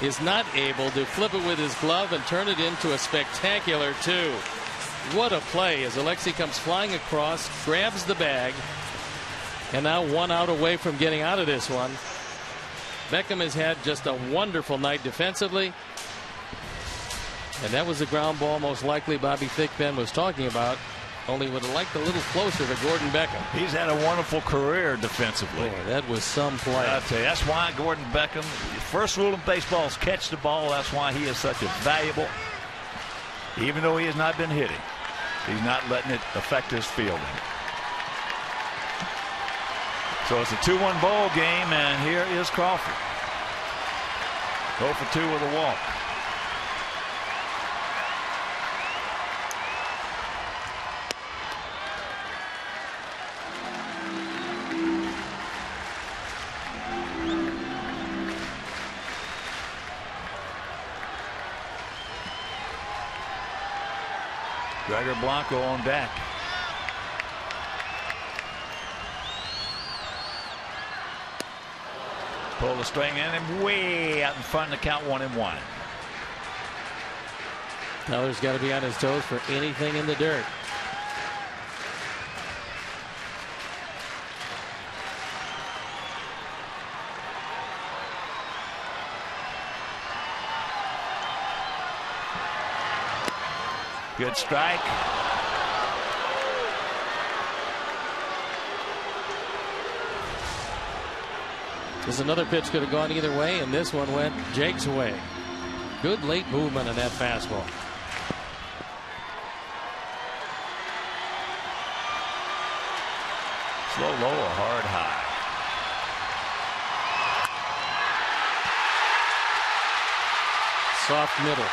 [SPEAKER 1] is not able to flip it with his glove and turn it into a spectacular 2. What a play as Alexei comes flying across, grabs the bag, and now 1 out away from getting out of this one. Beckham has had just a wonderful night defensively, and that was the ground ball most likely Bobby Thigpen was talking about. Only would have liked a little closer to Gordon Beckham.
[SPEAKER 2] He's had a wonderful career defensively.
[SPEAKER 1] Boy, that was some play.
[SPEAKER 2] I'll tell you, that's why Gordon Beckham, first rule in baseball is catch the ball. That's why he is such a valuable, even though he has not been hitting, he's not letting it affect his fielding. So it's a 2-1 ball game, and here is Crawford. 0 for 2 with a walk. Gregor Blanco on deck. Pull the string in and way out in front to count 1-1.
[SPEAKER 1] Miller's got to be on his toes for anything in the dirt.
[SPEAKER 2] Good strike.
[SPEAKER 1] This another pitch could have gone either way, and this one went Jake's way. Good late movement on that fastball.
[SPEAKER 2] Slow low or hard high.
[SPEAKER 1] Soft middle.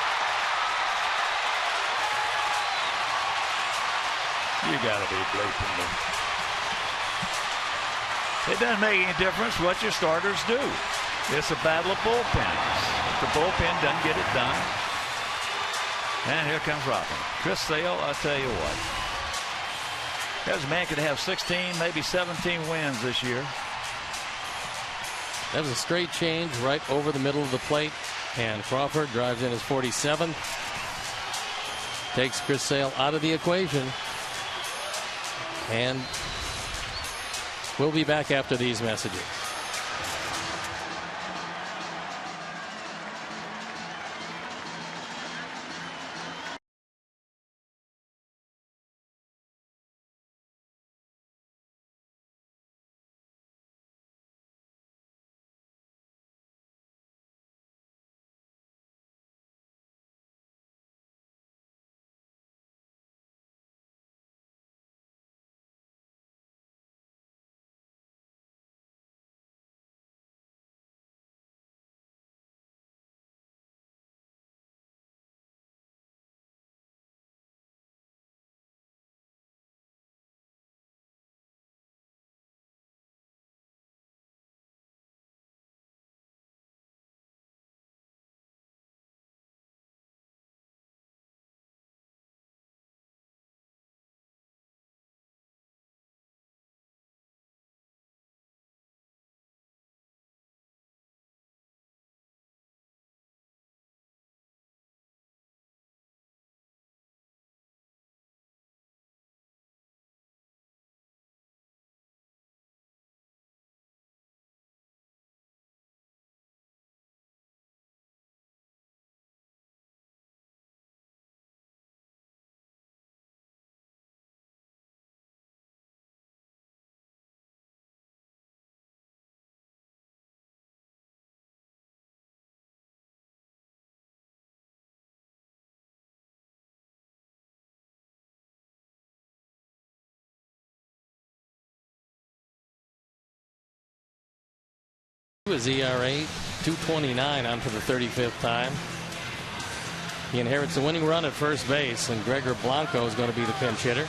[SPEAKER 2] You got to be bleeping them. It doesn't make any difference what your starters do. It's a battle of bullpens. If the bullpen doesn't get it done. And here comes Robin. Chris Sale, I'll tell you what. This man could have 16, maybe 17 wins this year.
[SPEAKER 1] That was a straight change right over the middle of the plate. And Crawford drives in his 47th. Takes Chris Sale out of the equation. And we'll be back after these messages. His ERA 2.29 on for the 35th time. He inherits the winning run at first base, and Gregor Blanco is going to be the pinch hitter.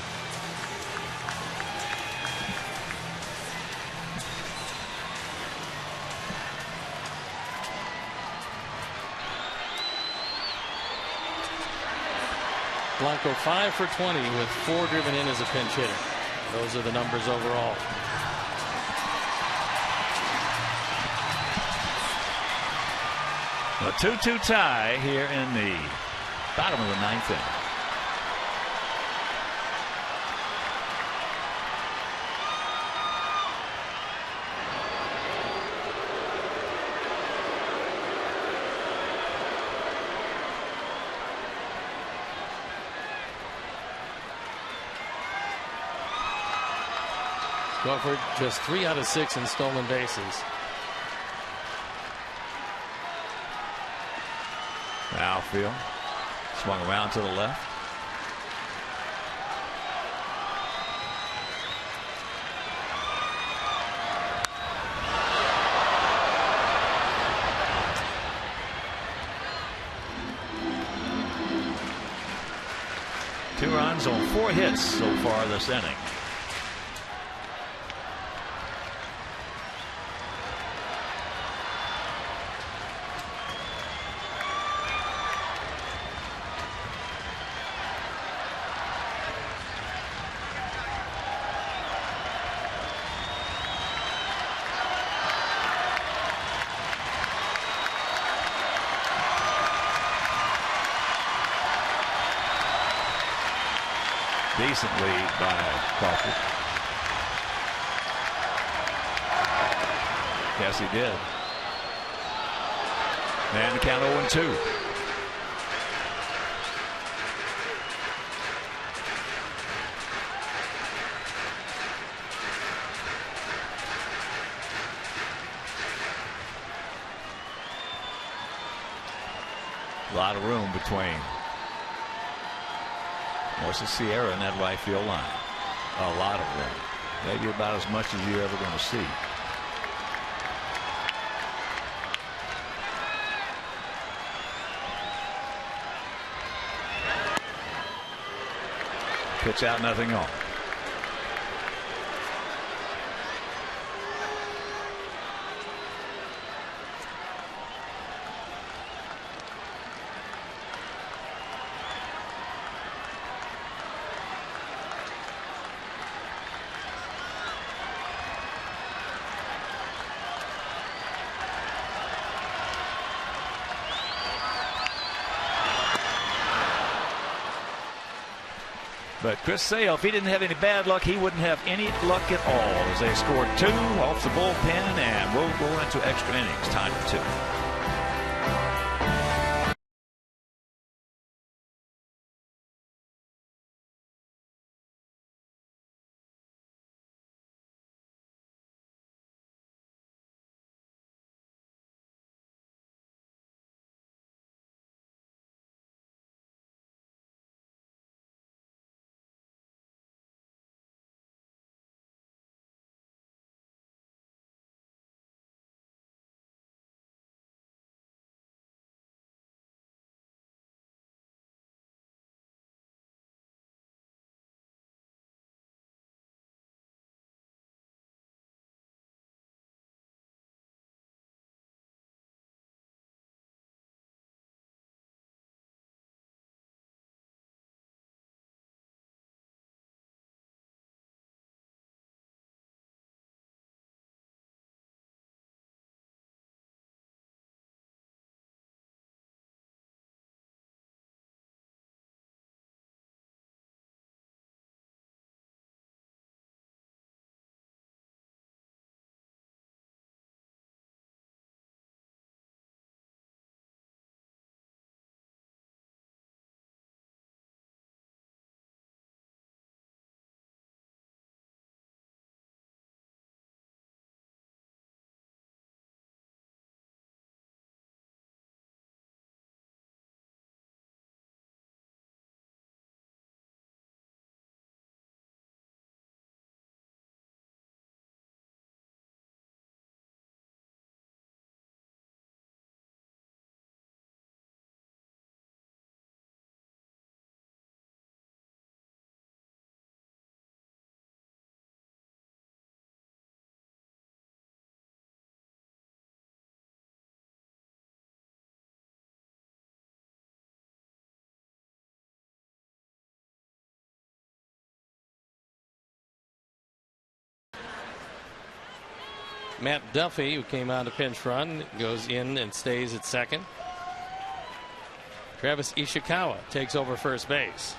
[SPEAKER 1] Blanco 5 for 20 with 4 driven in as a pinch hitter. Those are the numbers overall.
[SPEAKER 2] A 2-2 tie here in the bottom of the 9th inning.
[SPEAKER 1] Crawford just 3 out of 6 in stolen bases.
[SPEAKER 2] Outfield swung around to the left. Two runs on 4 hits so far this inning. Decent lead by Crawford. Yes, he did. And the count 0-2. A lot of room between Moises Sierra in that right field line. A lot of room. Maybe about as much as you're ever going to see. Pitch out, nothing on. But Chris Sale, if he didn't have any bad luck, he wouldn't have any luck at all, as they scored 2 off the bullpen and will go into extra innings, time for 2.
[SPEAKER 1] Matt Duffy, who came on to pinch run, goes in and stays at second. Travis Ishikawa takes over first base.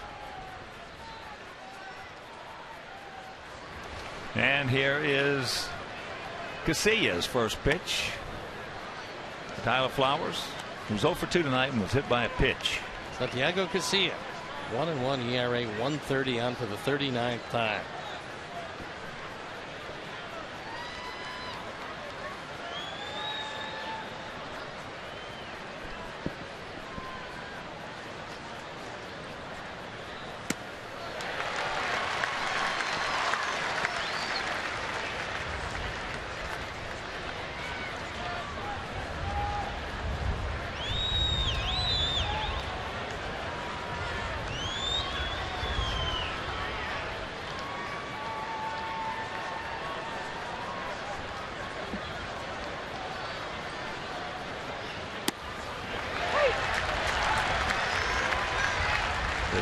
[SPEAKER 2] And here is Casilla's first pitch. Tyler Flowers, who's 0 for 2 tonight and was hit by a pitch.
[SPEAKER 1] Santiago Casilla, 1-1 ERA, 130 on for the 39th time.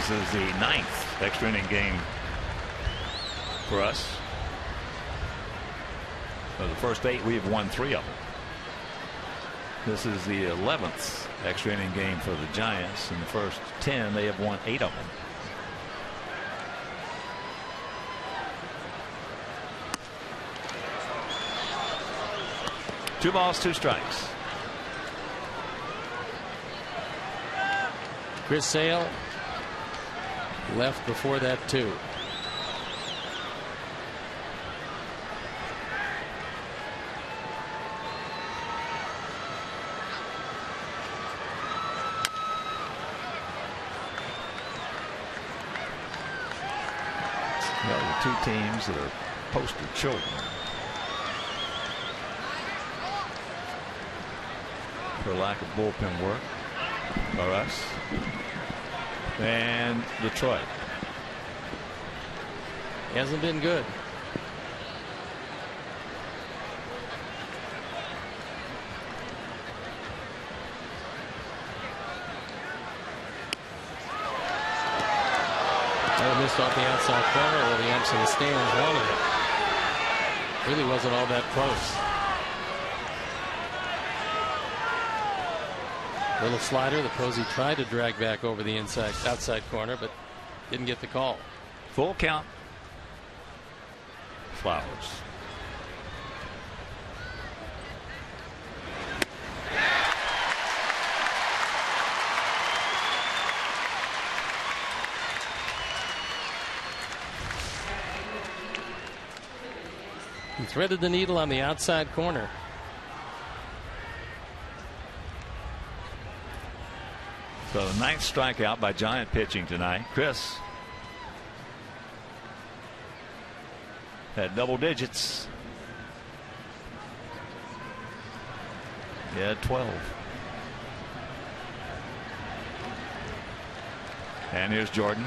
[SPEAKER 2] This is the 9th extra inning game for us. Of the first 8, we have won 3 of them. This is the 11th extra inning game for the Giants. In the first 10, they have won 8 of them. Two balls, 2 strikes.
[SPEAKER 1] Chris Sale left before that too.
[SPEAKER 2] Well, the 2 teams that are poster children for lack of bullpen work are us and Detroit.
[SPEAKER 1] Hasn't been good. That missed off the outside corner, or the umps in the stands wanted it. Really wasn't all that close. Little slider that Posey tried to drag back over the outside corner, but didn't get the call.
[SPEAKER 2] Full count. Flowers.
[SPEAKER 1] He threaded the needle on the outside corner.
[SPEAKER 2] So the 9th strikeout by Giant pitching tonight. Chris had double digits. He had 12. And here's Jordan.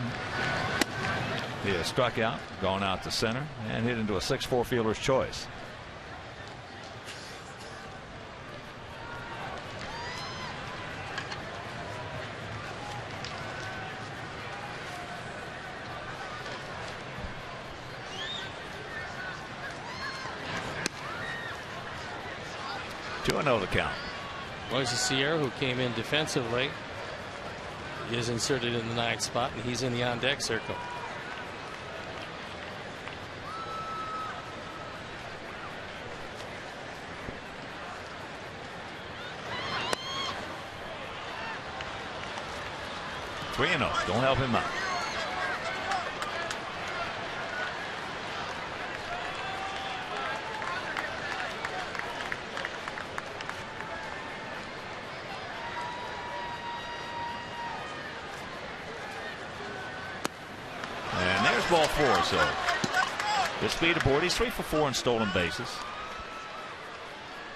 [SPEAKER 2] He has struck out, gone out to center, and hit into a 6-4 fielder's choice. The count.
[SPEAKER 1] Moises Sierra, who came in defensively, is inserted in the 9th spot, and he's in the on-deck circle.
[SPEAKER 2] Three and 0. Don't help him out. Ball 4. So the speed aboard. He's 3 for 4 in stolen bases.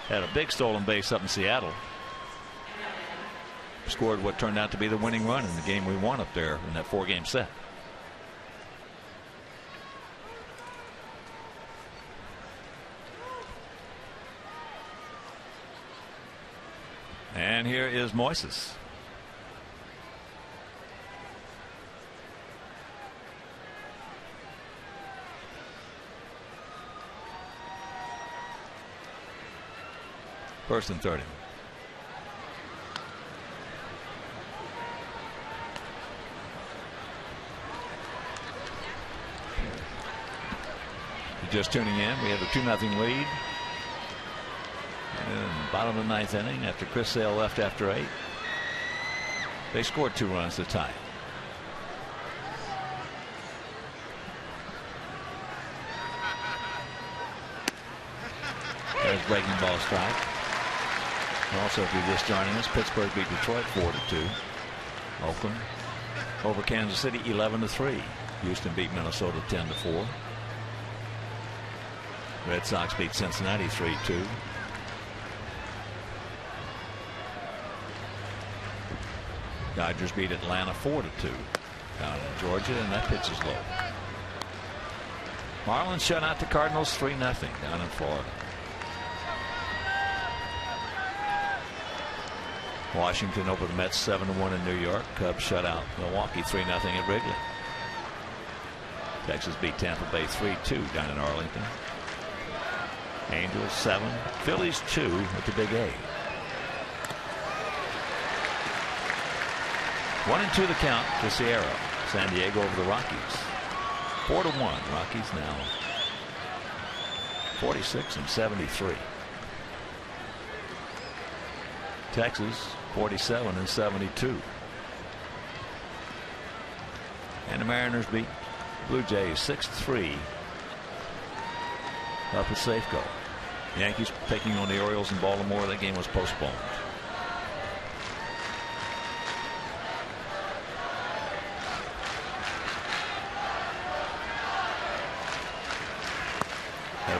[SPEAKER 2] Had a big stolen base up in Seattle. Scored what turned out to be the winning run in the game we won up there in that 4-game set. And here is Moises.
[SPEAKER 5] First and 30. Just tuning in, we have a 2-0 lead. And bottom of the 9th inning, after Chris Sale left after 8, they scored 2 runs to tie. There's breaking ball strike. Also, if you're just joining us, Pittsburgh beat Detroit 4-2. Oakland over Kansas City 11-3. Houston beat Minnesota 10-4. Red Sox beat Cincinnati 3-2. Dodgers beat Atlanta 4-2 down in Georgia, and that pitch is low. Marlins shut out the Cardinals 3-0 down in Florida. Washington over the Mets 7-1 in New York. Cubs shut out Milwaukee 3-0 at Wrigley. Texas beat Tampa Bay 3-2 down in Arlington. Angels 7, Phillies 2 at the Big A. 1-2 the count to Sierra. San Diego over the Rockies. 4-1. Rockies now 46-73. Texas 47-72. And the Mariners beat Blue Jays 6-3 up at Safeco. Yankees taking on the Orioles in Baltimore. That game was postponed.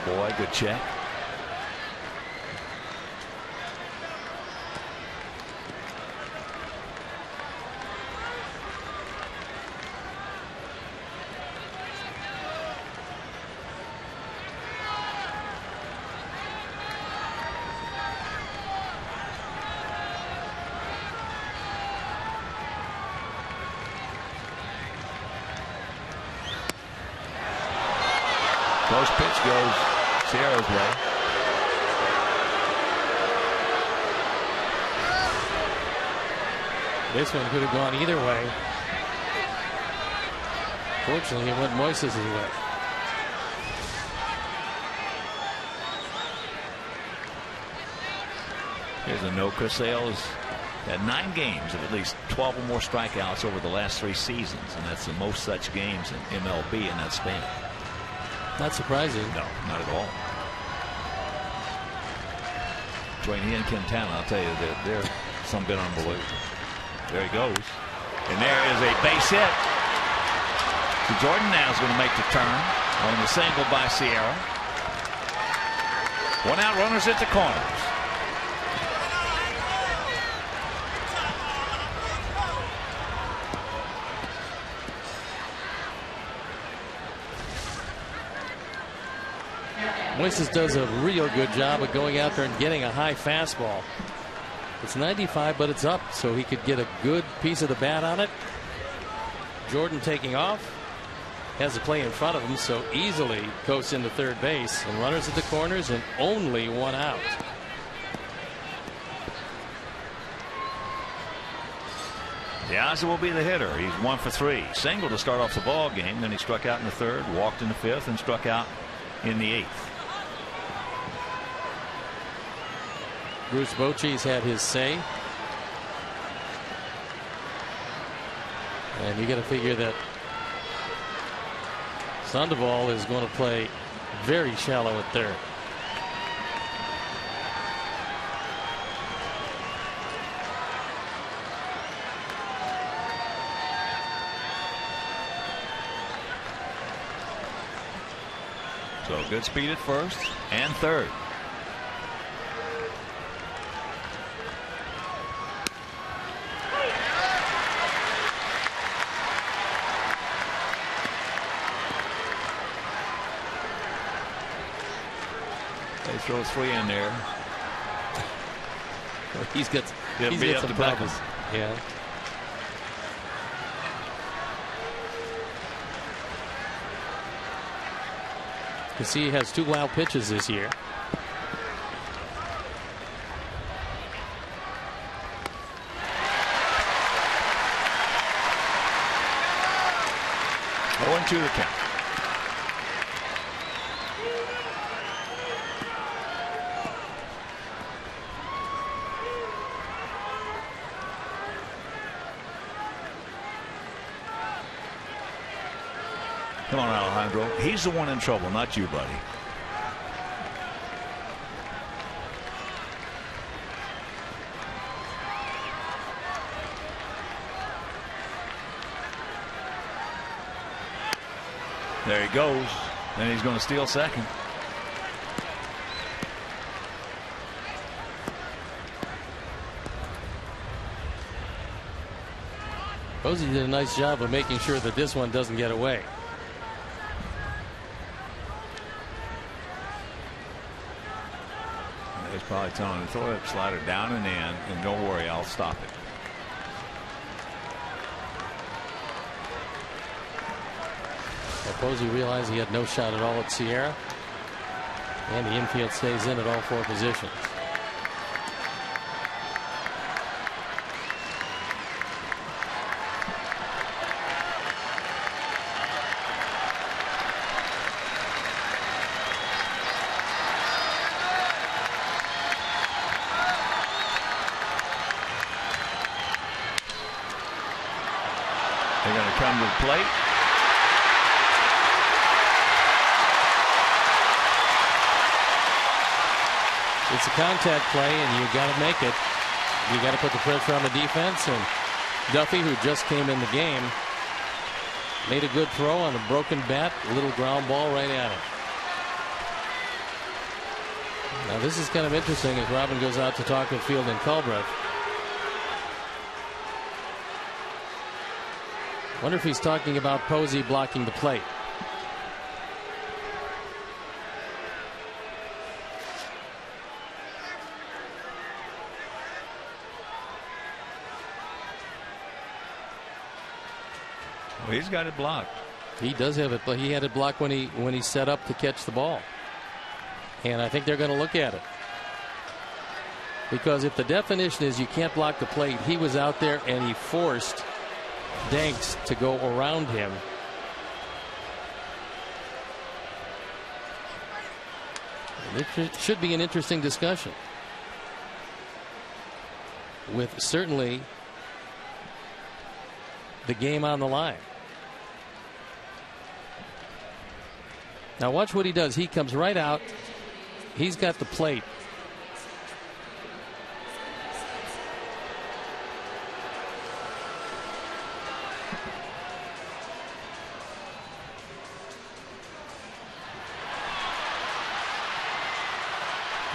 [SPEAKER 5] Boy, good check. Close pitch goes Sierra's way.
[SPEAKER 1] This one could have gone either way. Fortunately, it went Moises' way.
[SPEAKER 5] Here's a no. Chris Sale has had 9 games of at least 12 or more strikeouts over the last 3 seasons, and that's the most such games in MLB in that span.
[SPEAKER 1] Not surprising.
[SPEAKER 5] No, not at all. Between he and Quintana, I'll tell you, they're some bit unbelievable. There he goes. And there is a base hit. So Jordan now is going to make the turn on the single by Sierra. 1 out, runners at the corners.
[SPEAKER 1] Moises does a real good job of going out there and getting a high fastball. It's 95, but it's up, so he could get a good piece of the bat on it. Jordan taking off. Has the play in front of him, so easily coasts into third base. And runners at the corners and only 1 out.
[SPEAKER 5] Piazza will be the hitter. He's 1 for 3. Single to start off the ball game. Then he struck out in the 3rd, walked in the 5th, and struck out in the 8th.
[SPEAKER 1] Bruce Bochy's had his say. And you got to figure that Sandoval is going to play very shallow at 3rd.
[SPEAKER 5] So good speed at 1st and 3rd. They throw 3 in there.
[SPEAKER 1] He's got some problems. Yeah. You see, he has 2 wild pitches this year.
[SPEAKER 5] 0-2 the count. Come on, Alejandro. He's the one in trouble, not you, buddy. There he goes. And he's going to steal second.
[SPEAKER 1] Posey did a nice job of making sure that this one doesn't get away.
[SPEAKER 5] He's probably telling him, throw that slider down and in, and don't worry, I'll stop it.
[SPEAKER 1] Posey realized he had no shot at all at Sierra, and the infield stays in at all 4 positions.
[SPEAKER 5] They're going to come to the plate.
[SPEAKER 1] It's a contact play, and you got to make it. You got to put the pressure on the defense. And Duffy, who just came in the game, made a good throw on a broken bat, a little ground ball right at it. Now this is kind of interesting as Robin goes out to talk with Field and Culbreth. Wonder if he's talking about Posey blocking the plate.
[SPEAKER 5] Well, he's got it blocked.
[SPEAKER 1] He does have it, but he had it blocked when he set up to catch the ball. And I think they're going to look at it. Because if the definition is you can't block the plate, he was out there and he forced Danks to go around him. It should be an interesting discussion, with certainly the game on the line. Now watch what he does. He comes right out. He's got the plate.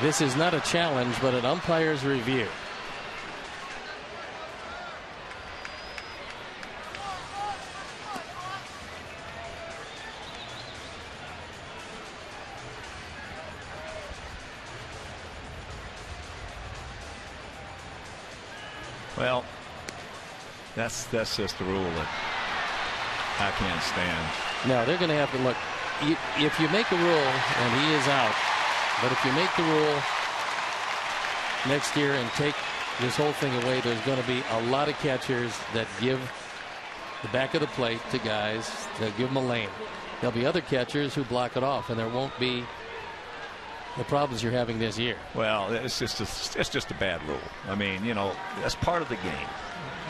[SPEAKER 1] This is not a challenge, but an umpire's review.
[SPEAKER 5] Well, that's just the rule that I can't stand.
[SPEAKER 1] Now they're going to have to look. If you make a rule and he is out, but if you make the rule next year and take this whole thing away, there's going to be a lot of catchers that give the back of the plate to guys that give them a lane. There'll be other catchers who block it off, and there won't be the problems you're having this year.
[SPEAKER 5] Well, it's just a bad rule. I mean, you know, that's part of the game.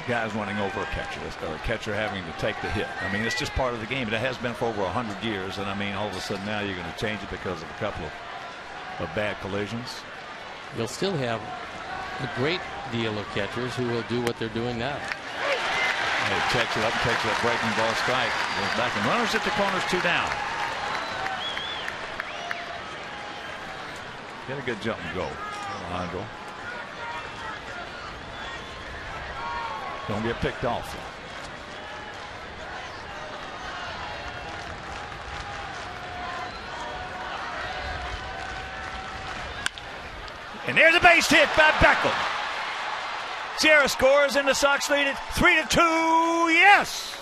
[SPEAKER 5] Guys running over a catcher, or a catcher having to take the hit. I mean, it's just part of the game. It has been for over 100 years, and I mean, all of a sudden now you're going to change it because of a couple of bad collisions.
[SPEAKER 1] You'll still have a great deal of catchers who will do what they're doing now.
[SPEAKER 5] He checks it up, takes that breaking ball strike, goes back, and runners at the corners, 2 down. Get a good jump and go, Alejandro. Don't get picked off. And there's a base hit by Beckham. Sierra scores, and the Sox lead it 3-2. Yes.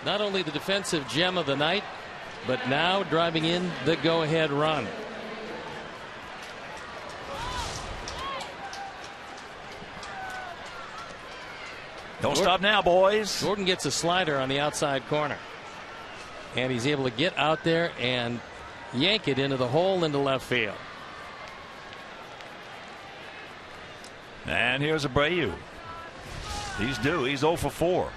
[SPEAKER 1] Not only the defensive gem of the night, but now driving in the go-ahead run.
[SPEAKER 2] Don't stop now, boys.
[SPEAKER 1] Gordon gets a slider on the outside corner. And he's able to get out there and yank it into the hole into left field.
[SPEAKER 2] And here's Abreu. He's due. He's 0 for 4.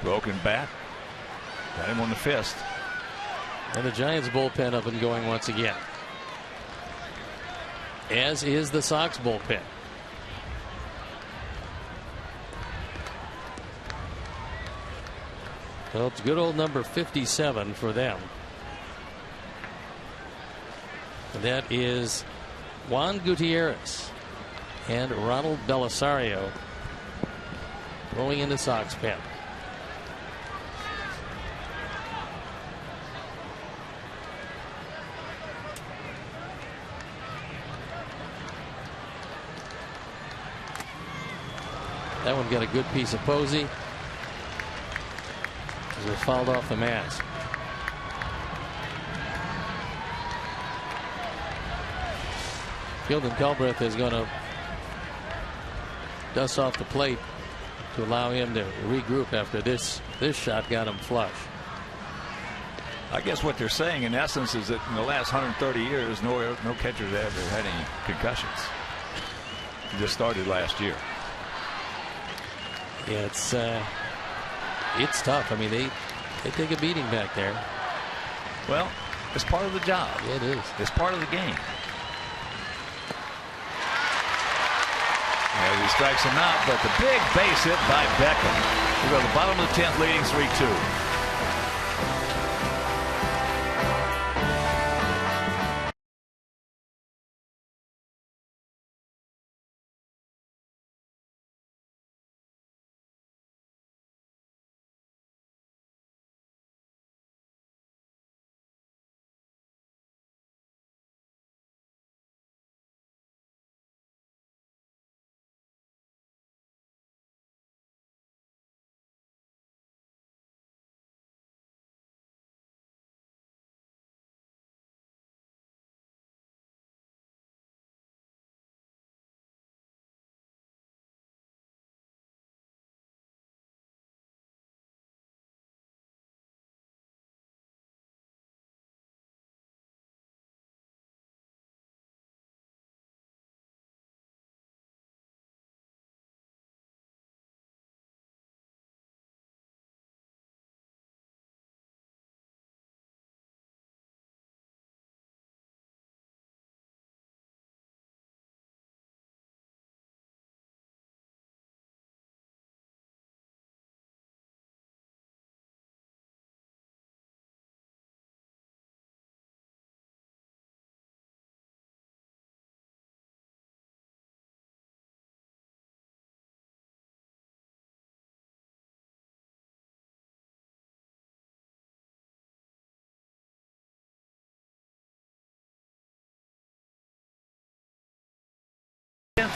[SPEAKER 2] Broken bat. Got him on the fist.
[SPEAKER 1] And the Giants bullpen up and going once again. As is the Sox bullpen. Well, it's good old number 57 for them. And that is Juan Gutierrez and Ronald Belisario going into Sox pen. That one got a good piece of Posey. As it fouled off the mask. Fielding Culbreth is going to dust off the plate to allow him to regroup after this shot got him flush.
[SPEAKER 2] I guess what they're saying in essence is that in the last 130 years, no catchers ever had any concussions. It just started last year.
[SPEAKER 1] Yeah, it's tough. I mean, they take a beating back there.
[SPEAKER 2] Well, it's part of the job.
[SPEAKER 1] Yeah, it is.
[SPEAKER 2] It's part of the game. As he strikes him out, but the big base hit by Beckham. We go to the bottom of the 10th, leading 3-2.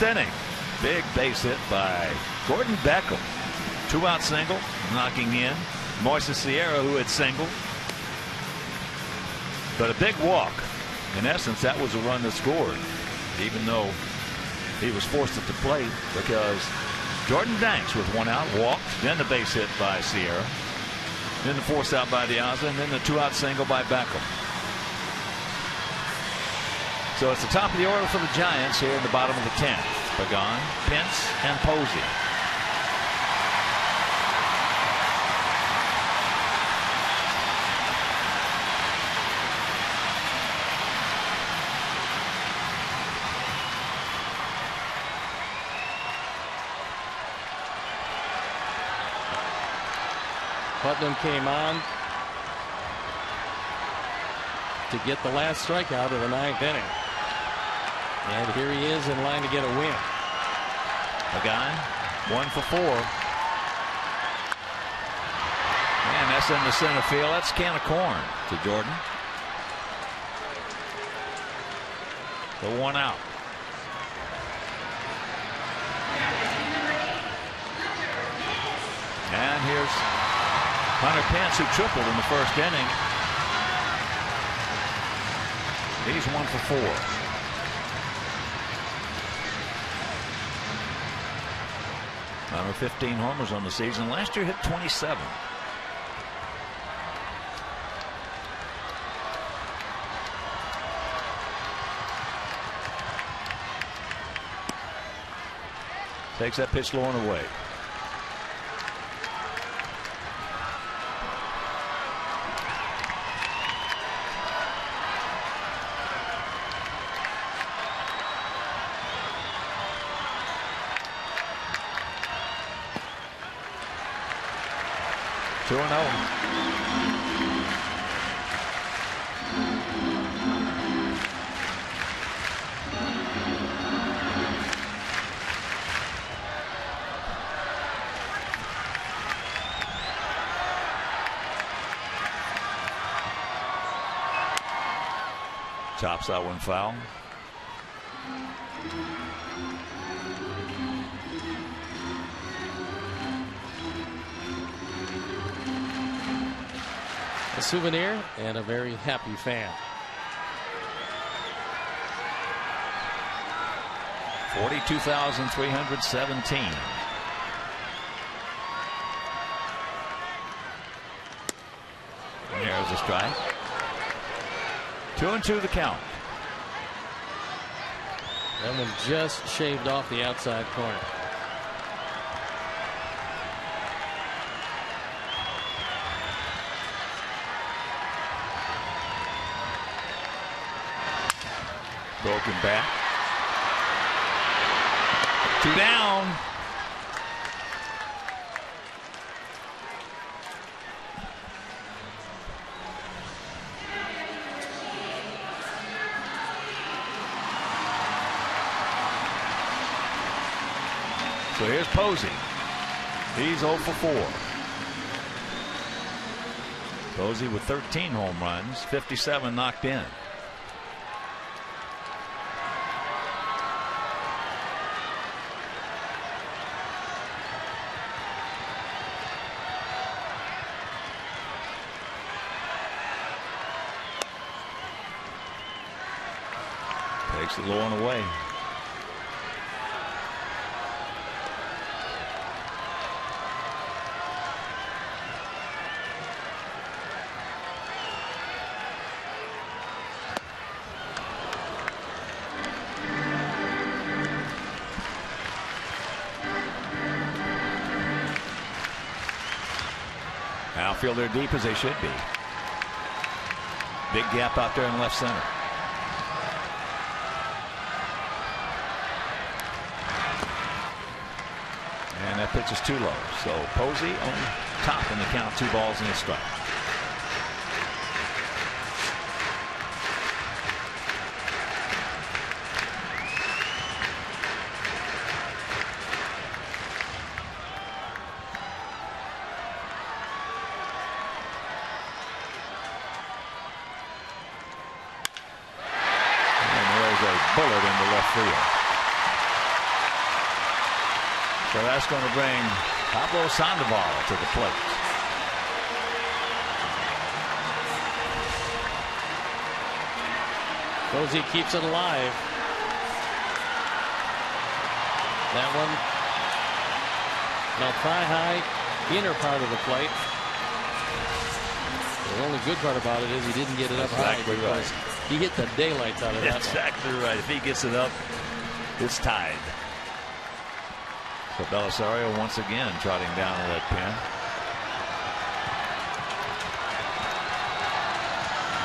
[SPEAKER 2] Inning. Big base hit by Gordon Beckham. 2-out single, knocking in Moises Sierra, who had singled. But a big walk. In essence, that was a run that scored, even though he was forced at the plate because Jordan Danks with 1 out walked, then the base hit by Sierra, then the force out by Diaz, and then the 2-out single by Beckham. So it's the top of the order for the Giants here in the bottom of the 10th. Pagan, Pence, and Posey.
[SPEAKER 1] Putnam came on to get the last strikeout of the 9th inning. And here he is in line to get a win.
[SPEAKER 2] Pagan, 1 for 4. And that's in the center field. That's a can of corn to Jordan. The 1 out. And here's
[SPEAKER 5] Hunter Pence, who tripled in the first inning. He's 1 for 4. Hunter 15 homers on the season. Last year hit 27. Takes that pitch low and away. Two and 0. Chops that one foul.
[SPEAKER 1] A souvenir and a very happy fan.
[SPEAKER 5] 42,317. And there's a strike. 2-2 the count.
[SPEAKER 1] That one just shaved off the outside corner.
[SPEAKER 5] Broken back. 2 down. So here's Posey. He's 0 for 4. Posey with 13 home runs, 57 knocked in. Takes it low and away. Outfielder deep as they should be. Big gap out there in left center. And that pitch is too low. So Posey on top in the count, 2 balls and a strike. Bullet into left field. So that's going to bring Pablo Sandoval to the plate.
[SPEAKER 1] Posey keeps it alive. That one now thigh high, inner part of the plate. The only good part about it is he didn't get it up high because he hit the daylights out of that.
[SPEAKER 5] Exactly right. If he gets it up, it's tied. So Belisario once again trotting down the lead pin.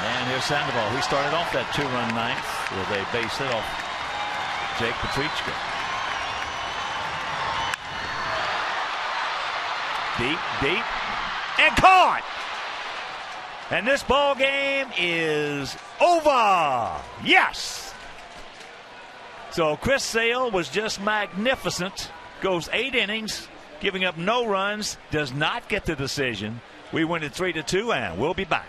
[SPEAKER 5] And here's Sandoval. He started off that 2-run ninth with a base hit off Jake Petrichka. Deep, and caught. And this ball game is over. Yes. So Chris Sale was just magnificent. Goes 8 innings, giving up no runs, does not get the decision. We win it 3-2, and we'll be back.